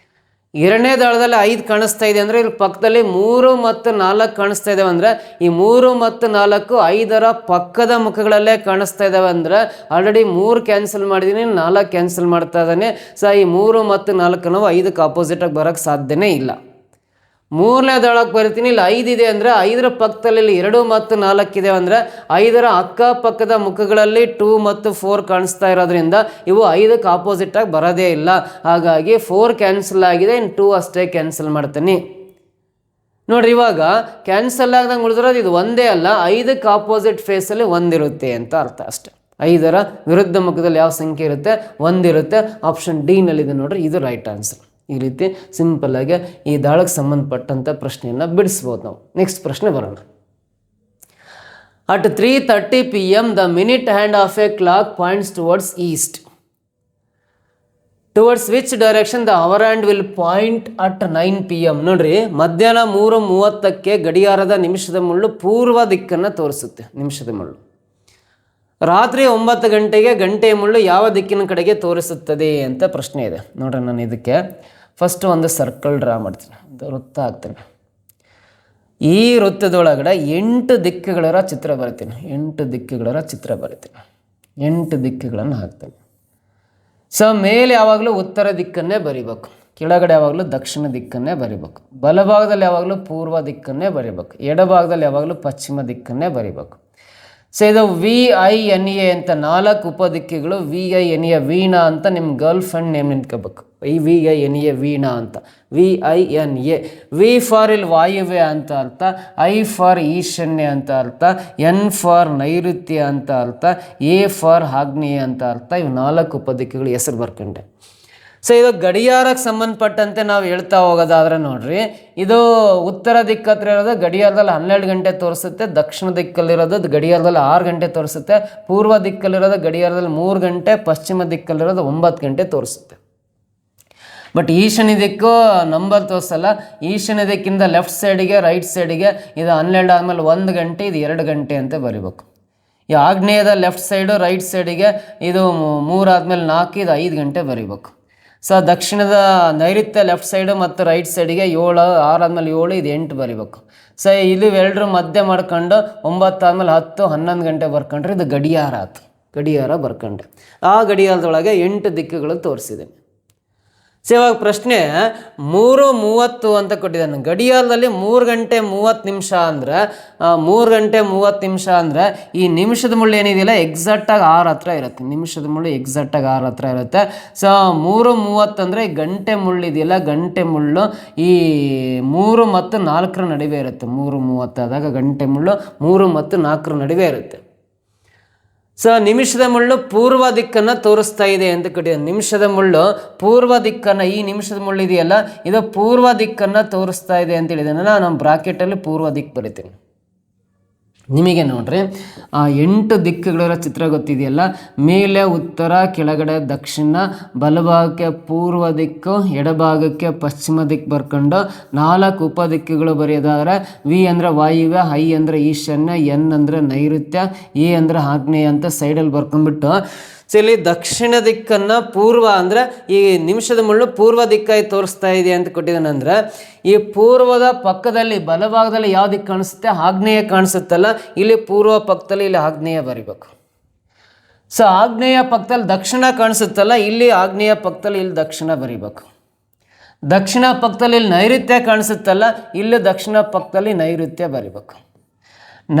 ಎರಡನೇ ದಾಳದಲ್ಲಿ 5 ಕಾಣಿಸ್ತಾ ಇದೆ ಅಂದರೆ ಇಲ್ಲಿ ಪಕ್ಕದಲ್ಲಿ 3 ಮತ್ತು 4 ಕಾಣಿಸ್ತಾ ಇದ್ದಾವೆ ಅಂದರೆ ಈ 3 ಮತ್ತು 4 5ರ ಪಕ್ಕದ ಮುಖಗಳಲ್ಲೇ ಕಾಣಿಸ್ತಾ ಇದ್ದಾವೆ ಅಂದರೆ ಆಲ್ರೆಡಿ 3 ಕ್ಯಾನ್ಸಲ್ ಮಾಡಿದ್ದೀನಿ, 4 ಕ್ಯಾನ್ಸಲ್ ಮಾಡ್ತಾ ಇದ್ದಾನೆ. ಸೊ ಈ 3 ಮತ್ತು 4 ನಾವು 5ಕ್ಕೆ ಆಪೋಸಿಟಾಗಿ ಬರೋಕ್ಕೆ ಸಾಧ್ಯನೇ ಇಲ್ಲ. ಮೂರನೇ ದಾಳಕ್ಕೆ ಬರ್ತೀನಿ, ಇಲ್ಲಿ 5 ಇದೆ ಅಂದರೆ 5ರ ಪಕ್ಕದಲ್ಲಿ ಇಲ್ಲಿ 2 ಮತ್ತು 4 ಇದೆ ಅಂದರೆ 5ರ ಅಕ್ಕಪಕ್ಕದ ಮುಖಗಳಲ್ಲಿ 2 ಮತ್ತು 4 ಕಾಣಿಸ್ತಾ ಇರೋದ್ರಿಂದ ಇವು 5ಕ್ಕೆ ಆಪೋಸಿಟಾಗಿ ಬರೋದೇ ಇಲ್ಲ. ಹಾಗಾಗಿ 4 ಕ್ಯಾನ್ಸಲ್ ಆಗಿದೆ, ಇನ್ನು 2 ಅಷ್ಟೇ ಕ್ಯಾನ್ಸಲ್ ಮಾಡ್ತೀನಿ ನೋಡ್ರಿ. ಇವಾಗ ಕ್ಯಾನ್ಸಲ್ ಆಗ್ದಂಗೆ ಉಳಿದಿರೋದು ಇದು ಒಂದೇ ಅಲ್ಲ, 5ಕ್ಕೆ ಆಪೋಸಿಟ್ ಫೇಸಲ್ಲಿ 1 ಇರುತ್ತೆ ಅಂತ ಅರ್ಥ ಅಷ್ಟೇ. 5ರ ವಿರುದ್ಧ ಮುಖದಲ್ಲಿ ಯಾವ ಸಂಖ್ಯೆ ಇರುತ್ತೆ? 1 ಇರುತ್ತೆ. ಆಪ್ಷನ್ ಡಿ ನಲ್ಲಿದೆ ನೋಡ್ರಿ, ಇದು ರೈಟ್ ಆನ್ಸರ್. ಈ ರೀತಿ ಸಿಂಪಲ್ಲಾಗಿ ಈ ದಾಳಕ್ಕೆ ಸಂಬಂಧಪಟ್ಟಂಥ ಪ್ರಶ್ನೆಯನ್ನು ಬಿಡಿಸ್ಬೋದು ನಾವು. ನೆಕ್ಸ್ಟ್ ಪ್ರಶ್ನೆ ಬರೋಣ. At 3:30 PM the minute hand of a clock points towards east. Towards which direction the hour hand will point at 9 PM. ನೋಡ್ರಿ, ಮಧ್ಯಾಹ್ನ 3:30ಕ್ಕೆ ಗಡಿಯಾರದ ನಿಮಿಷದ ಮುಳ್ಳು ಪೂರ್ವ ದಿಕ್ಕನ್ನು ತೋರಿಸುತ್ತೆ. ನಿಮಿಷದ ಮುಳ್ಳು ರಾತ್ರಿ 9 ಗಂಟೆಗೆ ಗಂಟೆಯ ಮುಳ್ಳು ಯಾವ ದಿಕ್ಕಿನ ಕಡೆಗೆ ತೋರಿಸುತ್ತದೆ ಅಂತ ಪ್ರಶ್ನೆ ಇದೆ ನೋಡ್ರಿ. ನಾನು ಇದಕ್ಕೆ ಫಸ್ಟ್ ಒಂದು ಸರ್ಕಲ್ ಡ್ರಾ ಮಾಡ್ತೀನಿ, ವೃತ್ತ ಹಾಕ್ತೀನಿ. ಈ ವೃತ್ತದೊಳಗಡೆ 8 ದಿಕ್ಕುಗಳ ಚಿತ್ರ ಬರಿತೀನಿ. 8 ದಿಕ್ಕುಗಳ ಚಿತ್ರ ಬರಿತೀನಿ. 8 ದಿಕ್ಕುಗಳನ್ನು ಹಾಕ್ತೀನಿ. ಸೊ ಮೇಲೆ ಯಾವಾಗಲೂ ಉತ್ತರ ದಿಕ್ಕನ್ನೇ ಬರಿಬೇಕು, ಕೆಳಗಡೆ ಯಾವಾಗಲೂ ದಕ್ಷಿಣ ದಿಕ್ಕನ್ನೇ ಬರಿಬೇಕು, ಬಲಭಾಗದಲ್ಲಿ ಯಾವಾಗಲೂ ಪೂರ್ವ ದಿಕ್ಕನ್ನೇ ಬರಿಬೇಕು, ಎಡಭಾಗದಲ್ಲಿ ಯಾವಾಗಲೂ ಪಶ್ಚಿಮ ದಿಕ್ಕನ್ನೇ ಬರಿಬೇಕು. ಸೊ ಇದು VINA ಅಂತ 4 ಉಪದಿಕ್ಕುಗಳು. VINA ವೀಣಾ ಅಂತ ನಿಮ್ಮ ಗರ್ಲ್ ಫ್ರೆಂಡ್ ನೇಮ್ ನಿಂತ್ಕೋಬೇಕು. VINA ವೀಣಾ ಅಂತ. VINA ವಿ ಫಾರ್ ಇಲ್ಲಿ ವಾಯುವ್ಯ ಅಂತ ಅರ್ಥ, I ಫಾರ್ ಈಶಾನ್ಯ ಅಂತ ಅರ್ಥ, N ಫಾರ್ ನೈಋತ್ಯ ಅಂತ ಅರ್ಥ, A ಫಾರ್ ಆಗ್ನೇಯ ಅಂತ ಅರ್ಥ. ಇವು 4 ಉಪದಿಕ್ಕುಗಳು ಹೆಸರು ಬರ್ಕೊಂಡೆ. ಸೊ ಇದು ಗಡಿಯಾರಕ್ಕೆ ಸಂಬಂಧಪಟ್ಟಂತೆ ನಾವು ಹೇಳ್ತಾ ಹೋಗೋದಾದ್ರೆ ನೋಡ್ರಿ, ಇದು ಉತ್ತರ ದಿಕ್ಕ ಹತ್ರ ಇರೋದು ಗಡಿಯಾರದಲ್ಲಿ 12 ಗಂಟೆ ತೋರಿಸುತ್ತೆ, ದಕ್ಷಿಣ ದಿಕ್ಕಲ್ಲಿರೋದು ಗಡಿಯಾರದಲ್ಲಿ 6 ಗಂಟೆ ತೋರಿಸುತ್ತೆ, ಪೂರ್ವ ದಿಕ್ಕಲ್ಲಿರೋದು ಗಡಿಯಾರದಲ್ಲಿ 3 ಗಂಟೆ, ಪಶ್ಚಿಮ ದಿಕ್ಕಲ್ಲಿರೋದು 9 ಗಂಟೆ ತೋರಿಸುತ್ತೆ. ಬಟ್ ಈಶಾನ್ಯ ದಿಕ್ಕು ನಂಬರ್ ತೋರಿಸಲ್ಲ. ಈಶಾನ್ಯ ದಿಕ್ಕಿಂದ ಲೆಫ್ಟ್ ಸೈಡಿಗೆ ರೈಟ್ ಸೈಡಿಗೆ ಇದು 12 ಆದಮೇಲೆ 1 ಗಂಟೆ, ಇದು 2 ಗಂಟೆ ಅಂತ ಬರಿಬೇಕು. ಈ ಆಗ್ನೇಯದ ಲೆಫ್ಟ್ ಸೈಡು ರೈಟ್ ಸೈಡಿಗೆ ಇದು 3 ಆದಮೇಲೆ 4, ಇದು 5 ಗಂಟೆ ಬರಿಬೇಕು. ಸೊ ದಕ್ಷಿಣದ ನೈಋತ್ಯ ಲೆಫ್ಟ್ ಸೈಡು ಮತ್ತು ರೈಟ್ ಸೈಡಿಗೆ 7, 6 ಆದಮೇಲೆ 7, ಇದು 8 ಬರಿಬೇಕು. ಸೊ ಇಲ್ಲಿ ಇವೆರಡರ ಮಧ್ಯೆ ಮಾಡ್ಕೊಂಡು 9 ಆದಮೇಲೆ 10, 11 ಗಂಟೆ ಬರ್ಕೊಂಡ್ರೆ ಇದು ಗಡಿಯಾರ ಆಯ್ತು. ಗಡಿಯಾರ ಬರ್ಕೊಂಡೆ. ಆ ಗಡಿಯಾರದೊಳಗೆ 8 ದಿಕ್ಕುಗಳು ತೋರಿಸಿದೆ. ಸೊ ಇವಾಗ ಪ್ರಶ್ನೆ 3:30 ಅಂತ ಕೊಟ್ಟಿದ್ದಾನೆ. ಗಡಿಯಾರದಲ್ಲಿ 3 ಗಂಟೆ 30 ನಿಮಿಷ ಅಂದರೆ 3 ಗಂಟೆ 30 ನಿಮಿಷ ಅಂದರೆ ಈ ನಿಮಿಷದ ಮುಳ್ಳು ಏನಿದೆಯಲ್ಲ ಎಕ್ಸಾಕ್ಟಾಗಿ 6 ಹತ್ರ ಇರುತ್ತೆ. ನಿಮಿಷದ ಮುಳ್ಳು ಎಕ್ಸಾಕ್ಟಾಗಿ 6 ಹತ್ರ ಇರುತ್ತೆ. ಸೊ 3:30 ಅಂದರೆ ಗಂಟೆ ಮುಳ್ಳು ಇದೆಯಲ್ಲ, ಗಂಟೆ ಮುಳ್ಳು ಈ 3 ಮತ್ತು 4 ನಡುವೆ ಇರುತ್ತೆ. 3:30 ಆದಾಗ ಗಂಟೆ ಮುಳ್ಳು 3 ಮತ್ತು 4 ನಡುವೆ ಇರುತ್ತೆ. ಸೊ ನಿಮಿಷದ ಮುಳ್ಳು ಪೂರ್ವ ದಿಕ್ಕನ್ನು ತೋರಿಸ್ತಾ ಇದೆ ಅಂತ ಕೊಟ್ಟಿದ್ದಾರೆ. ನಿಮಿಷದ ಮುಳ್ಳು ಪೂರ್ವ ದಿಕ್ಕನ್ನು, ಈ ನಿಮಿಷದ ಮುಳ್ಳು ಇದೆಯಲ್ಲ ಇದು ಪೂರ್ವ ದಿಕ್ಕನ್ನು ತೋರಿಸ್ತಾ ಇದೆ ಅಂತ ಹೇಳಿದೆ. ನಾನು ಬ್ರಾಕೆಟಲ್ಲಿ ಪೂರ್ವ ದಿಕ್ಕು ಬರಿತೀನಿ. ನಿಮಗೆ ನೋಡ್ರಿ ಆ 8 ದಿಕ್ಕುಗಳ ಚಿತ್ರ ಗೊತ್ತಿದೆಯಲ್ಲ, ಮೇಲೆ ಉತ್ತರ, ಕೆಳಗಡೆ ದಕ್ಷಿಣ, ಬಲಭಾಗಕ್ಕೆ ಪೂರ್ವ ದಿಕ್ಕು, ಎಡಭಾಗಕ್ಕೆ ಪಶ್ಚಿಮ ದಿಕ್ಕು ಬರ್ಕೊಂಡು 4 ಉಪದಿಕ್ಕುಗಳು ಬರೆಯೋದಾದ್ರೆ ವಿ ಅಂದರೆ ವಾಯುವ್ಯ, ಐ ಅಂದರೆ ಈಶಾನ್ಯ, ಎನ್ ಅಂದರೆ ನೈಋತ್ಯ, ಎ ಅಂದರೆ ಆಗ್ನೇಯ ಅಂತ ಸೈಡಲ್ಲಿ ಬರ್ಕೊಂಡ್ಬಿಟ್ಟು ಸೊ ಇಲ್ಲಿ ದಕ್ಷಿಣ ದಿಕ್ಕನ್ನು ಪೂರ್ವ ಅಂದರೆ ಈ ನಿಮಿಷದ ಮುಳ್ಳು ಪೂರ್ವ ದಿಕ್ಕಾಗಿ ತೋರಿಸ್ತಾ ಇದೆ ಅಂತ ಕೊಟ್ಟಿದ್ದಾನಂದ್ರೆ ಈ ಪೂರ್ವದ ಪಕ್ಕದಲ್ಲಿ ಬಲಭಾಗದಲ್ಲಿ ಯಾವ ದಿಕ್ಕು ಕಾಣಿಸುತ್ತೆ, ಆಗ್ನೇಯ ಕಾಣಿಸುತ್ತಲ್ಲ, ಇಲ್ಲಿ ಪೂರ್ವ ಪಕ್ಕದಲ್ಲಿ ಇಲ್ಲಿ ಆಗ್ನೇಯ ಬರಿಬೇಕು. ಸೊ ಆಗ್ನೇಯ ಪಕ್ಕದಲ್ಲಿ ದಕ್ಷಿಣ ಕಾಣಿಸುತ್ತಲ್ಲ, ಇಲ್ಲಿ ಆಗ್ನೇಯ ಪಕ್ಕದಲ್ಲಿ ಇಲ್ಲಿ ದಕ್ಷಿಣ ಬರಿಬೇಕು. ದಕ್ಷಿಣ ಪಕ್ಕದಲ್ಲಿ ಇಲ್ಲಿ ನೈಋತ್ಯ ಕಾಣಿಸುತ್ತಲ್ಲ, ಇಲ್ಲಿ ದಕ್ಷಿಣ ಪಕ್ಕದಲ್ಲಿ ನೈಋತ್ಯ ಬರಿಬೇಕು.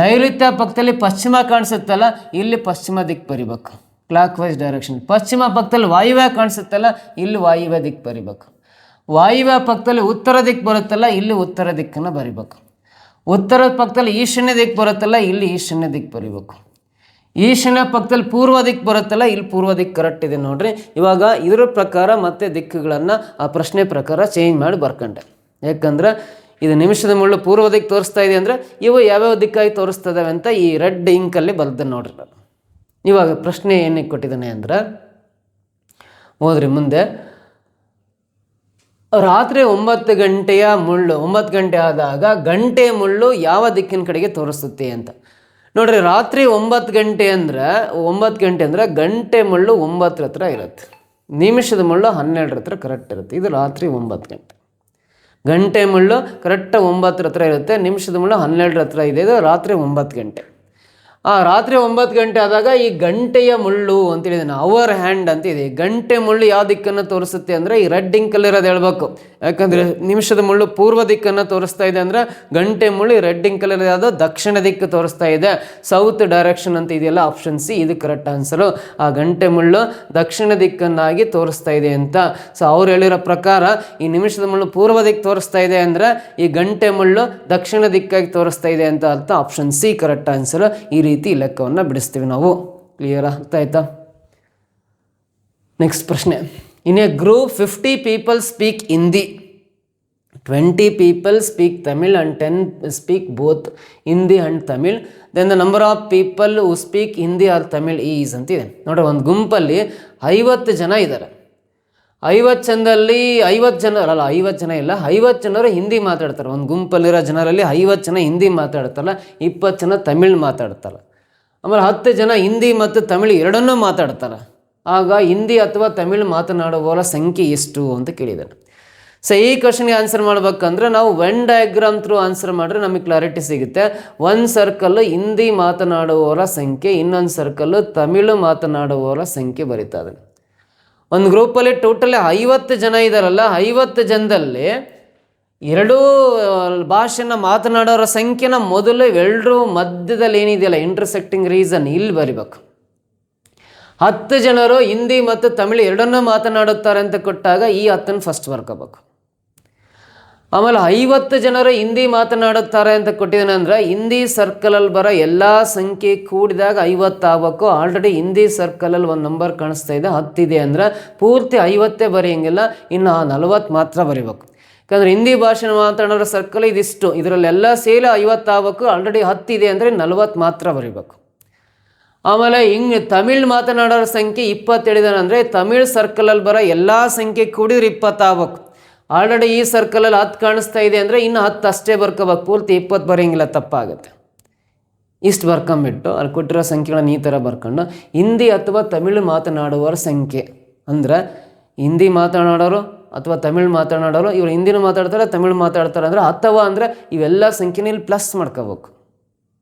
ನೈಋತ್ಯ ಪಕ್ಕದಲ್ಲಿ ಪಶ್ಚಿಮ ಕಾಣಿಸುತ್ತಲ್ಲ, ಇಲ್ಲಿ ಪಶ್ಚಿಮ ದಿಕ್ಕು ಬರಿಬೇಕು, ಕ್ಲಾಕ್ ವೈಸ್ ಡೈರೆಕ್ಷನ್. ಪಶ್ಚಿಮ ಪಕ್ಕದಲ್ಲಿ ವಾಯುವ್ಯ ಕಾಣಿಸುತ್ತಲ್ಲ, ಇಲ್ಲಿ ವಾಯುವ್ಯ ದಿಕ್ಕು ಬರಿಬೇಕು. ವಾಯುವ್ಯ ಪಕ್ಕದಲ್ಲಿ ಉತ್ತರ ದಿಕ್ಕು ಬರುತ್ತಲ್ಲ, ಇಲ್ಲಿ ಉತ್ತರ ದಿಕ್ಕನ್ನು ಬರಿಬೇಕು. ಉತ್ತರದ ಪಕ್ಕದಲ್ಲಿ ಈಶಾನ್ಯ ದಿಕ್ಕು ಬರುತ್ತಲ್ಲ, ಇಲ್ಲಿ ಈಶಾನ್ಯ ದಿಕ್ಕು ಬರಿಬೇಕು. ಈಶಾನ್ಯ ಪಕ್ಕದಲ್ಲಿ ಪೂರ್ವ ದಿಕ್ಕು ಬರುತ್ತಲ್ಲ, ಇಲ್ಲಿ ಪೂರ್ವ ದಿಕ್ಕು ಕರೆಕ್ಟ್ ಇದೆ ನೋಡ್ರಿ. ಇವಾಗ ಇದರ ಪ್ರಕಾರ ಮತ್ತೆ ದಿಕ್ಕುಗಳನ್ನು ಆ ಪ್ರಶ್ನೆ ಪ್ರಕಾರ ಚೇಂಜ್ ಮಾಡಿ ಬರ್ಕೊಂಡೆ. ಯಾಕಂದ್ರೆ ಇದು ನಿಮಿಷದ ಮುಳ್ಳು ಪೂರ್ವ ದಿಕ್ಕು ತೋರಿಸ್ತಾ ಇದೆ ಅಂದರೆ ಇವು ಯಾವ್ಯಾವ ದಿಕ್ಕಾಗಿ ತೋರಿಸ್ತದವೆ ಅಂತ ಈ ರೆಡ್ ಇಂಕಲ್ಲಿ ಬರೆದ ನೋಡ್ರಿ. ಇವಾಗ ಪ್ರಶ್ನೆ ಏನಕ್ಕೆ ಕೊಟ್ಟಿದ್ದಾನೆ ಅಂದ್ರೆ ಹೋದ್ರಿ ಮುಂದೆ, ರಾತ್ರಿ 9 ಗಂಟೆಯ ಮುಳ್ಳು 9 ಗಂಟೆ ಆದಾಗ ಗಂಟೆ ಮುಳ್ಳು ಯಾವ ದಿಕ್ಕಿನ ಕಡೆಗೆ ತೋರಿಸುತ್ತೆ ಅಂತ ನೋಡ್ರಿ. ರಾತ್ರಿ 9 ಗಂಟೆ ಅಂದ್ರೆ ಗಂಟೆ ಮುಳ್ಳು 9 ಹತ್ರ ಇರುತ್ತೆ, ನಿಮಿಷದ ಮುಳ್ಳು 12 ಹತ್ರ ಕರೆಕ್ಟ್ ಇರುತ್ತೆ. ಇದು ರಾತ್ರಿ 9 ಗಂಟೆ. ಗಂಟೆ ಮುಳ್ಳು ಕರೆಕ್ಟ್ 9 ಹತ್ರ ಇರುತ್ತೆ, ನಿಮಿಷದ ಮುಳ್ಳು 12 ಹತ್ರ ಇದೆ. ಇದು ರಾತ್ರಿ 9 ಗಂಟೆ. ರಾತ್ರಿ 9 ಗಂಟೆ ಆದಾಗ ಈ ಗಂಟೆಯ ಮುಳ್ಳು ಅಂತೇಳಿದಾನೆ, ಅವರ್ ಹ್ಯಾಂಡ್ ಅಂತ ಇದೆ. ಗಂಟೆ ಮುಳ್ಳು ಯಾವ ದಿಕ್ಕನ್ನು ತೋರಿಸುತ್ತೆ ಅಂದರೆ ಈ ರೆಡ್ ಇಂಕಲ್ಲಿರೋದು ಹೇಳ್ಬೇಕು. ಯಾಕಂದರೆ ನಿಮಿಷದ ಮುಳ್ಳು ಪೂರ್ವ ದಿಕ್ಕನ್ನು ತೋರಿಸ್ತಾ ಇದೆ ಅಂದರೆ ಗಂಟೆ ಮುಳ್ಳು ರೆಡ್ ಇಂಕಲ್ಲಿರೋದು ಯಾವುದು, ದಕ್ಷಿಣ ದಿಕ್ಕು ತೋರಿಸ್ತಾ ಇದೆ, ಸೌತ್ ಡೈರೆಕ್ಷನ್ ಅಂತ ಇದೆಯಲ್ಲ, ಆಪ್ಷನ್ ಸಿ ಇದು ಕರೆಕ್ಟ್ ಆನ್ಸರು. ಆ ಗಂಟೆ ಮುಳ್ಳು ದಕ್ಷಿಣ ದಿಕ್ಕನ್ನಾಗಿ ತೋರಿಸ್ತಾ ಇದೆ ಅಂತ. ಸೊ ಅವ್ರು ಹೇಳಿರೋ ಪ್ರಕಾರ ಈ ನಿಮಿಷದ ಮುಳ್ಳು ಪೂರ್ವ ದಿಕ್ಕು ತೋರಿಸ್ತಾ ಇದೆ ಅಂದರೆ ಈ ಗಂಟೆ ಮುಳ್ಳು ದಕ್ಷಿಣ ದಿಕ್ಕಾಗಿ ತೋರಿಸ್ತಾ ಇದೆ ಅಂತ ಅರ್ಥ. Option C correct answer. ಈ ರೀತಿ ಲೆಕ್ಕವನ್ನು ಬಿಡಿಸ್ತೀವಿ ನಾವು. ಕ್ಲಿಯರ್ ಅರ್ಥ ಆಯ್ತಾ? ನೆಕ್ಸ್ಟ್ ಪ್ರಶ್ನೆ. In a group 50 people speak Hindi, 20 people speak Tamil and 10 speak both Hindi and Tamil, then the number of people who speak Hindi or Tamil is ಅಂತಿದೆ ನೋಡ್ರಿ. ಒಂದು ಗುಂಪಲ್ಲಿ 50 ಜನ ಇದ್ದಾರೆ. 50 ಜನರಲ್ಲಿ 50 ಜನರು ಹಿಂದಿ ಮಾತಾಡ್ತಾರೆ. ಒಂದು ಗುಂಪಲ್ಲಿರೋ ಜನರಲ್ಲಿ 50 ಜನ ಹಿಂದಿ ಮಾತಾಡ್ತಾರಲ್ಲ, 20 ಜನ ತಮಿಳ್ ಮಾತಾಡ್ತಾರೆ. ಆಮೇಲೆ 10 ಜನ ಹಿಂದಿ ಮತ್ತು ತಮಿಳ್ ಎರಡನ್ನೂ ಮಾತಾಡ್ತಾರೆ. ಆಗ ಹಿಂದಿ ಅಥವಾ ತಮಿಳ್ ಮಾತನಾಡುವವರ ಸಂಖ್ಯೆ ಎಷ್ಟು ಅಂತ ಕೇಳಿದ್ದಾರೆ. ಸೊ ಈ ಕ್ವಶನ್ಗೆ ಆನ್ಸರ್ ಮಾಡ್ಬೇಕಂದ್ರೆ ನಾವು ವೆನ್ ಡಯಾಗ್ರಾಮ್ ಥ್ರೂ ಆನ್ಸರ್ ಮಾಡಿದ್ರೆ ನಮಗೆ ಕ್ಲಾರಿಟಿ ಸಿಗುತ್ತೆ. ಒಂದು ಸರ್ಕಲ್ಲು ಹಿಂದಿ ಮಾತನಾಡುವವರ ಸಂಖ್ಯೆ, ಇನ್ನೊಂದು ಸರ್ಕಲ್ಲು ತಮಿಳು ಮಾತನಾಡುವವರ ಸಂಖ್ಯೆ ಬರೀತಾ ಇದೆ. ಒಂದು ಗ್ರೂಪಲ್ಲಿ ಟೋಟಲಿ 50 ಜನ ಇದ್ದಾರಲ್ಲ, 50 ಜನದಲ್ಲಿ ಎರಡೂ ಭಾಷೆನ ಮಾತನಾಡೋರ ಸಂಖ್ಯೆನ ಮೊದಲು ಎಲ್ಲರೂ ಮಧ್ಯದಲ್ಲಿ ಏನಿದೆಯಲ್ಲ ಇಂಟರ್ಸೆಕ್ಟಿಂಗ್ ರೀಸನ್ ಇಲ್ಲಿ ಬರಿಬೇಕು. 10 ಜನರು ಹಿಂದಿ ಮತ್ತು ತಮಿಳು ಎರಡನ್ನೂ ಮಾತನಾಡುತ್ತಾರೆ ಅಂತ ಕೊಟ್ಟಾಗ ಈ 10 ಫಸ್ಟ್ ಬರ್ಕೋಬೇಕು. ಆಮೇಲೆ 50 ಜನರು ಹಿಂದಿ ಮಾತನಾಡುತ್ತಾರೆ ಅಂತ ಕೊಟ್ಟಿದ್ದಾನೆ ಅಂದರೆ ಹಿಂದಿ ಸರ್ಕಲಲ್ಲಿ ಬರೋ ಎಲ್ಲ ಸಂಖ್ಯೆ ಕೂಡಿದಾಗ 50 ಆಗಬೇಕು. ಆಲ್ರೆಡಿ ಹಿಂದಿ ಸರ್ಕಲಲ್ಲಿ ಒಂದು ನಂಬರ್ ಕಾಣಿಸ್ತಾ ಇದೆ, 10 ಇದೆ ಅಂದರೆ ಪೂರ್ತಿ 50 ಬರೆಯೋಂಗಿಲ್ಲ, ಇನ್ನು 40 ಮಾತ್ರ ಬರೀಬೇಕು. ಯಾಕಂದರೆ ಹಿಂದಿ ಭಾಷೆ ಮಾತನಾಡೋರ ಸರ್ಕಲ್ ಇದಿಷ್ಟು, ಇದರಲ್ಲೆಲ್ಲ ಸೇರಿ 50 ಆಗಬೇಕು. ಆಲ್ರೆಡಿ 10 ಇದೆ ಅಂದರೆ 40 ಮಾತ್ರ ಬರೀಬೇಕು. ಆಮೇಲೆ ತಮಿಳ್ ಮಾತನಾಡೋರ ಸಂಖ್ಯೆ 20 ಹೇಳಿದಾನೆ ಅಂದರೆ ತಮಿಳ್ ಸರ್ಕಲಲ್ಲಿ ಬರೋ ಎಲ್ಲ ಸಂಖ್ಯೆ ಕೂಡಿದ್ರೆ 20 ಆಗಬೇಕು. ಆಲ್ರೆಡಿ ಈ ಸರ್ಕಲಲ್ಲಿ 10 ಕಾಣಿಸ್ತಾ ಇದೆ ಅಂದರೆ ಇನ್ನು 10 ಅಷ್ಟೇ ಬರ್ಕೋಬೇಕು, ಪೂರ್ತಿ 20 ಬರೆಯೋಂಗಿಲ್ಲ, ತಪ್ಪಾಗುತ್ತೆ. ಇಷ್ಟು ಬರ್ಕೊಂಬಿಟ್ಟು ಅಲ್ಲಿ ಕೊಟ್ಟಿರೋ ಸಂಖ್ಯೆಗಳನ್ನ ಈ ಥರ ಬರ್ಕೊಂಡು ಹಿಂದಿ ಅಥವಾ ತಮಿಳು ಮಾತನಾಡುವವರ ಸಂಖ್ಯೆ ಅಂದರೆ ಹಿಂದಿ ಮಾತನಾಡೋರು ಅಥವಾ ತಮಿಳು ಮಾತನಾಡೋರು, ಇವರು ಹಿಂದಿನೂ ಮಾತಾಡ್ತಾರೆ ತಮಿಳು ಮಾತಾಡ್ತಾರೆ ಅಂದರೆ ಅಥವಾ ಅಂದರೆ ಇವೆಲ್ಲ ಸಂಖ್ಯೆನ ಇಲ್ಲಿ ಪ್ಲಸ್ ಮಾಡ್ಕೋಬೇಕು.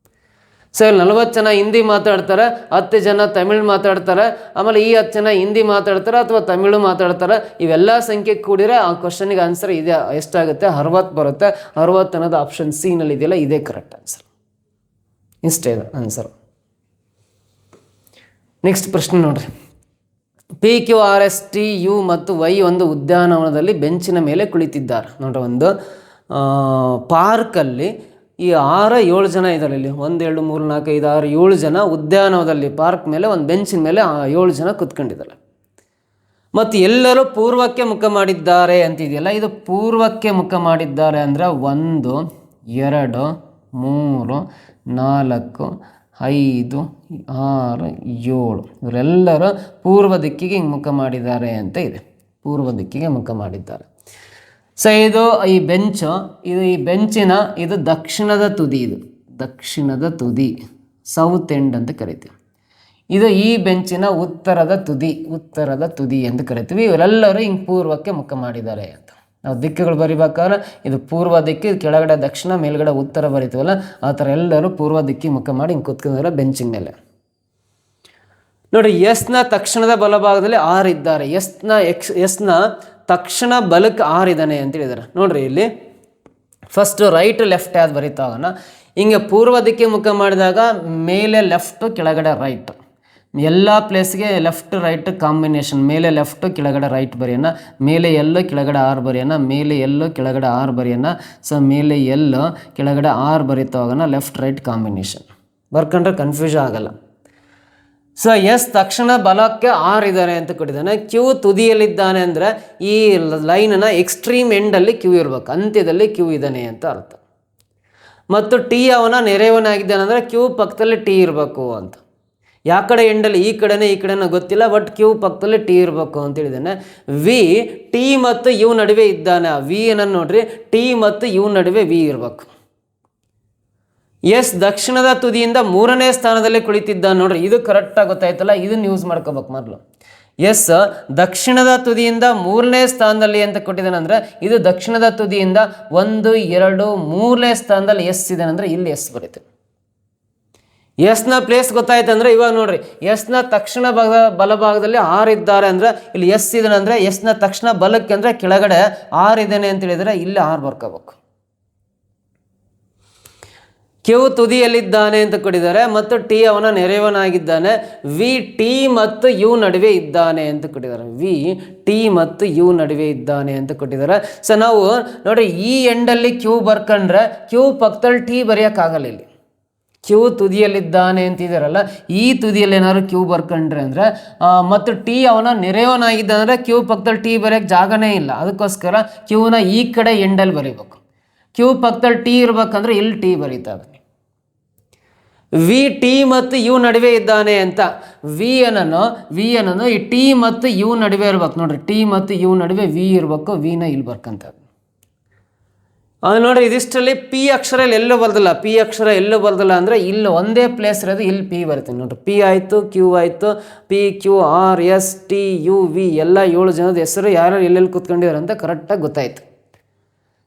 ಸೊ ಇಲ್ಲಿ 40 ಜನ ಹಿಂದಿ ಮಾತಾಡ್ತಾರೆ, 10 ಜನ ತಮಿಳು ಮಾತಾಡ್ತಾರೆ, ಆಮೇಲೆ ಈ 10 ಜನ ಹಿಂದಿ ಮಾತಾಡ್ತಾರೆ ಅಥವಾ ತಮಿಳು ಮಾತಾಡ್ತಾರೆ. ಇವೆಲ್ಲ ಸಂಖ್ಯೆ ಕೂಡಿದ್ರೆ ಆ ಕ್ವಶನಿಗೆ ಆನ್ಸರ್ ಇದೆ ಎಷ್ಟಾಗುತ್ತೆ, 60 ಬರುತ್ತೆ. 60 ಅನ್ನೋದು ಆಪ್ಷನ್ ಸಿ ನಲ್ಲಿ ಇದೆಯಲ್ಲ, ಇದೇ ಕರೆಕ್ಟ್ ಆನ್ಸರ್. ಇಷ್ಟೇ ಆನ್ಸರ್. ನೆಕ್ಸ್ಟ್ ಪ್ರಶ್ನೆ ನೋಡ್ರಿ. PQRSTU ಮತ್ತು Y ಒಂದು ಉದ್ಯಾನವನದಲ್ಲಿ ಬೆಂಚಿನ ಮೇಲೆ ಕುಳಿತಿದ್ದಾರೆ ನೋಡ್ರಿ. ಒಂದು ಪಾರ್ಕಲ್ಲಿ ಈ 6-7 ಜನ ಇದ್ದಾರೆ ಇಲ್ಲಿ, 1 2 3 4 5 6 7 ಜನ ಉದ್ಯಾನವನದಲ್ಲಿ ಪಾರ್ಕ್ ಮೇಲೆ ಒಂದು ಬೆಂಚಿನ ಮೇಲೆ 7 ಜನ ಕೂತ್ಕೊಂಡಿದ್ದಾರೆ. ಮತ್ತು ಎಲ್ಲರೂ ಪೂರ್ವಕ್ಕೆ ಮುಖ ಮಾಡಿದ್ದಾರೆ ಅಂತಿದೆಯಲ್ಲ, ಇದು ಪೂರ್ವಕ್ಕೆ ಮುಖ ಮಾಡಿದ್ದಾರೆ ಅಂದರೆ 1 2 3 4 5 6 7 ಇವರೆಲ್ಲರೂ ಪೂರ್ವ ದಿಕ್ಕಿಗೆ ಹಿಂಗೆ ಮುಖ ಮಾಡಿದ್ದಾರೆ ಅಂತ ಇದೆ, ಪೂರ್ವ ದಿಕ್ಕಿಗೆ ಮುಖ ಮಾಡಿದ್ದಾರೆ. ಸೊ ಇದು ಈ ಬೆಂಚು, ಈ ಬೆಂಚಿನ ಇದು ದಕ್ಷಿಣದ ತುದಿ, ಇದು ದಕ್ಷಿಣದ ತುದಿ, ಸೌತ್ ಎಂಡ್ ಅಂತ ಕರಿತೀವಿ. ಇದು ಈ ಬೆಂಚಿನ ಉತ್ತರದ ತುದಿ ಎಂದು ಕರಿತೀವಿ. ಇವರೆಲ್ಲರೂ ಹಿಂಗೆ ಪೂರ್ವಕ್ಕೆ ಮುಖ ಮಾಡಿದ್ದಾರೆ ಅಂತ. ನಾವು ದಿಕ್ಕುಗಳು ಬರಿಬೇಕಾದ್ರೆ ಇದು ಪೂರ್ವ ದಿಕ್ಕು, ಕೆಳಗಡೆ ದಕ್ಷಿಣ, ಮೇಲ್ಗಡೆ ಉತ್ತರ ಬರಿತೀವಲ್ಲ, ಆ ಥರ ಎಲ್ಲರೂ ಪೂರ್ವ ದಿಕ್ಕಿಗೆ ಮುಖ ಮಾಡಿ ಹಿಂಗೆ ಕೂತ್ಕೊಂಡಿದ್ದಾರೆ ಬೆಂಚಿನ ಮೇಲೆ. ನೋಡಿ, ಎಸ್ನ ತಕ್ಷಣದ ಬಲಭಾಗದಲ್ಲಿ 6 ಇದ್ದಾರೆ. ಎಸ್ನ ತಕ್ಷಣ ಬಲಕ್ಕೆ 6 ಇದ್ದಾನೆ ಅಂತ ಹೇಳಿದ್ದಾರೆ. ನೋಡ್ರಿ, ಇಲ್ಲಿ ಫಸ್ಟು ರೈಟ್ ಲೆಫ್ಟ್ ಯಾವ್ದು ಬರೀತಾ ಹೋಗೋಣ. ಹಿಂಗೆ ಪೂರ್ವ ದಿಕ್ಕಿಗೆ ಮುಖ ಮಾಡಿದಾಗ ಮೇಲೆ ಲೆಫ್ಟು, ಕೆಳಗಡೆ ರೈಟ್, ಎಲ್ಲ ಪ್ಲೇಸ್ಗೆ ಲೆಫ್ಟ್ ರೈಟ್ ಕಾಂಬಿನೇಷನ್. ಮೇಲೆ ಲೆಫ್ಟು, ಕೆಳಗಡೆ ರೈಟ್ ಬರೆಯೋಣ, ಮೇಲೆ ಎಲ್ಲೋ ಕೆಳಗಡೆ 6 ಬರೆಯೋಣ, ಮೇಲೆ ಎಲ್ಲೋ ಕೆಳಗಡೆ 6 ಬರೆಯೋಣ. ಸೊ ಮೇಲೆ ಎಲ್ಲೋ ಕೆಳಗಡೆ 6 ಬರೀತಾ ಹೋಗೋಣ, ಲೆಫ್ಟ್ ರೈಟ್ ಕಾಂಬಿನೇಷನ್. ಬರ್ಕೊಂಡ್ರೆ ಕನ್ಫ್ಯೂಷನ್ ಆಗಲ್ಲ. ಸೊ ಎಸ್ ತಕ್ಷಣ ಬಲಕ್ಕೆ 6 ಇದ್ದಾರೆ ಅಂತ ಕೊಟ್ಟಿದ್ದಾನೆ. ಕ್ಯೂ ತುದಿಯಲ್ಲಿದ್ದಾನೆ ಅಂದರೆ ಈ ಲೈನನ್ನು ಎಕ್ಸ್ಟ್ರೀಮ್ ಎಂಡಲ್ಲಿ ಕ್ಯೂ ಇರಬೇಕು, ಅಂತ್ಯದಲ್ಲಿ ಕ್ಯೂ ಇದ್ದಾನೆ ಅಂತ ಅರ್ಥ. ಮತ್ತು ಟಿ ಅವನ ನೆರೆಯವನಾಗಿದ್ದಾನೆ ಅಂದರೆ ಕ್ಯೂ ಪಕ್ಕದಲ್ಲಿ ಟಿ ಇರಬೇಕು ಅಂತ. ಯಾವ ಕಡೆ ಎಂಡಲ್ಲಿ, ಈ ಕಡೆನೋ ಗೊತ್ತಿಲ್ಲ, ಬಟ್ ಕ್ಯೂ ಪಕ್ಕದಲ್ಲಿ ಟಿ ಇರಬೇಕು ಅಂತ ಹೇಳಿದ್ದಾನೆ. ವಿ ಟಿ ಮತ್ತು ಯು ನಡುವೆ ಇದ್ದಾನೆ. ವಿ ಏನನ್ನು ನೋಡ್ರಿ, ಟಿ ಮತ್ತು ಯು ನಡುವೆ ವಿ ಇರಬೇಕು. ಎಸ್ ದಕ್ಷಿಣದ ತುದಿಯಿಂದ 3ನೇ ಸ್ಥಾನದಲ್ಲಿ ಕುಳಿತಿದ್ದಾನೆ. ನೋಡ್ರಿ, ಇದು ಕರೆಕ್ಟಾಗಿ ಗೊತ್ತಾಯ್ತಲ್ಲ, ಇದನ್ನು ಯೂಸ್ ಮಾಡ್ಕೋಬೇಕು ಮೊದಲು. ಎಸ್ ದಕ್ಷಿಣದ ತುದಿಯಿಂದ 3ನೇ ಸ್ಥಾನದಲ್ಲಿ ಅಂತ ಕೊಟ್ಟಿದ್ದಾನೆ ಅಂದರೆ ಇದು ದಕ್ಷಿಣದ ತುದಿಯಿಂದ 1 2 3ನೇ ಸ್ಥಾನದಲ್ಲಿ ಎಸ್ ಇದೆ ಅಂದರೆ ಇಲ್ಲಿ ಎಸ್ ಬರೀತೀವಿ. ಎಸ್ನ ಪ್ಲೇಸ್ ಗೊತ್ತಾಯ್ತು ಅಂದರೆ ಇವಾಗ ನೋಡ್ರಿ, ಎಸ್ನ ತಕ್ಷಣ ಬಲಭಾಗದಲ್ಲಿ 6 ಇದ್ದಾರೆ ಅಂದರೆ ಇಲ್ಲಿ ಎಸ್ ಇದ್ದಾನೆ ಅಂದರೆ ಎಸ್ನ ತಕ್ಷಣ ಬಲಕ್ಕೆ ಅಂದರೆ ಕೆಳಗಡೆ 6 ಇದ್ದಾನೆ ಅಂತ ಹೇಳಿದರೆ ಇಲ್ಲಿ 6 ಬರ್ಕೋಬೇಕು. ಕ್ಯೂ ತುದಿಯಲ್ಲಿದ್ದಾನೆ ಅಂತ ಕೊಟ್ಟಿದ್ದಾರೆ ಮತ್ತು ಟಿ ಅವನ ನೆರೆಯವನಾಗಿದ್ದಾನೆ. ವಿ ಟಿ ಮತ್ತು ಯು ನಡುವೆ ಇದ್ದಾನೆ ಅಂತ ಕೊಟ್ಟಿದ್ದಾರೆ. ವಿ ಟಿ ಮತ್ತು ಯು ನಡುವೆ ಇದ್ದಾನೆ ಅಂತ ಕೊಟ್ಟಿದ್ದಾರೆ. ಸೊ ನಾವು ನೋಡ್ರಿ, ಈ ಎಂಡಲ್ಲಿ ಕ್ಯೂ ಬರ್ಕೊಂಡ್ರೆ ಕ್ಯೂ ಪಕ್ಕದಲ್ಲಿ ಟಿ ಬರೆಯೋಕ್ಕಾಗಲ್ಲ. ಇಲ್ಲಿ ಕ್ಯೂ ತುದಿಯಲ್ಲಿದ್ದಾನೆ ಅಂತಿದಾರಲ್ಲ, ಈ ತುದಿಯಲ್ಲಿ ಏನಾದ್ರು ಕ್ಯೂ ಬರ್ಕೊಂಡ್ರೆ ಅಂದರೆ ಮತ್ತು ಟಿ ಅವನ ನೆರೆಯವನಾಗಿದ್ದಾನೆ ಅಂದರೆ ಕ್ಯೂ ಪಕ್ಕದಲ್ಲಿ ಟಿ ಬರೆಯೋಕ್ಕೆ ಜಾಗನೇ ಇಲ್ಲ. ಅದಕ್ಕೋಸ್ಕರ ಕ್ಯೂನ ಈ ಕಡೆ ಎಂಡಲ್ಲಿ ಬರೀಬೇಕು. ಕ್ಯೂ ಪಕ್ಕದಲ್ಲಿ ಟಿ ಇರ್ಬೇಕಂದ್ರೆ ಇಲ್ಲಿ ಟಿ ಬರೀತಾ ಇದ್ದಾನೆ. ವಿ ಟಿ ಮತ್ತು ಯು ನಡುವೆ ಇದ್ದಾನೆ ಅಂತ. ವಿ ಅನ್ನೋನು ಈ ಟಿ ಮತ್ತು ಯು ನಡುವೆ ಇರ್ಬೇಕು. ನೋಡ್ರಿ, ಟಿ ಮತ್ತು ಯು ನಡುವೆ ವಿ ಇರಬೇಕು, ವಿನ ಇಲ್ಲಿ ಬರ್ಕಂತ. ನೋಡ್ರಿ, ಇದಿಷ್ಟರಲ್ಲಿ ಪಿ ಅಕ್ಷರ ಎಲ್ಲೂ ಬರ್ದಿಲ್ಲ ಅಂದರೆ ಇಲ್ಲಿ ಒಂದೇ ಪ್ಲೇಸ್ ಇರೋದು, ಇಲ್ಲಿ ಪಿ ಬರ್ತೀನಿ. ನೋಡ್ರಿ, ಪಿ ಆಯಿತು, ಕ್ಯೂ ಆಯಿತು, P Q R S T U V ಎಲ್ಲ 7 ಜನದ ಹೆಸರು ಯಾರ್ಯಾರು ಎಲ್ಲೆಲ್ಲಿ ಕೂತ್ಕೊಂಡಿದ್ದಾರೆ ಅಂತ ಕರೆಕ್ಟಾಗಿ ಗೊತ್ತಾಯಿತು.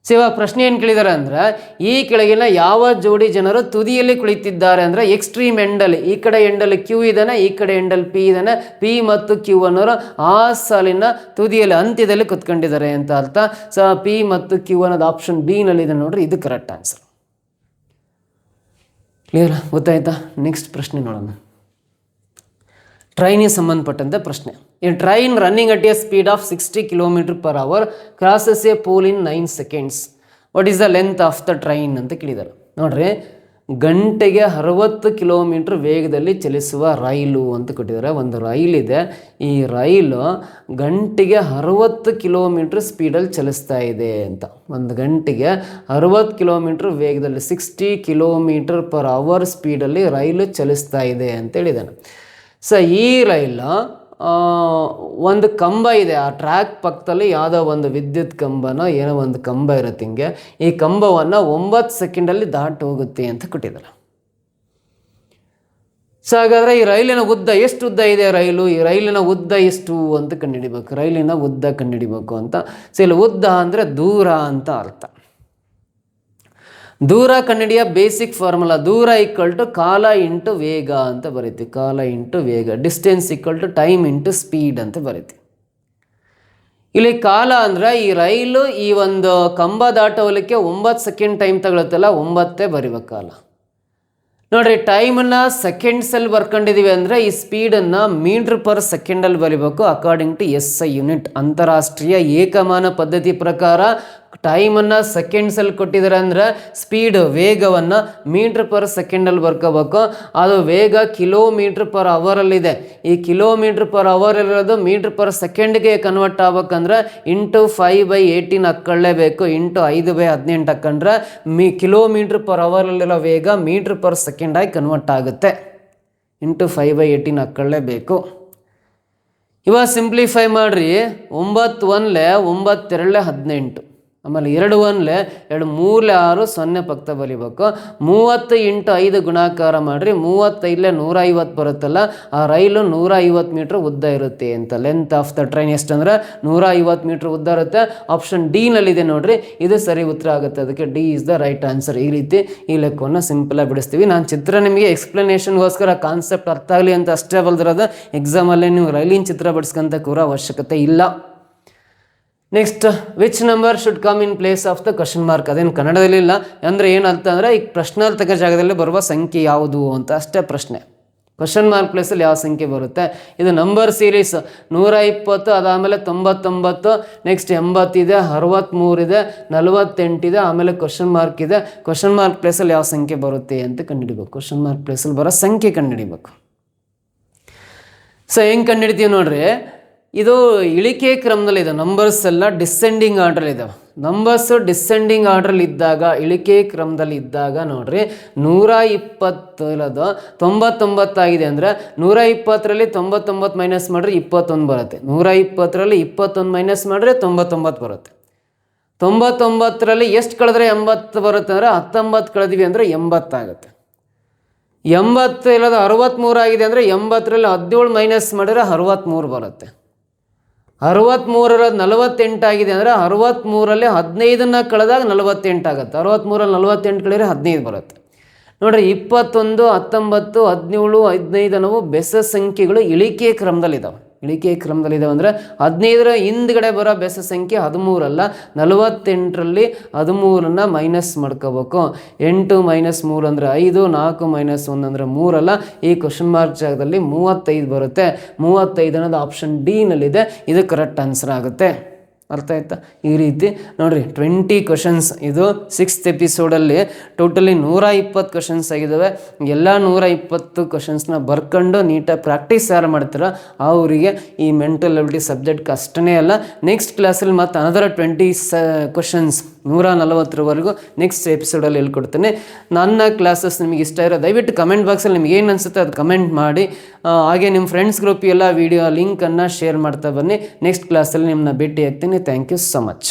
ಸೊ ಇವಾಗ ಪ್ರಶ್ನೆ ಏನು ಕೇಳಿದ್ದಾರೆ ಅಂದರೆ, ಈ ಕೆಳಗಿನ ಯಾವ ಜೋಡಿ ಜನರು ತುದಿಯಲ್ಲಿ ಕುಳಿತಿದ್ದಾರೆ ಅಂದರೆ ಎಕ್ಸ್ಟ್ರೀಮ್ ಎಂಡಲ್ಲಿ, ಈ ಕಡೆ ಎಂಡಲ್ಲಿ ಕ್ಯೂ ಇದ್ದಾನೆ, ಈ ಕಡೆ ಎಂಡಲ್ಲಿ ಪಿ ಇದ್ದಾನೆ. ಪಿ ಮತ್ತು ಕ್ಯೂ ಅನ್ನೋರು ಆ ಸಾಲಿನ ತುದಿಯಲ್ಲಿ ಅಂತ್ಯದಲ್ಲಿ ಕುತ್ಕೊಂಡಿದ್ದಾರೆ ಅಂತ ಅರ್ಥ. ಸೊ ಪಿ ಮತ್ತು ಕ್ಯೂ ಅನ್ನೋದು ಆಪ್ಷನ್ ಬಿ ನಲ್ಲಿದೆ ನೋಡ್ರಿ, ಇದು ಕರೆಕ್ಟ್ ಆನ್ಸರ್. ಕ್ಲಿಯರ್ ಗೊತ್ತಾಯ್ತಾ? ನೆಕ್ಸ್ಟ್ ಪ್ರಶ್ನೆ ನೋಡೋಣ. ಟ್ರೈನಿಗೆ ಸಂಬಂಧಪಟ್ಟಂತೆ ಪ್ರಶ್ನೆ. A train running at a speed of 60 km/h crosses a pole in 9 seconds. What is the length of the train ಅಂತ ಕೇಳಿದ್ದಾರೆ. ನೋಡ್ರಿ, ಗಂಟೆಗೆ 60 ಕಿಲೋಮೀಟ್ರ್ ವೇಗದಲ್ಲಿ ಚಲಿಸುವ ರೈಲು ಅಂತ ಕೊಟ್ಟಿದ್ದಾರೆ. ಒಂದು ರೈಲಿದೆ, ಈ ರೈಲು ಗಂಟೆಗೆ 60 ಕಿಲೋಮೀಟ್ರ್ ಸ್ಪೀಡಲ್ಲಿ ಚಲಿಸ್ತಾ ಇದೆ ಅಂತ. ಒಂದು ಗಂಟೆಗೆ 60 ಕಿಲೋಮೀಟ್ರ್ ವೇಗದಲ್ಲಿ 60 km/h ಸ್ಪೀಡಲ್ಲಿ ರೈಲು ಚಲಿಸ್ತಾ ಇದೆ ಅಂತ ಹೇಳಿದ್ದಾನೆ. ಸೊ ಈ ರೈಲು ಒಂದು ಕಂಬ ಇದೆ, ಆ ಟ್ರ್ಯಾಕ್ ಪಕ್ಕದಲ್ಲಿ ಯಾವುದೋ ಒಂದು ವಿದ್ಯುತ್ ಕಂಬನೋ ಏನೋ ಒಂದು ಕಂಬ ಇರುತ್ತೆ. ಹಿಂಗೆ ಈ ಕಂಬವನ್ನು 9 ಸೆಕೆಂಡಲ್ಲಿ ದಾಟಿ ಹೋಗುತ್ತೆ ಅಂತ ಕೊಟ್ಟಿದ್ದಾರೆ. ಸೊ ಹಾಗಾದರೆ ಈ ರೈಲಿನ ಉದ್ದ ಎಷ್ಟು ಉದ್ದ ಇದೆ ರೈಲು, ಈ ರೈಲಿನ ಉದ್ದ ಎಷ್ಟು ಅಂತ ಕಂಡುಹಿಡಿಬೇಕು. ರೈಲಿನ ಉದ್ದ ಕಂಡುಹಿಡಿಬೇಕು ಅಂತ. ಸೊ ಇಲ್ಲಿ ಉದ್ದ ಅಂದರೆ ದೂರ ಅಂತ ಅರ್ಥ. ದೂರ ಕಂಡುಹಿಡಿಯ ಬೇಸಿಕ್ ಫಾರ್ಮುಲಾ, ದೂರ = ಕಾಲ ಇಂಟು ವೇಗ ಅಂತ ಬರೀತೀವಿ. ಕಾಲ ಇಂಟು ವೇಗ. ಡಿಸ್ಟೆನ್ಸ್ = ಟೈಮ್ ಇಂಟು ಸ್ಪೀಡ್ ಅಂತ ಬರೀತೀವಿ. ಇಲ್ಲಿ ಕಾಲ ಅಂದರೆ ಈ ರೈಲು ಈ ಒಂದು ಕಂಬ ದಾಟೋಲಿಕ್ಕೆ 9 ಸೆಕೆಂಡ್ ಟೈಮ್ ತಗೊಳುತ್ತಲ್ಲ, 9 ಬರೀಬೇಕು ಕಾಲ. ನೋಡಿರಿ, ಟೈಮನ್ನು ಸೆಕೆಂಡ್ಸಲ್ಲಿ ಬರ್ಕೊಂಡಿದ್ದೀವಿ ಅಂದರೆ ಈ ಸ್ಪೀಡನ್ನು ಮೀಟರ್/ಸೆಕೆಂಡಲ್ಲಿ ಬರೀಬೇಕು ಅಕಾರ್ಡಿಂಗ್ ಟು SI ಯೂನಿಟ್. ಅಂತಾರಾಷ್ಟ್ರೀಯ ಏಕಮಾನ ಪದ್ಧತಿ ಪ್ರಕಾರ ಟೈಮನ್ನು ಸೆಕೆಂಡ್ಸಲ್ಲಿ ಕೊಟ್ಟಿದ್ದಾರೆ ಅಂದರೆ ಸ್ಪೀಡ್ ವೇಗವನ್ನು ಮೀಟ್ರ್ ಪರ್ ಸೆಕೆಂಡಲ್ಲಿ ಬರ್ಕೋಬೇಕು. ಅದು ವೇಗ ಕಿಲೋಮೀಟ್ರ್ ಪರ್ ಅವರಲ್ಲಿದೆ. ಈ ಕಿಲೋಮೀಟ್ರ್ ಪರ್ ಅವರ್ ಇರೋದು ಮೀಟ್ರ್ ಪರ್ ಸೆಕೆಂಡ್ಗೆ ಕನ್ವರ್ಟ್ ಆಗ್ಬೇಕಂದ್ರೆ ಇಂಟು 5/18 ಹಾಕ್ಕೊಳ್ಳೇಬೇಕು. ಇಂಟು 5/18 ಹಾಕೊಂಡ್ರೆ ಕಿಲೋಮೀಟ್ರ್ ಪರ್ ಅವರಲ್ಲಿರೋ ವೇಗ ಮೀಟ್ರ್ ಪರ್ ಸೆಕೆಂಡಾಗಿ ಕನ್ವರ್ಟ್ ಆಗುತ್ತೆ. ಇಂಟು 5/18 ಹಾಕ್ಕೊಳ್ಳೇಬೇಕು. ಇವಾಗ ಸಿಂಪ್ಲಿಫೈ ಮಾಡಿರಿ. 9 1 9 2 18, ಆಮೇಲೆ 2 1 2 3 6 0 ಪಕ್ಕ ಬಲಿಬೇಕು. 30 × 5 ಗುಣಾಕಾರ ಮಾಡಿರಿ. 35 150 ಬರುತ್ತಲ್ಲ, ಆ ರೈಲು 150 ಮೀಟ್ರ್ ಉದ್ದ ಇರುತ್ತೆ ಅಂತ. ಲೆಂತ್ ಆಫ್ ದ ಟ್ರೈನ್ ಎಷ್ಟಂದ್ರೆ 150 ಮೀಟ್ರ್ ಉದ್ದ ಇರುತ್ತೆ. ಆಪ್ಷನ್ ಡಿ ನಲ್ಲಿದೆ ನೋಡ್ರಿ, ಇದು ಸರಿ ಉತ್ತರ ಆಗುತ್ತೆ. ಅದಕ್ಕೆ D is the right answer. ಈ ರೀತಿ ಈ ಲೆಕ್ಕವನ್ನು ಸಿಂಪಲಾಗಿ ಬಿಡಿಸ್ತೀವಿ. ನಾನು ಚಿತ್ರ ನಿಮಗೆ ಎಕ್ಸ್ಪ್ಲನೇಷನ್ಗೋಸ್ಕರ ಕಾನ್ಸೆಪ್ಟ್ ಅರ್ಥ ಆಗಲಿ ಅಂತ ಅಷ್ಟೇ ಬಲ್ದಿರೋದು. ಎಕ್ಸಾಮಲ್ಲೇ ನೀವು ರೈಲಿನ ಚಿತ್ರ ಬಿಡಿಸ್ಕೊಂತ ಕೂರ ಅವಶ್ಯಕತೆ ಇಲ್ಲ. Next, which number should come in place of the question mark. ಅದೇನು ಕನ್ನಡದಲ್ಲಿ ಇಲ್ಲ ಅಂದರೆ ಏನಂತ ಅಂದರೆ ಈ ಪ್ರಶ್ನಾರ್ಥಕ ಜಾಗದಲ್ಲಿ ಬರುವ ಸಂಖ್ಯೆ ಯಾವುದು ಅಂತ ಅಷ್ಟೇ ಪ್ರಶ್ನೆ. ಕ್ವಶನ್ ಮಾರ್ಕ್ ಪ್ಲೇಸಲ್ಲಿ ಯಾವ ಸಂಖ್ಯೆ ಬರುತ್ತೆ? ಇದು ನಂಬರ್ ಸೀರೀಸ್ 120, ಅದಾದಮೇಲೆ 99, ನೆಕ್ಸ್ಟ್ 80 ಇದೆ, 63 ಇದೆ, 48 ಇದೆ, ಆಮೇಲೆ ಕ್ವಶನ್ ಮಾರ್ಕ್ ಇದೆ. ಕ್ವಶನ್ ಮಾರ್ಕ್ ಪ್ಲೇಸಲ್ಲಿ ಯಾವ ಸಂಖ್ಯೆ ಬರುತ್ತೆ ಅಂತ ಕಂಡುಹಿಡಿಬೇಕು. ಕ್ವಶನ್ ಮಾರ್ಕ್ ಪ್ಲೇಸಲ್ಲಿ ಬರೋ ಸಂಖ್ಯೆ ಕಂಡುಹಿಡಿಬೇಕು. ಸೊ ಹೆಂಗೆ ಕಂಡುಹಿಡ್ತೀವಿ ನೋಡ್ರಿ, ಇದು ಇಳಿಕೆ ಕ್ರಮದಲ್ಲಿದೆ. ನಂಬರ್ಸ್ ಎಲ್ಲ ಡಿಸೆಂಡಿಂಗ್ ಆರ್ಡ್ರಲ್ಲಿ ಇದ್ದಾವೆ. ನಂಬರ್ಸು ಡಿಸೆಂಡಿಂಗ್ ಆರ್ಡ್ರಲ್ಲಿ ಇದ್ದಾಗ, ಇಳಿಕೆ ಕ್ರಮದಲ್ಲಿ ಇದ್ದಾಗ ನೋಡ್ರಿ, 120 ಇರೋದು 99 ಆಗಿದೆ ಅಂದರೆ 120ರಲ್ಲಿ 99 ಮೈನಸ್ ಮಾಡಿದ್ರೆ 21 ಬರುತ್ತೆ. 120ರಲ್ಲಿ 21 ಮೈನಸ್ ಮಾಡಿದ್ರೆ 99 ಬರುತ್ತೆ. 99ರಲ್ಲಿ ಎಷ್ಟು ಕಳೆದ್ರೆ 80 ಬರುತ್ತೆ ಅಂದರೆ 19 ಕಳೆದ್ವಿ ಅಂದರೆ 80 ಆಗುತ್ತೆ. 80 ಇಲ್ಲದ 63 ಆಗಿದೆ ಅಂದರೆ 80ರಲ್ಲಿ 17 ಮೈನಸ್ ಮಾಡಿದ್ರೆ 63 ಬರುತ್ತೆ. 63ರಲ್ಲಿ 48 ಆಗಿದೆ ಅಂದರೆ 63ರಲ್ಲಿ 15ನ್ನು ಕಳೆದಾಗ 48 ಆಗುತ್ತೆ. 63ರಲ್ಲಿ 48 ಕಳೆದ್ರೆ 15 ಬರುತ್ತೆ. ನೋಡ್ರಿ, 21, 19, 17, 15 ಅನ್ನೋವು ಬೆಸ ಸಂಖ್ಯೆಗಳು ಇಳಿಕೆ ಕ್ರಮದಲ್ಲಿದ್ದಾವೆ. ಇಳಿಕೆ ಕ್ರಮದಲ್ಲಿದ್ದಾವೆ ಅಂದರೆ 15ರ ಹಿಂದ್ಗಡೆ ಬರೋ ಬೆಸ ಸಂಖ್ಯೆ 13 ಅಲ್ಲ, 48ರಲ್ಲಿ 13ನ್ನು ಮೈನಸ್ ಮಾಡ್ಕೋಬೇಕು. 8 - 3 ಅಂದರೆ 5, 4 - 1 ಅಂದರೆ 3 ಅಲ್ಲ. ಈ ಕ್ವಶನ್ ಮಾರ್ಕ್ ಜಾಗದಲ್ಲಿ 35 ಬರುತ್ತೆ. 35 ಅನ್ನೋದು ಆಪ್ಷನ್ ಡಿ ನಲ್ಲಿದೆ. ಇದು ಕರೆಕ್ಟ್ ಆನ್ಸರ್ ಆಗುತ್ತೆ. ಅರ್ಥ ಆಯ್ತಾ? ಈ ರೀತಿ ನೋಡಿರಿ, 20 ಕ್ವಶನ್ಸ್. ಇದು 6th ಎಪಿಸೋಡಲ್ಲಿ ಟೋಟಲಿ 120 ಕ್ವಶನ್ಸ್ ಆಗಿದ್ದಾವೆ. ಎಲ್ಲ 120 ಕ್ವಶನ್ಸ್ನ ಬರ್ಕೊಂಡು ನೀಟಾಗಿ ಪ್ರಾಕ್ಟೀಸ್ ಯಾರು ಮಾಡ್ತೀರ ಅವರಿಗೆ ಈ ಮೆಂಟಲ್ ಎಬಿಲಿಟಿ ಸಬ್ಜೆಕ್ಟ್ ಅಷ್ಟೇ ಅಲ್ಲ, ನೆಕ್ಸ್ಟ್ ಕ್ಲಾಸಲ್ಲಿ ಮತ್ತು ಅನದರ್ 20 ಕ್ವಶನ್ಸ್ 140ವರೆಗೂ ನೆಕ್ಸ್ಟ್ ಎಪಿಸೋಡಲ್ಲಿ ಹೇಳ್ಕೊಡ್ತೇನೆ. ನನ್ನ ಕ್ಲಾಸಸ್ ನಿಮಗೆ ಇಷ್ಟ ಇರೋ ದಯವಿಟ್ಟು ಕಮೆಂಟ್ ಬಾಕ್ಸಲ್ಲಿ ನಿಮ್ಗೆ ಏನು ಅನಿಸುತ್ತೆ ಅದು ಕಮೆಂಟ್ ಮಾಡಿ. ಹಾಗೆ ನಿಮ್ಮ ಫ್ರೆಂಡ್ಸ್ ಗ್ರೂಪ್ ಎಲ್ಲ ವಿಡಿಯೋ ಲಿಂಕನ್ನು ಶೇರ್ ಮಾಡ್ತಾ ಬನ್ನಿ. ನೆಕ್ಸ್ಟ್ ಕ್ಲಾಸಲ್ಲಿ ನಿಮ್ಮನ್ನ ಭೇಟಿ ಆಗ್ತೀನಿ. Thank you so much.